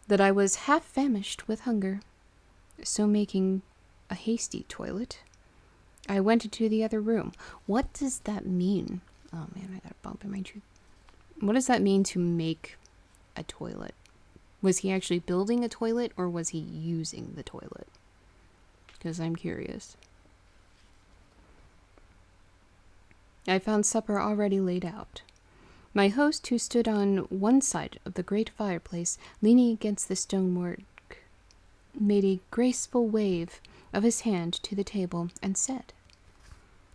that I was half famished with hunger. So making a hasty toilet, I went into the other room. What does that mean? Oh man, I got a bump in my tooth. What does that mean to make a toilet? Was he actually building a toilet, or was he using the toilet? Because I'm curious. I found supper already laid out. My host, who stood on one side of the great fireplace, leaning against the stonework, made a graceful wave of his hand to the table and said,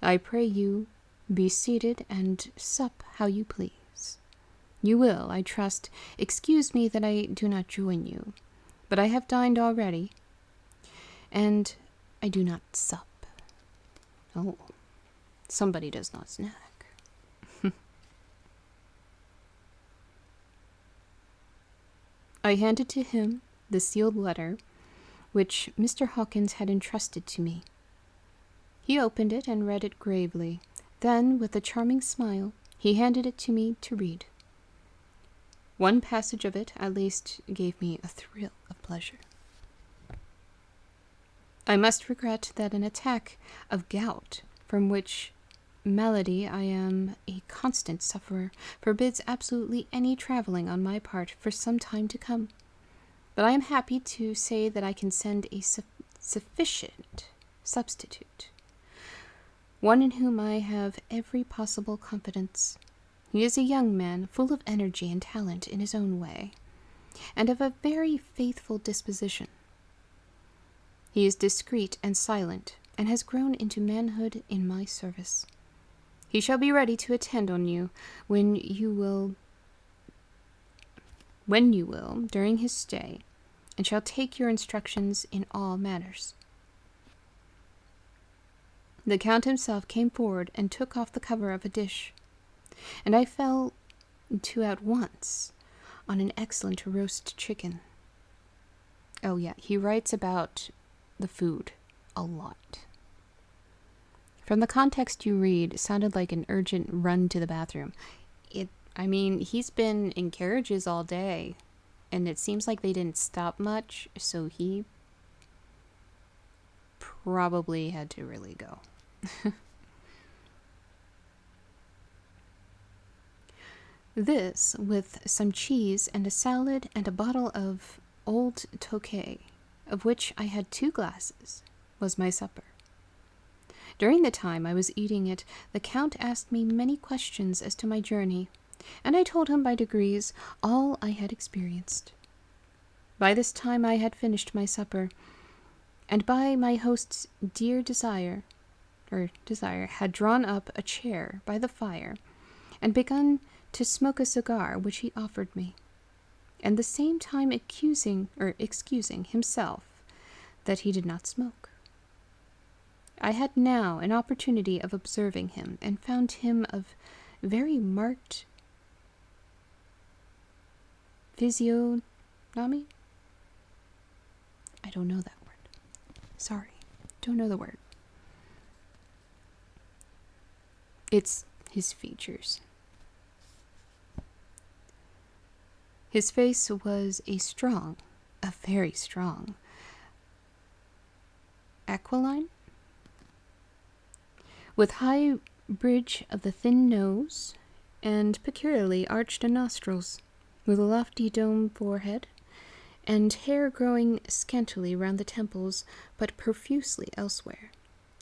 "I pray you, be seated and sup how you please. You will, I trust, excuse me that I do not join you, but I have dined already, and I do not sup." Oh, somebody does not snack. I handed to him the sealed letter which Mr. Hawkins had entrusted to me. He opened it and read it gravely. Then, with a charming smile, he handed it to me to read. One passage of it, at least, gave me a thrill of pleasure. "I must regret that an attack of gout, from which malady I am a constant sufferer, forbids absolutely any traveling on my part for some time to come. But I am happy to say that I can send a sufficient substitute, one in whom I have every possible confidence. He is a young man, full of energy and talent in his own way, and of a very faithful disposition. He is discreet and silent, and has grown into manhood in my service. He shall be ready to attend on you when you will during his stay, and shall take your instructions in all matters." The Count himself came forward and took off the cover of a dish, and I fell to at once on an excellent roast chicken. Oh yeah, he writes about the food a lot. From the context you read, it sounded like an urgent run to the bathroom. He's been in carriages all day, and it seems like they didn't stop much, so he probably had to really go. This, with some cheese and a salad and a bottle of old Tokay, of which I had 2 glasses, was my supper. During the time I was eating it, the Count asked me many questions as to my journey, and I told him by degrees all I had experienced. By this time I had finished my supper, and by my host's desire, had drawn up a chair by the fire, and begun to smoke a cigar which he offered me, and the same time excusing himself that he did not smoke. I had now an opportunity of observing him, and found him of very marked physiognomy? I don't know that word. Sorry, don't know the word. It's his features. His face was a very strong, aquiline, with high bridge of the thin nose, and peculiarly arched nostrils, with a lofty dome forehead, and hair growing scantily round the temples, but profusely elsewhere.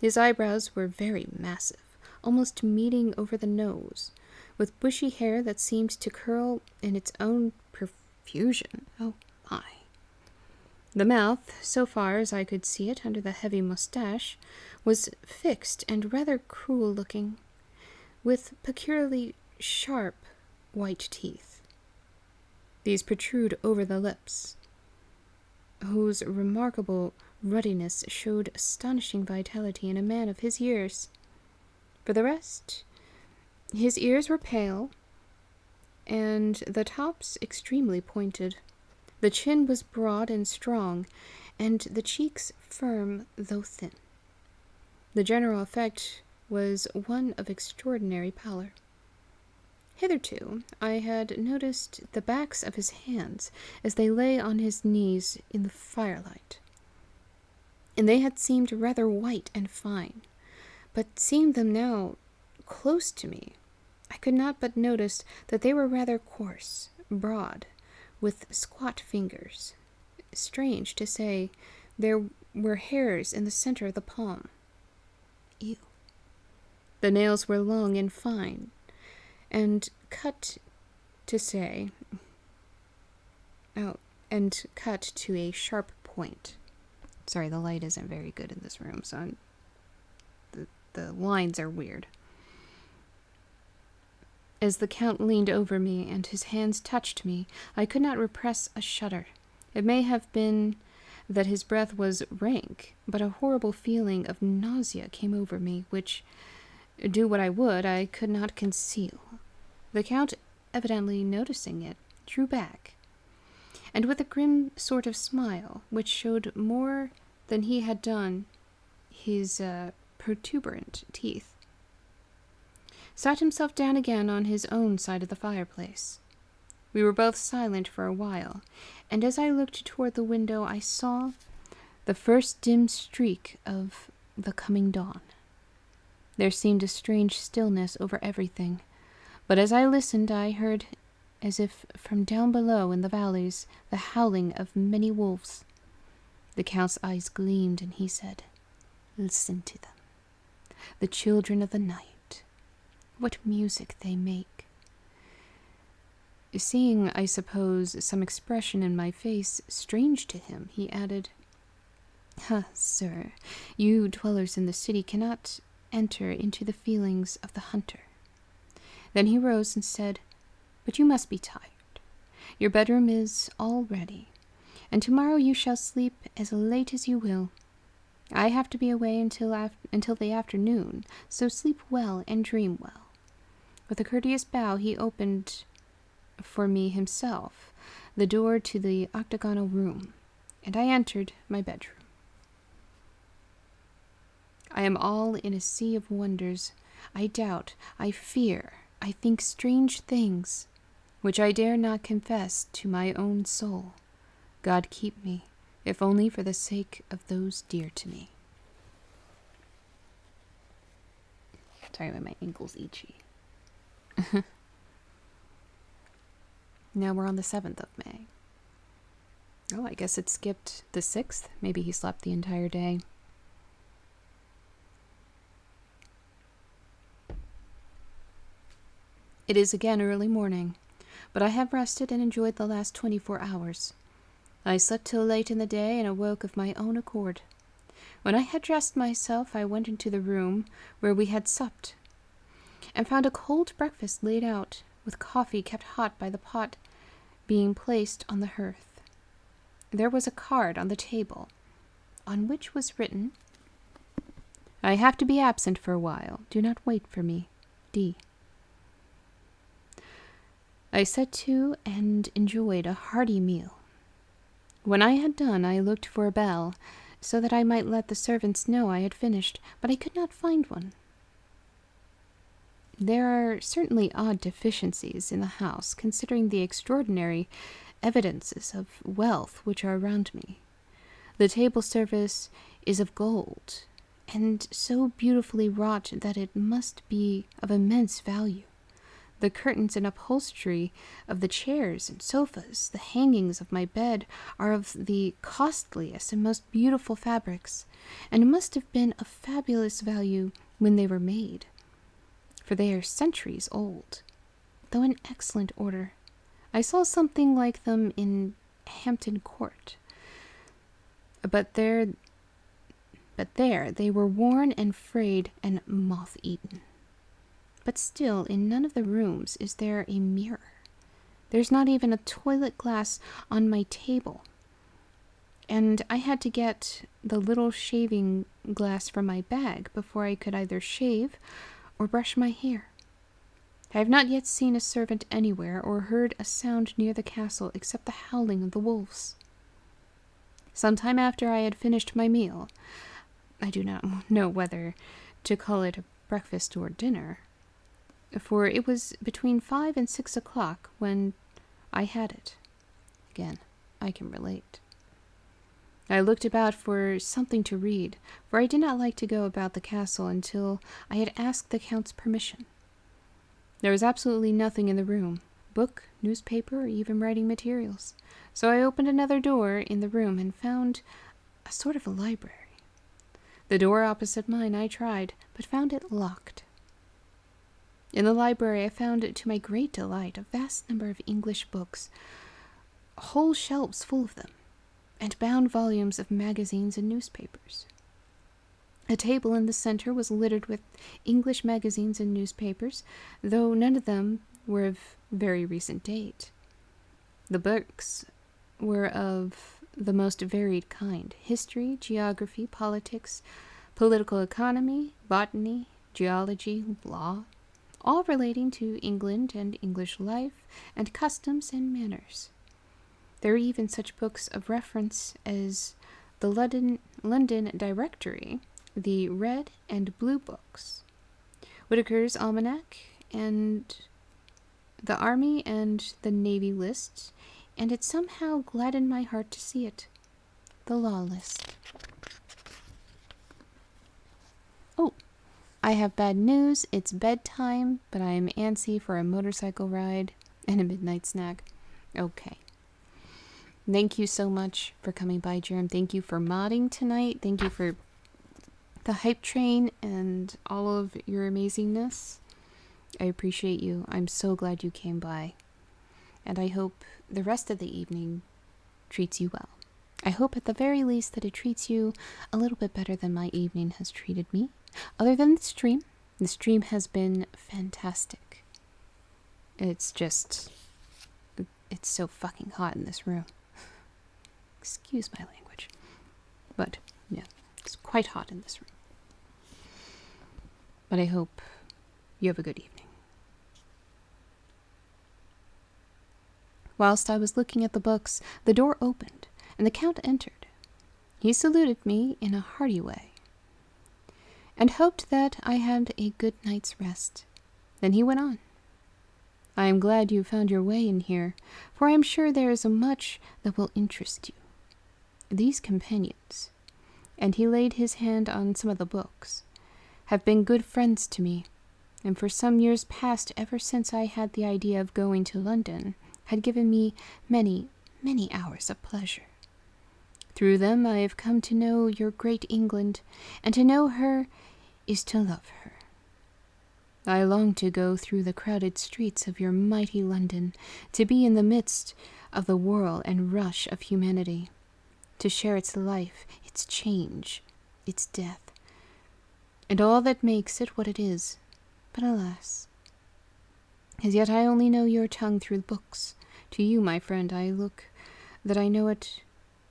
His eyebrows were very massive, almost meeting over the nose, with bushy hair that seemed to curl in its own profusion. Oh my! The mouth, so far as I could see it under the heavy moustache, was fixed and rather cruel-looking, with peculiarly sharp white teeth. These protrude over the lips, whose remarkable ruddiness showed astonishing vitality in a man of his years. For the rest, his ears were pale, and the tops extremely pointed. The chin was broad and strong, and the cheeks firm though thin. The general effect was one of extraordinary pallor. Hitherto I had noticed the backs of his hands as they lay on his knees in the firelight, and they had seemed rather white and fine, but seeing them now close to me, I could not but notice that they were rather coarse, broad, with squat fingers. Strange to say, there were hairs in the center of the palm. Ew. The nails were long and fine, and cut to say, and cut to a sharp point. Sorry, the light isn't very good in this room, so the lines are weird. As the Count leaned over me and his hands touched me, I could not repress a shudder. It may have been that his breath was rank, but a horrible feeling of nausea came over me, which, do what I would, I could not conceal. The Count, evidently noticing it, drew back, and with a grim sort of smile, which showed more than he had done his protuberant teeth, sat himself down again on his own side of the fireplace. We were both silent for a while, and as I looked toward the window, I saw the first dim streak of the coming dawn. There seemed a strange stillness over everything, but as I listened, I heard, as if from down below in the valleys, the howling of many wolves. The Count's eyes gleamed, and he said, "Listen to them, the children of the night. What music they make." Seeing, I suppose, some expression in my face strange to him, he added, "Sir, you dwellers in the city cannot enter into the feelings of the hunter." Then he rose and said, "But you must be tired. Your bedroom is all ready, and tomorrow you shall sleep as late as you will. I have to be away until the afternoon, so sleep well and dream well." With a courteous bow, he opened for me himself the door to the octagonal room, and I entered my bedroom. I am all in a sea of wonders. I doubt, I fear, I think strange things, which I dare not confess to my own soul. God keep me, if only for the sake of those dear to me. Sorry, my ankle's itchy. Now we're on the 7th of May. Oh, I guess it skipped the 6th. Maybe he slept the entire day. It is again early morning, but I have rested and enjoyed the last 24 hours. I slept till late in the day and awoke of my own accord. When I had dressed myself, I went into the room where we had supped, and found a cold breakfast laid out, with coffee kept hot by the pot being placed on the hearth. There was a card on the table, on which was written, "I have to be absent for a while. Do not wait for me. D." I set to and enjoyed a hearty meal. When I had done, I looked for a bell, so that I might let the servants know I had finished, but I could not find one. There are certainly odd deficiencies in the house, considering the extraordinary evidences of wealth which are around me. The table service is of gold, and so beautifully wrought that it must be of immense value. The curtains and upholstery of the chairs and sofas, the hangings of my bed, are of the costliest and most beautiful fabrics, and must have been of fabulous value when they were made, for they are centuries old, though in excellent order. I saw something like them in Hampton Court, but there they were worn and frayed and moth-eaten. But still, in none of the rooms is there a mirror. There's not even a toilet glass on my table, and I had to get the little shaving glass from my bag before I could either shave or brush my hair. I have not yet seen a servant anywhere or heard a sound near the castle except the howling of the wolves. Some time after I had finished my meal, I do not know whether to call it a breakfast or dinner, for it was between 5 and 6 o'clock when I had it. Again, I can relate. I looked about for something to read, for I did not like to go about the castle until I had asked the Count's permission. There was absolutely nothing in the room, book, newspaper, or even writing materials, so I opened another door in the room and found a sort of a library. The door opposite mine I tried, but found it locked. In the library I found, to my great delight, a vast number of English books, whole shelves full of them, and bound volumes of magazines and newspapers. A table in the center was littered with English magazines and newspapers, though none of them were of very recent date. The books were of the most varied kind: history, geography, politics, political economy, botany, geology, law, all relating to England and English life and customs and manners. There were even such books of reference as the London Directory, the Red and Blue Books, Whitaker's Almanac, and the Army and the Navy List, and it somehow gladdened my heart to see it, the Law List. Oh, I have bad news. It's bedtime, but I am antsy for a motorcycle ride and a midnight snack. Okay. Thank you so much for coming by, Jerem. Thank you for modding tonight. Thank you for the hype train and all of your amazingness. I appreciate you. I'm so glad you came by. And I hope the rest of the evening treats you well. I hope at the very least that it treats you a little bit better than my evening has treated me. Other than the stream has been fantastic. It's so fucking hot in this room. Excuse my language. But, yeah, it's quite hot in this room. But I hope you have a good evening. Whilst I was looking at the books, the door opened, and the Count entered. He saluted me in a hearty way, and hoped that I had a good night's rest. Then he went on. I am glad you found your way in here, for I am sure there is much that will interest you. These companions, and he laid his hand on some of the books, have been good friends to me, and for some years past, ever since I had the idea of going to London, had given me many, many hours of pleasure. Through them I have come to know your great England, and to know her is to love her. I long to go through the crowded streets of your mighty London, to be in the midst of the whirl and rush of humanity, to share its life, its change, its death, and all that makes it what it is. But alas, as yet I only know your tongue through books. To you, my friend, I look that I know it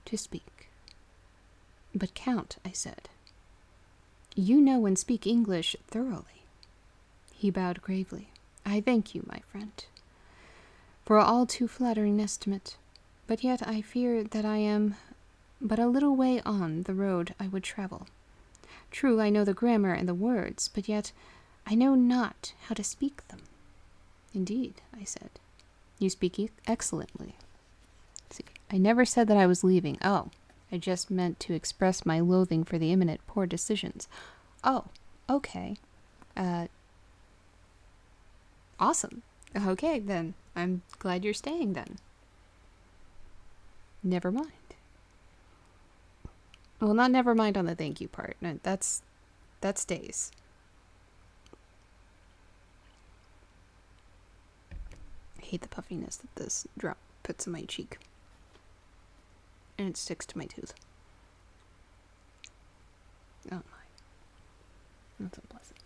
to speak. But Count, I said, you know and speak English thoroughly. He bowed gravely. I thank you, my friend, for all too flattering estimate, but yet I fear that I am but a little way on the road I would travel. True, I know the grammar and the words, but yet I know not how to speak them. Indeed, I said, you speak excellently. See, I never said that I was leaving. Oh, I just meant to express my loathing for the imminent poor decisions. Oh, okay. Awesome. Okay, then. I'm glad you're staying, then. Never mind. Well, not never mind on the thank you part. No, that stays. I hate the puffiness that this drop puts in my cheek. And it sticks to my tooth. Oh my. That's unpleasant.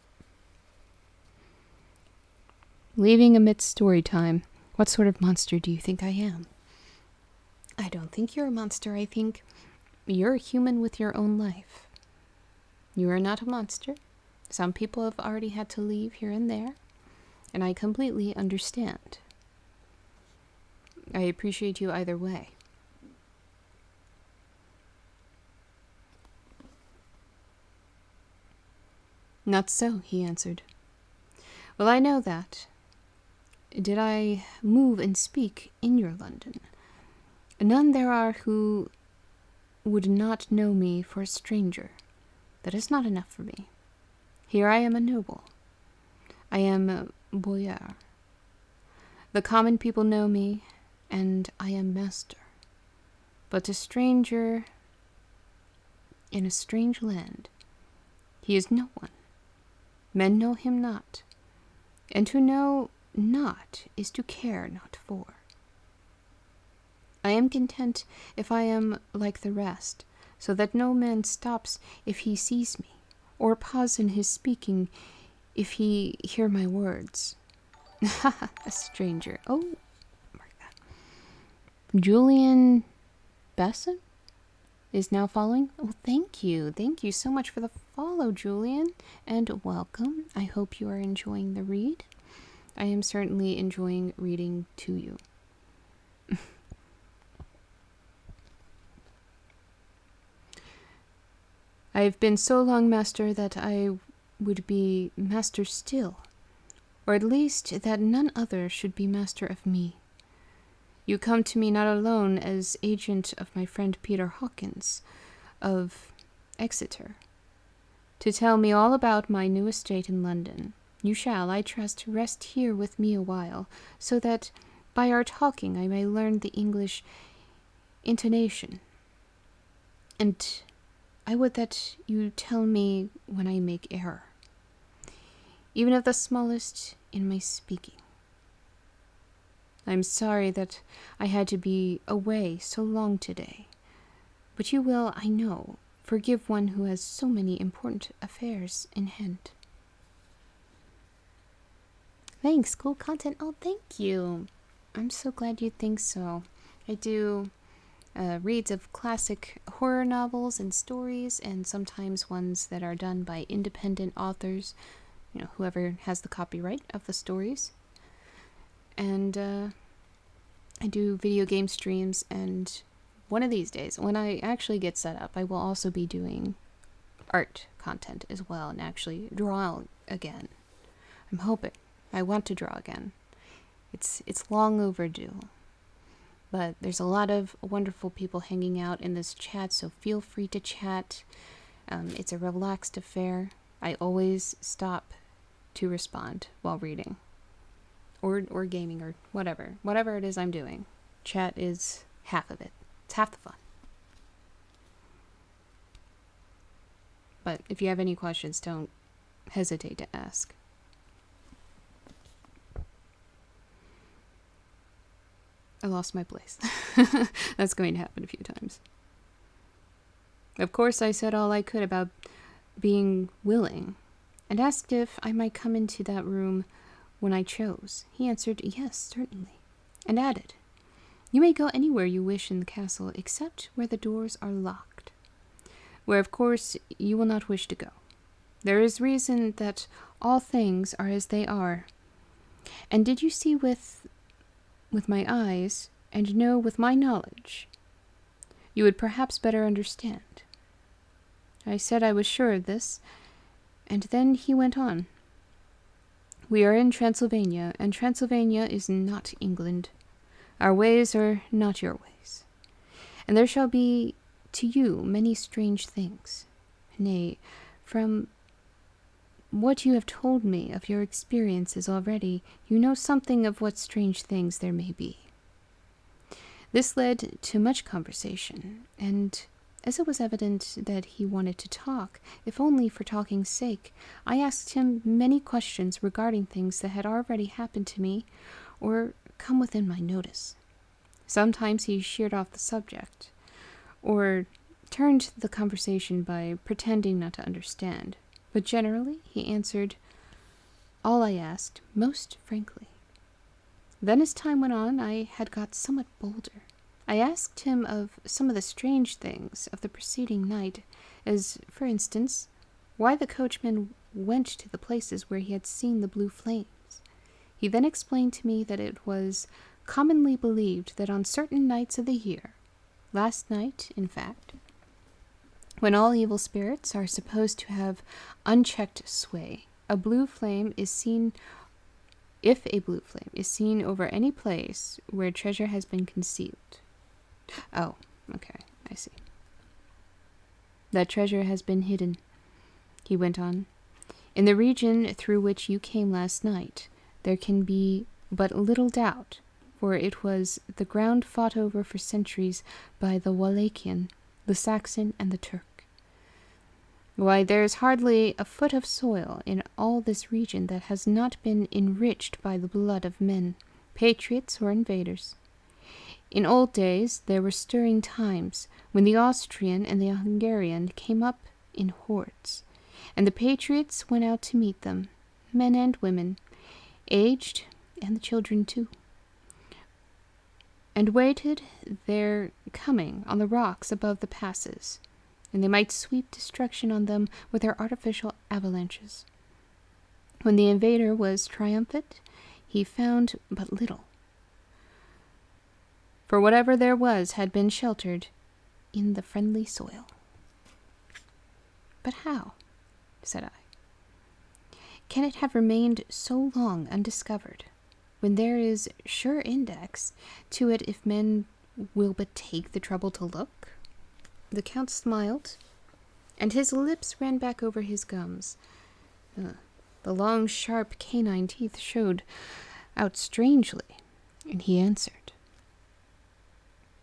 Leaving amidst story time, what sort of monster do you think I am? I don't think you're a monster. I think you're a human with your own life. You are not a monster. Some people have already had to leave here and there, and I completely understand. I appreciate you either way. Not so, he answered. Well, I know that. Did I move and speak in your London? None there are who would not know me for a stranger. That is not enough for me. Here I am a noble. I am a boyar. The common people know me, and I am master. But a stranger in a strange land, he is no one. Men know him not. and to know not is to care not for. I am content if I am like the rest, so that no man stops if he sees me, or pause in his speaking if he hear my words. A stranger. Oh, my God. Julian Besson is now following. Oh, thank you. Thank you so much for the follow, Julian, and welcome. I hope you are enjoying the read. I am certainly enjoying reading to you. I have been so long master that I would be master still, or at least that none other should be master of me. You come to me not alone as agent of my friend Peter Hawkins of Exeter, to tell me all about my new estate in London. You shall, I trust, rest here with me a while, so that by our talking I may learn the English intonation. And I would that you tell me when I make error, even of the smallest in my speaking. I am sorry that I had to be away so long today, but you will, I know, forgive one who has so many important affairs in hand. Thanks, cool content. Oh, thank you. I'm so glad you think so. I do reads of classic horror novels and stories, and sometimes ones that are done by independent authors, whoever has the copyright of the stories. And I do video game streams, and one of these days, when I actually get set up, I will also be doing art content as well, and actually draw again. I'm hoping. I want to draw again. It's long overdue. But there's a lot of wonderful people hanging out in this chat, so feel free to chat. It's a relaxed affair. I always stop to respond while reading. Or gaming, or whatever. Whatever it is I'm doing. Chat is half of it. It's half the fun. But if you have any questions, don't hesitate to ask. I lost my place. That's going to happen a few times. Of course, I said all I could about being willing, and asked if I might come into that room when I chose. He answered, yes, certainly, and added, you may go anywhere you wish in the castle, except where the doors are locked, where, of course, you will not wish to go. There is reason that all things are as they are. And did you see with my eyes, and know with my knowledge, you would perhaps better understand. I said I was sure of this, and then he went on. We are in Transylvania, and Transylvania is not England. Our ways are not your ways. And there shall be to you many strange things. Nay, from what you have told me of your experiences already, you know something of what strange things there may be. This led to much conversation, and as it was evident that he wanted to talk, if only for talking's sake, I asked him many questions regarding things that had already happened to me or come within my notice. Sometimes he sheered off the subject, or turned the conversation by pretending not to understand. But generally he answered all I asked most frankly. Then as time went on, I had got somewhat bolder. I asked him of some of the strange things of the preceding night, as, for instance, why the coachman went to the places where he had seen the blue flames. He then explained to me that it was commonly believed that on certain nights of the year, last night, in fact, when all evil spirits are supposed to have unchecked sway, a blue flame is seen. If a blue flame is seen over any place where treasure has been concealed. Oh, okay, I see. That treasure has been hidden, he went on. In the region through which you came last night, there can be but little doubt, for it was the ground fought over for centuries by the Wallachian, the Saxon, and the Turk. Why, there's hardly a foot of soil in all this region that has not been enriched by the blood of men, patriots or invaders. In old days there were stirring times when the Austrian and the Hungarian came up in hordes, and the patriots went out to meet them, men and women, aged and the children too, and waited their coming on the rocks above the passes, and they might sweep destruction on them with their artificial avalanches. When the invader was triumphant, he found but little, for whatever there was had been sheltered in the friendly soil. But how, said I, can it have remained so long undiscovered, when there is sure index to it if men will but take the trouble to look? The Count smiled, and his lips ran back over his gums. The long, sharp canine teeth showed out strangely, and he answered,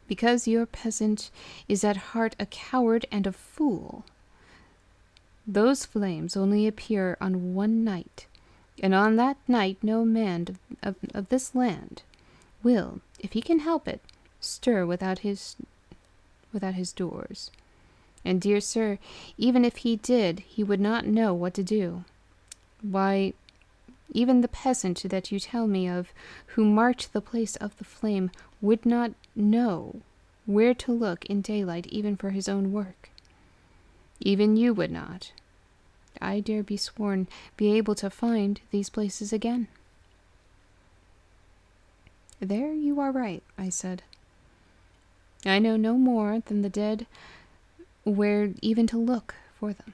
because your peasant is at heart a coward and a fool. Those flames only appear on one night, and on that night no man of this land will, if he can help it, stir without his doors. And, dear sir, even if he did, he would not know what to do. Why, even the peasant that you tell me of, who marked the place of the flame, would not know where to look in daylight even for his own work. Even you would not, I dare be sworn, be able to find these places again. There you are right, I said. I know no more than the dead where even to look for them.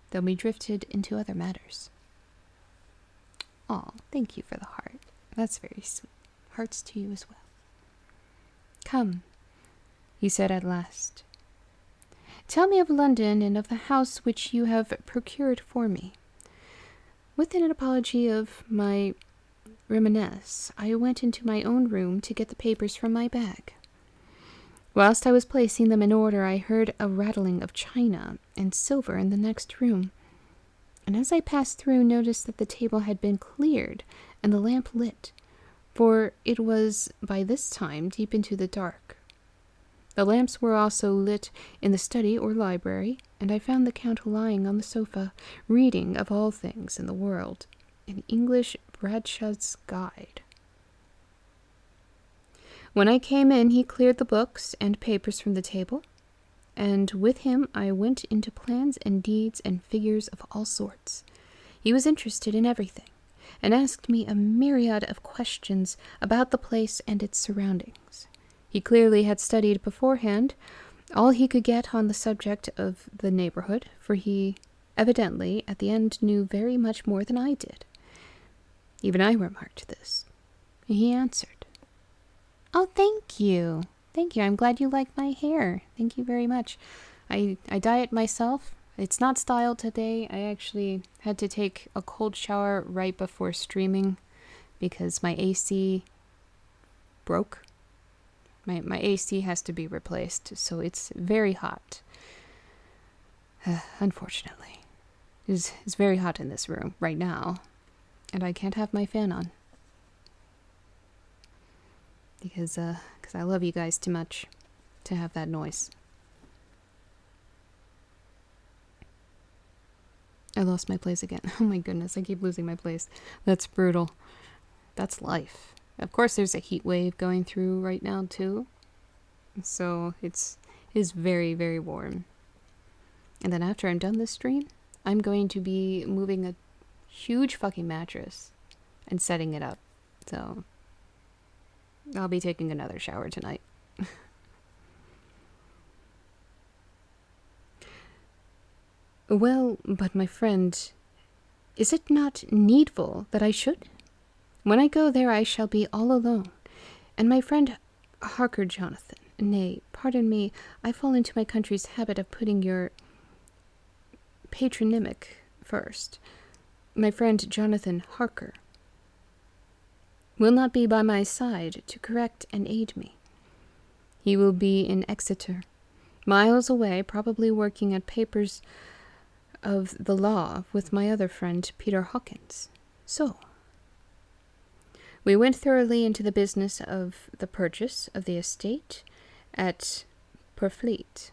They'll be drifted into other matters. Oh, thank you for the heart. That's very sweet. Hearts to you as well. Come, he said at last. Tell me of London and of the house which you have procured for me. With an apology of my reminiscence, I went into my own room to get the papers from my bag. Whilst I was placing them in order, I heard a rattling of china and silver in the next room, and as I passed through, noticed that the table had been cleared and the lamp lit, for it was by this time deep into the dark. The lamps were also lit in the study or library, and I found the Count lying on the sofa, reading, of all things in the world, an English Bradshaw's Guide. When I came in, he cleared the books and papers from the table, and with him I went into plans and deeds and figures of all sorts. He was interested in everything, and asked me a myriad of questions about the place and its surroundings. He clearly had studied beforehand all he could get on the subject of the neighborhood, for he evidently at the end knew very much more than I did. Even I remarked this. He answered, "Oh, thank you. Thank you. I'm glad you like my hair. Thank you very much. I dye it myself. It's not styled today. I actually had to take a cold shower right before streaming because my AC broke. My AC has to be replaced, so it's very hot. Unfortunately. It's very hot in this room right now, and I can't have my fan on. Because I love you guys too much to have that noise. I lost my place again. Oh my goodness, I keep losing my place. That's brutal. That's life. Of course, there's a heat wave going through right now, too. So it is very, very warm. And then after I'm done this stream, I'm going to be moving a huge fucking mattress and setting it up. So I'll be taking another shower tonight. Well, but my friend, is it not needful that I should? When I go there I shall be all alone, and my friend Harker Jonathan, nay, pardon me, I fall into my country's habit of putting your patronymic first. My friend Jonathan Harker will not be by my side to correct and aid me. He will be in Exeter, Miles away, probably working at papers of the law with my other friend, Peter Hawkins. So, we went thoroughly into the business of the purchase of the estate at Purfleet.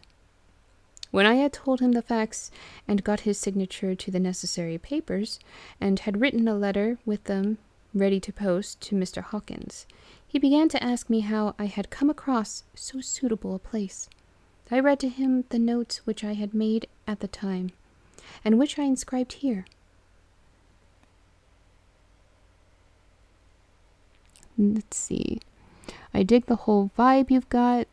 When I had told him the facts and got his signature to the necessary papers, and had written a letter with them ready to post to Mr. Hawkins, he began to ask me how I had come across so suitable a place. I read to him the notes which I had made at the time, and which I inscribed here. Let's see. I dig the whole vibe you've got.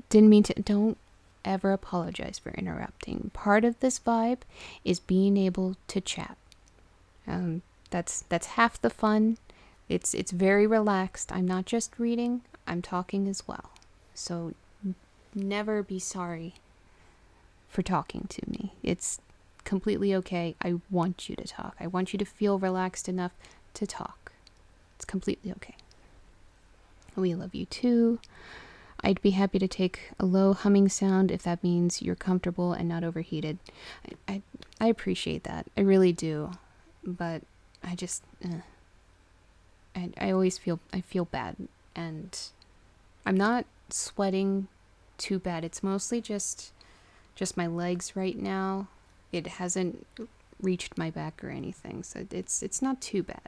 Didn't mean to. Don't ever apologize for interrupting. Part of this vibe is being able to chat. That's half the fun. It's very relaxed. I'm not just reading, I'm talking as well. So never be sorry for talking to me. It's completely okay. I want you to talk. I want you to feel relaxed enough to talk. It's completely okay. We love you too. I'd be happy to take a low humming sound if that means you're comfortable and not overheated. I appreciate that. I really do. But I just, I always feel bad. And I'm not sweating too bad. It's mostly just my legs right now. It hasn't reached my back or anything. So it's not too bad.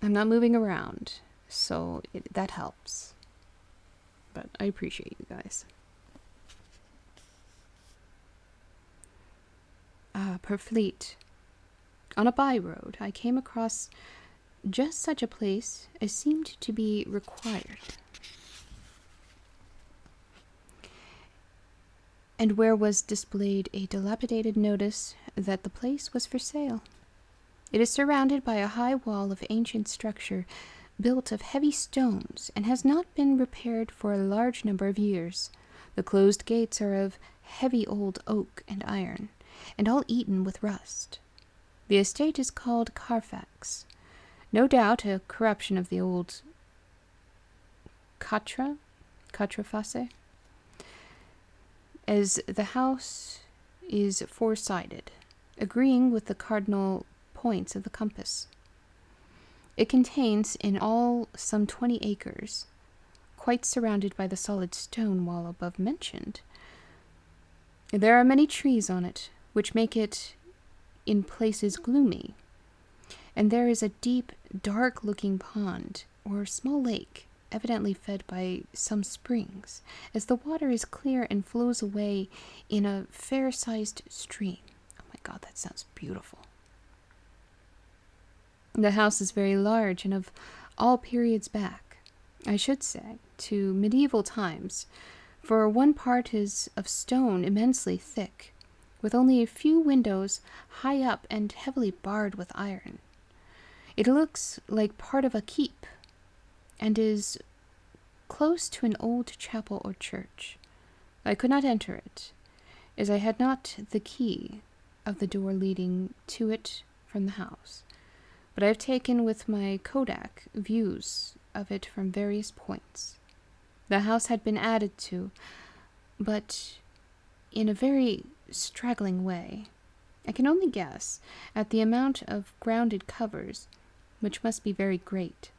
I'm not moving around. So that helps. But I appreciate you guys. Purfleet. On a by road, I came across just such a place as seemed to be required. And where was displayed a dilapidated notice that the place was for sale. It is surrounded by a high wall of ancient structure built of heavy stones, and has not been repaired for a large number of years. The closed gates are of heavy old oak and iron, and all eaten with rust. The estate is called Carfax, no doubt a corruption of the old Quatre-Face, as the house is four-sided, agreeing with the cardinal points of the compass. It contains in all some 20 acres, quite surrounded by the solid stone wall above mentioned. There are many trees on it, which make it in places gloomy, and there is a deep, dark-looking pond, or small lake, evidently fed by some springs, as the water is clear and flows away in a fair-sized stream. Oh my God, that sounds beautiful. The house is very large and of all periods back, I should say, to medieval times, for one part is of stone immensely thick, with only a few windows high up and heavily barred with iron. It looks like part of a keep, and is close to an old chapel or church. I could not enter it, as I had not the key of the door leading to it from the house. But I have taken with my Kodak views of it from various points. The house had been added to, but in a very straggling way. I can only guess at the amount of grounded covers, which must be very great.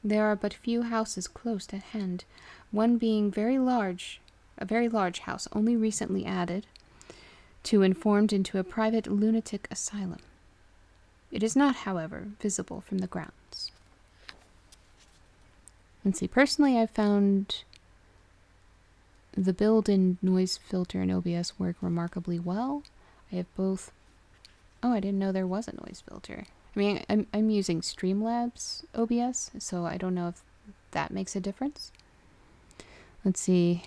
There are but few houses close at hand, one being a very large house only recently added to and formed into a private lunatic asylum. It is not, however, visible from the grounds. Let's see, personally I've found the build-in noise filter and OBS work remarkably well. I have both... Oh, I didn't know there was a noise filter. I mean, I'm using Streamlabs OBS, so I don't know if that makes a difference. Let's see.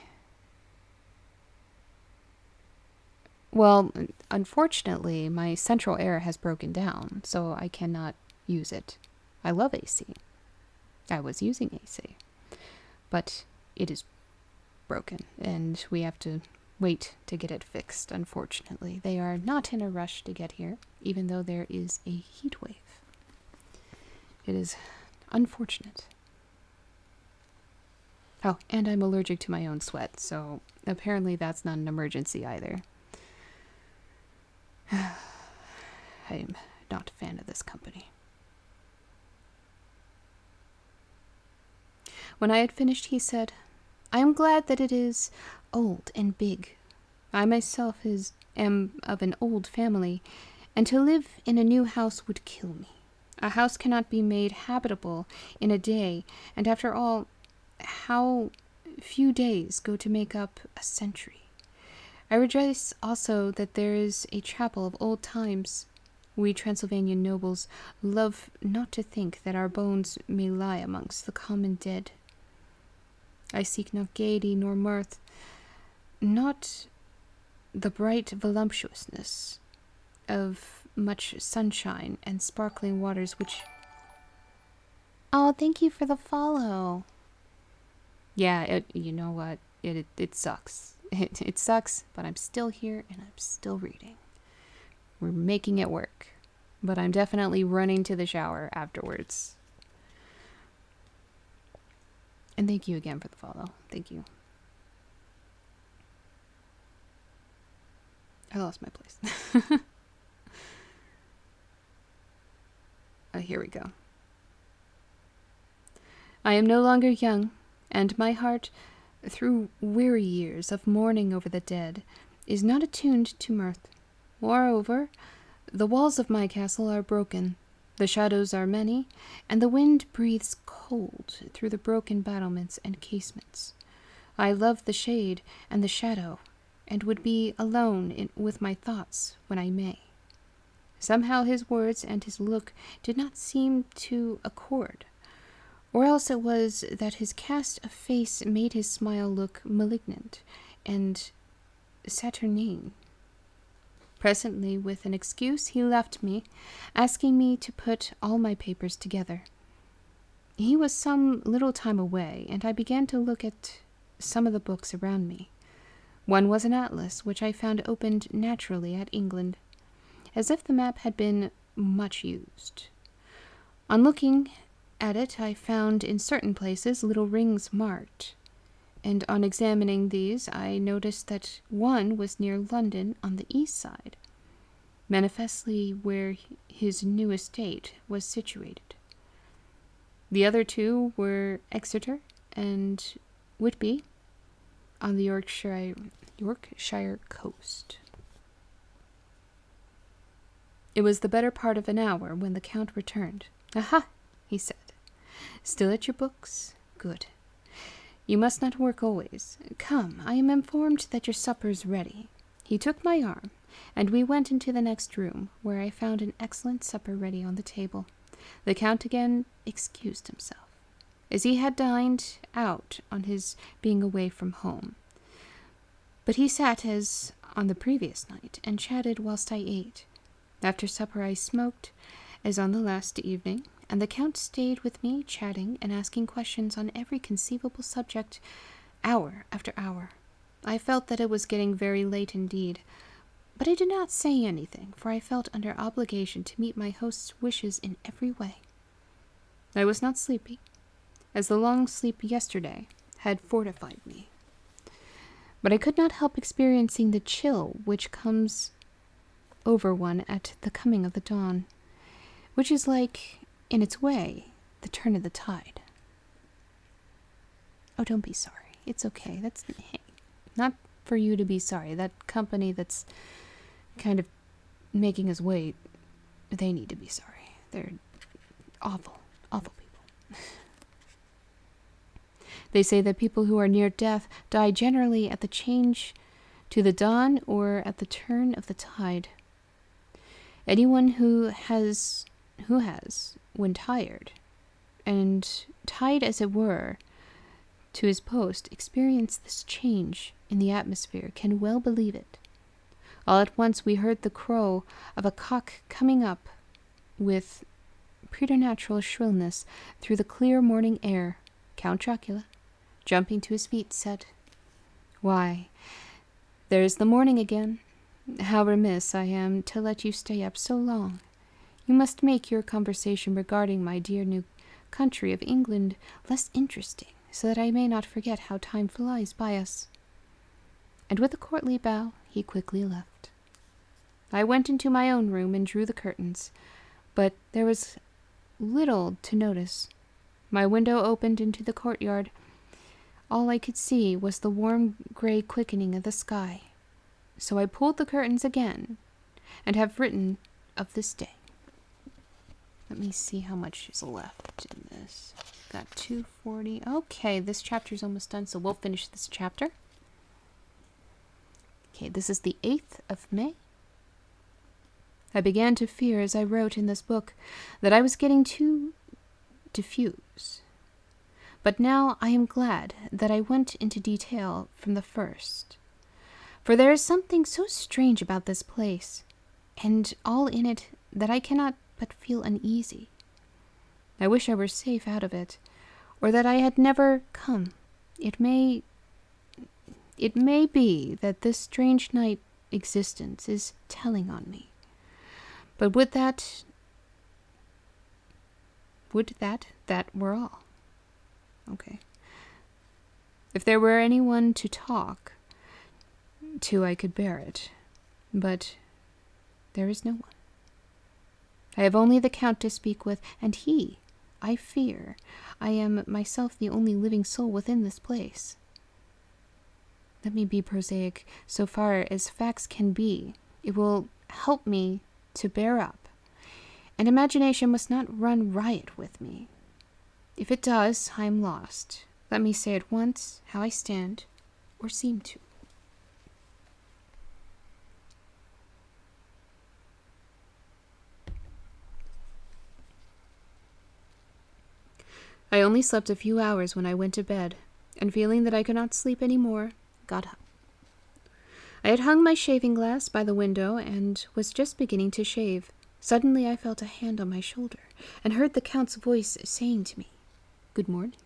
Well, unfortunately, my central air has broken down, so I cannot use it. I love AC. I was using AC. But it is broken, and we have to wait to get it fixed, unfortunately. They are not in a rush to get here, even though there is a heat wave. It is unfortunate. Oh, and I'm allergic to my own sweat, so apparently that's not an emergency either. I'm not a fan of this company. When I had finished, he said, I am glad that it is old and big. I myself am of an old family, and to live in a new house would kill me. A house cannot be made habitable in a day, and after all, how few days go to make up a century. I rejoice also that there is a chapel of old times. We Transylvanian nobles love not to think that our bones may lie amongst the common dead. I seek not gaiety nor mirth, not the bright voluptuousness of much sunshine and sparkling waters which... Oh, thank you for the follow. Yeah, you know what? It sucks. It sucks, but I'm still here and I'm still reading. We're making it work. But I'm definitely running to the shower afterwards. And thank you again for the follow. Thank you. I lost my place. Oh, here we go. I am no longer young, and my heart, through weary years of mourning over the dead, is not attuned to mirth. Moreover, the walls of my castle are broken, the shadows are many, and the wind breathes cold through the broken battlements and casements. I love the shade and the shadow, and would be alone with my thoughts when I may. Somehow his words and his look did not seem to accord, or else it was that his cast of face made his smile look malignant and saturnine. Presently, with an excuse, he left me, asking me to put all my papers together. He was some little time away, and I began to look at some of the books around me. One was an atlas, which I found opened naturally at England, as if the map had been much used. On looking at it, I found in certain places little rings marked, and on examining these, I noticed that one was near London on the east side, manifestly where his new estate was situated. The other two were Exeter and Whitby on the Yorkshire coast. It was the better part of an hour when the Count returned. Aha, he said. Still at your books? Good. You must not work always. Come, I am informed that your supper's ready. He took my arm, and we went into the next room, where I found an excellent supper ready on the table. The Count again excused himself, as he had dined out on his being away from home. But he sat as on the previous night, and chatted whilst I ate. After supper I smoked, as on the last evening, and the Count stayed with me, chatting and asking questions on every conceivable subject, hour after hour. I felt that it was getting very late indeed, but I did not say anything, for I felt under obligation to meet my host's wishes in every way. I was not sleepy, as the long sleep yesterday had fortified me, but I could not help experiencing the chill which comes over one at the coming of the dawn, which is like, in its way, the turn of the tide. Oh, don't be sorry. It's okay. That's not for you to be sorry. That company that's kind of making us wait, they need to be sorry. They're awful, awful people. They say that people who are near death die generally at the change to the dawn or at the turn of the tide. Anyone who has, when tired, and tied as it were to his post, experienced this change in the atmosphere, can well believe it. All at once we heard the crow of a cock coming up with preternatural shrillness through the clear morning air. Count Dracula, jumping to his feet, said, "Why, there's the morning again. How remiss I am to let you stay up so long. You must make your conversation regarding my dear new country of England less interesting, so that I may not forget how time flies by us." And with a courtly bow, he quickly left. I went into my own room and drew the curtains, but there was little to notice. My window opened into the courtyard. All I could see was the warm gray quickening of the sky. So I pulled the curtains again, and have written of this day. Let me see how much is left in this. Got 240. Okay, this chapter's almost done, so we'll finish this chapter. Okay, this is the 8th of May. I began to fear, as I wrote in this book, that I was getting too diffuse. But now I am glad that I went into detail from the first. For there is something so strange about this place, and all in it, that I cannot but feel uneasy. I wish I were safe out of it, or that I had never come. It may be that this strange night existence is telling on me. But would that were all. Okay. If there were anyone to talk to, I could bear it. But there is no one. I have only the Count to speak with, and he, I fear, I am myself the only living soul within this place. Let me be prosaic so far as facts can be. It will help me to bear up, and imagination must not run riot with me. If it does, I am lost. Let me say at once how I stand, or seem to. I only slept a few hours when I went to bed, and feeling that I could not sleep any more, got up. I had hung my shaving glass by the window and was just beginning to shave. Suddenly I felt a hand on my shoulder and heard the Count's voice saying to me, "Good morning."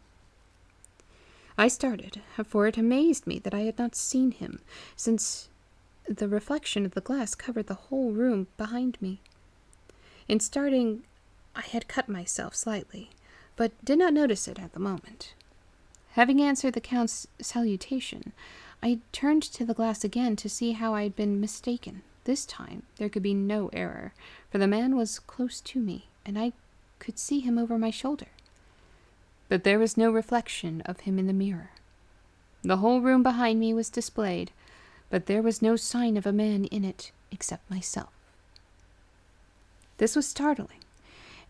I started, for it amazed me that I had not seen him, since the reflection of the glass covered the whole room behind me. In starting, I had cut myself slightly, but did not notice it at the moment. Having answered the Count's salutation, I turned to the glass again to see how I had been mistaken. This time there could be no error, for the man was close to me, and I could see him over my shoulder. But there was no reflection of him in the mirror. The whole room behind me was displayed, but there was no sign of a man in it except myself. This was startling,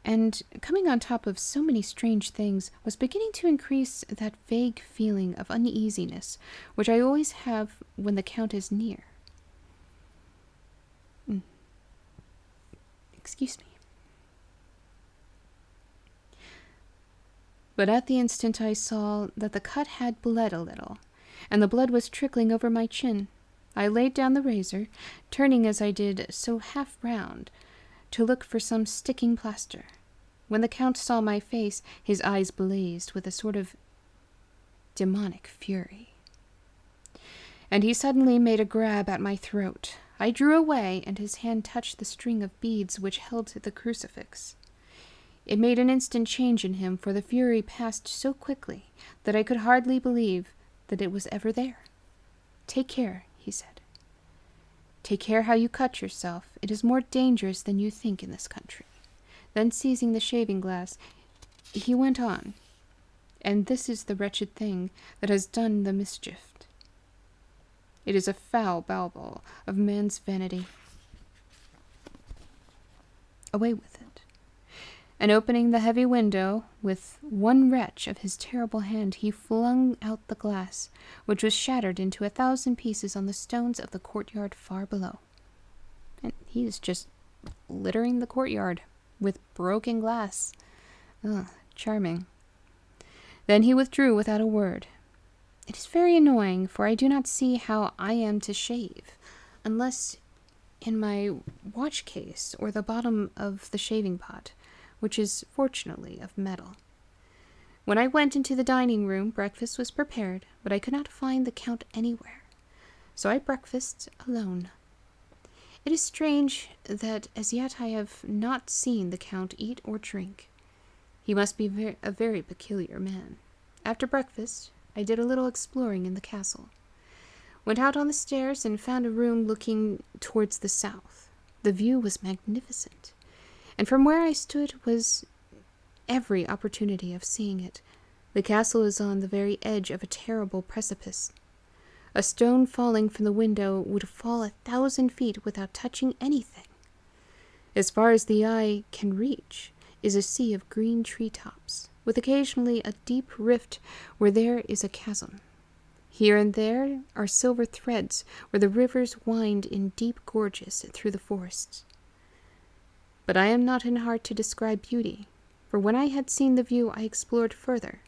and coming on top of so many strange things, was beginning to increase that vague feeling of uneasiness which I always have when the Count is near. Excuse me. But at the instant I saw that the cut had bled a little, and the blood was trickling over my chin. I laid down the razor, turning as I did so half round, to look for some sticking plaster. When the Count saw my face, his eyes blazed with a sort of demonic fury, and he suddenly made a grab at my throat. I drew away, and his hand touched the string of beads which held the crucifix. It made an instant change in him, for the fury passed so quickly that I could hardly believe that it was ever there. "Take care," he said. "Take care how you cut yourself. It is more dangerous than you think in this country." Then seizing the shaving glass, he went on, "And this is the wretched thing that has done the mischief. It is a foul bauble of man's vanity. Away with it." And opening the heavy window, with one wrench of his terrible hand, he flung out the glass, which was shattered into 1,000 pieces on the stones of the courtyard far below. And he is just littering the courtyard with broken glass. Charming. Then he withdrew without a word. It is very annoying, for I do not see how I am to shave, unless in my watch case or the bottom of the shaving pot, which is fortunately of metal. When I went into the dining room, breakfast was prepared, but I could not find the Count anywhere, so I breakfasted alone. It is strange that as yet I have not seen the Count eat or drink. He must be a very peculiar man. After breakfast, I did a little exploring in the castle. Went out on the stairs and found a room looking towards the south. The view was magnificent, and from where I stood was every opportunity of seeing it. The castle is on the very edge of a terrible precipice. A stone falling from the window would fall 1,000 feet without touching anything. As far as the eye can reach is a sea of green treetops, with occasionally a deep rift where there is a chasm. Here and there are silver threads where the rivers wind in deep gorges through the forests. But I am not in heart to describe beauty, for when I had seen the view I explored further.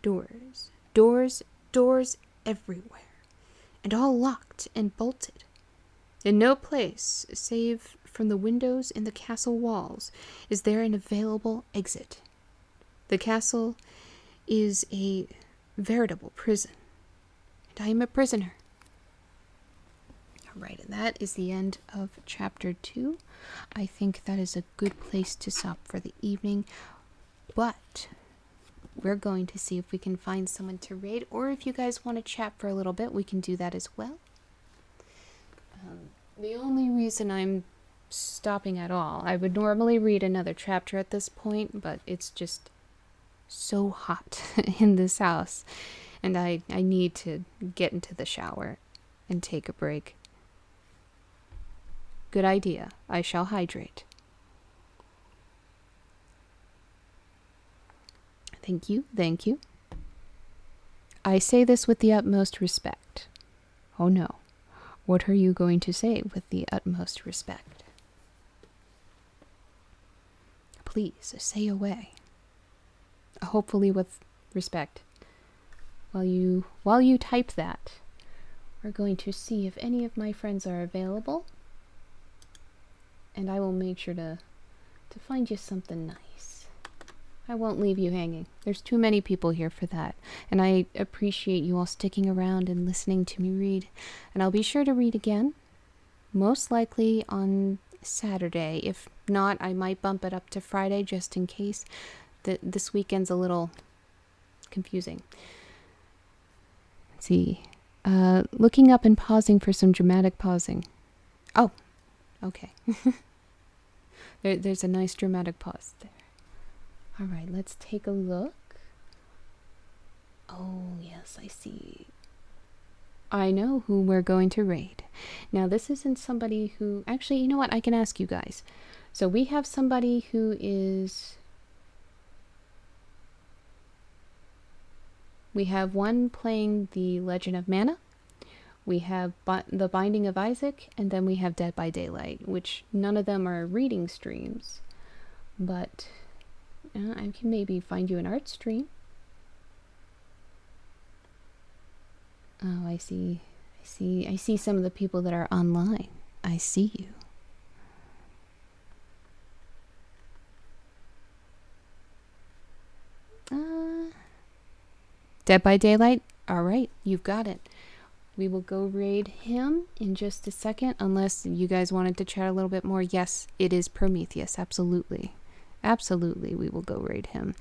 Doors, doors, doors everywhere, and all locked and bolted. In no place, save from the windows in the castle walls, is there an available exit. The castle is a veritable prison, and I am a prisoner. All right, and that is the end of chapter 2. I think that is a good place to stop for the evening, but we're going to see if we can find someone to raid, or if you guys want to chat for a little bit, we can do that as well. The only reason I'm stopping at all, I would normally read another chapter at this point, but it's just so hot in this house, and I need to get into the shower and take a break. Good idea. I shall hydrate. Thank you, thank you. I say this with the utmost respect. Oh no. What are you going to say with the utmost respect? Please, say away. Hopefully with respect. While you type that, we're going to see if any of my friends are available. And I will make sure to find you something nice. I won't leave you hanging. There's too many people here for that. And I appreciate you all sticking around and listening to me read. And I'll be sure to read again. Most likely on Saturday. If not, I might bump it up to Friday just in case. This weekend's a little confusing. Let's see. Looking up and pausing for some dramatic pausing. Oh, okay. There's a nice dramatic pause there. All right, let's take a look. Oh, yes, I see. I know who we're going to raid. Now, this isn't somebody who... Actually, you know what? I can ask you guys. So we have somebody who is... We have one playing The Legend of Mana. We have The Binding of Isaac. And then we have Dead by Daylight, which none of them are reading streams. But I can maybe find you an art stream. Oh, I see some of the people that are online. I see you. Dead by Daylight? Alright, you've got it. We will go raid him in just a second, unless you guys wanted to chat a little bit more. Yes, it is Prometheus, absolutely. Absolutely, we will go raid him.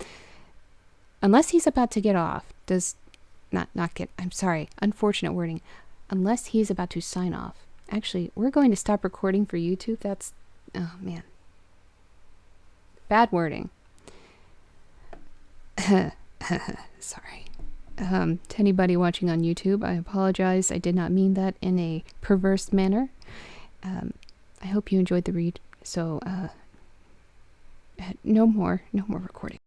Unless he's about to get off. I'm sorry, unfortunate wording. Unless he's about to sign off. Actually, we're going to stop recording for YouTube. That's, oh man. Bad wording. Sorry. To anybody watching on YouTube, I apologize. I did not mean that in a perverse manner. I hope you enjoyed the read. So, no more recording.